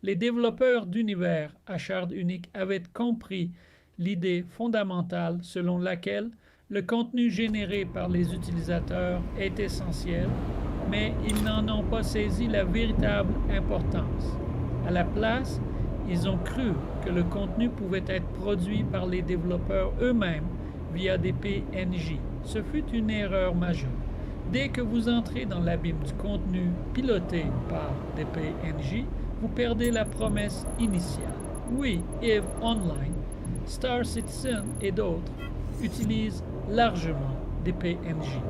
Les développeurs d'univers à charte unique avaient compris l'idée fondamentale selon laquelle le contenu généré par les utilisateurs est essentiel, mais ils n'en ont pas saisi la véritable importance. À la place, ils ont cru que le contenu pouvait être produit par les développeurs eux-mêmes via des PNJ. Ce fut une erreur majeure. Dès que vous entrez dans l'abîme du contenu piloté par des PNJ, vous perdez la promesse initiale. Oui, EVE Online, Star Citizen et d'autres utilisent largement des PNJ,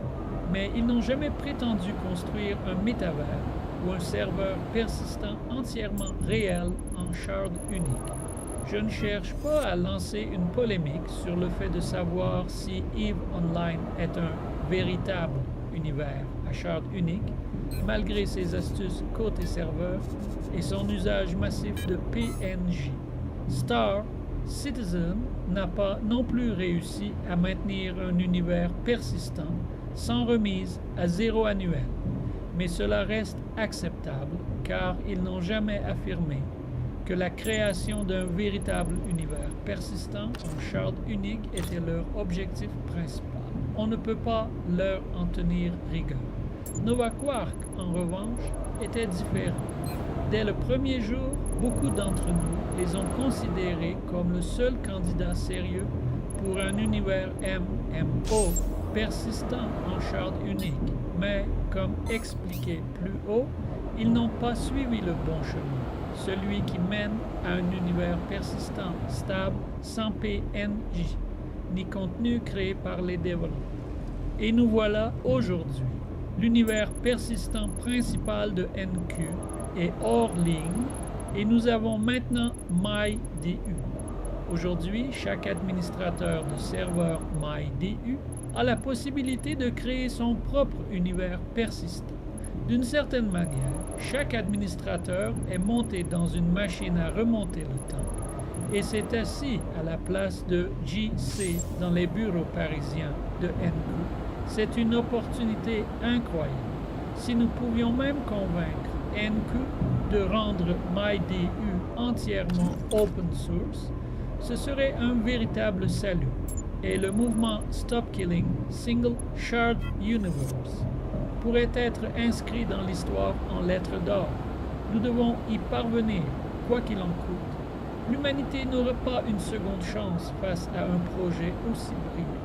mais ils n'ont jamais prétendu construire un métavers ou un serveur persistant entièrement réel en charte unique. Je ne cherche pas à lancer une polémique sur le fait de savoir si EVE Online est un véritable univers à charte unique, malgré ses astuces côté serveur et son usage massif de PNJ. Star Citizen n'a pas non plus réussi à maintenir un univers persistant sans remise à zéro annuel, mais cela reste acceptable car ils n'ont jamais affirmé que la création d'un véritable univers persistant en charte unique était leur objectif principal. On ne peut pas leur en tenir rigueur. Nova Quark, en revanche, était différent. Dès le premier jour, beaucoup d'entre nous les ont considérés comme le seul candidat sérieux pour un univers MMO persistant en charte unique. Mais, comme expliqué plus haut, ils n'ont pas suivi le bon chemin, celui qui mène à un univers persistant, stable, sans PNJ, ni contenu créé par les développeurs. Et nous voilà aujourd'hui. L'univers persistant principal de NQ est hors ligne et nous avons maintenant MyDU. Aujourd'hui, chaque administrateur de serveur MyDU a la possibilité de créer son propre univers persistant. D'une certaine manière, chaque administrateur est monté dans une machine à remonter le temps et s'est assis à la place de JC dans les bureaux parisiens de NQ. C'est une opportunité incroyable. Si nous pouvions même convaincre NQ de rendre MyDU entièrement open source, ce serait un véritable salut. Et le mouvement Stop Killing Single Shard Universe pourrait être inscrit dans l'histoire en lettres d'or. Nous devons y parvenir, quoi qu'il en coûte. L'humanité n'aura pas une seconde chance face à un projet aussi brillant.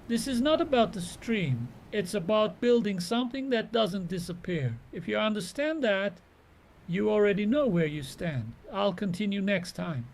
This is not about the stream. It's about building something that doesn't disappear. If you understand that, you already know where you stand. I'll continue next time.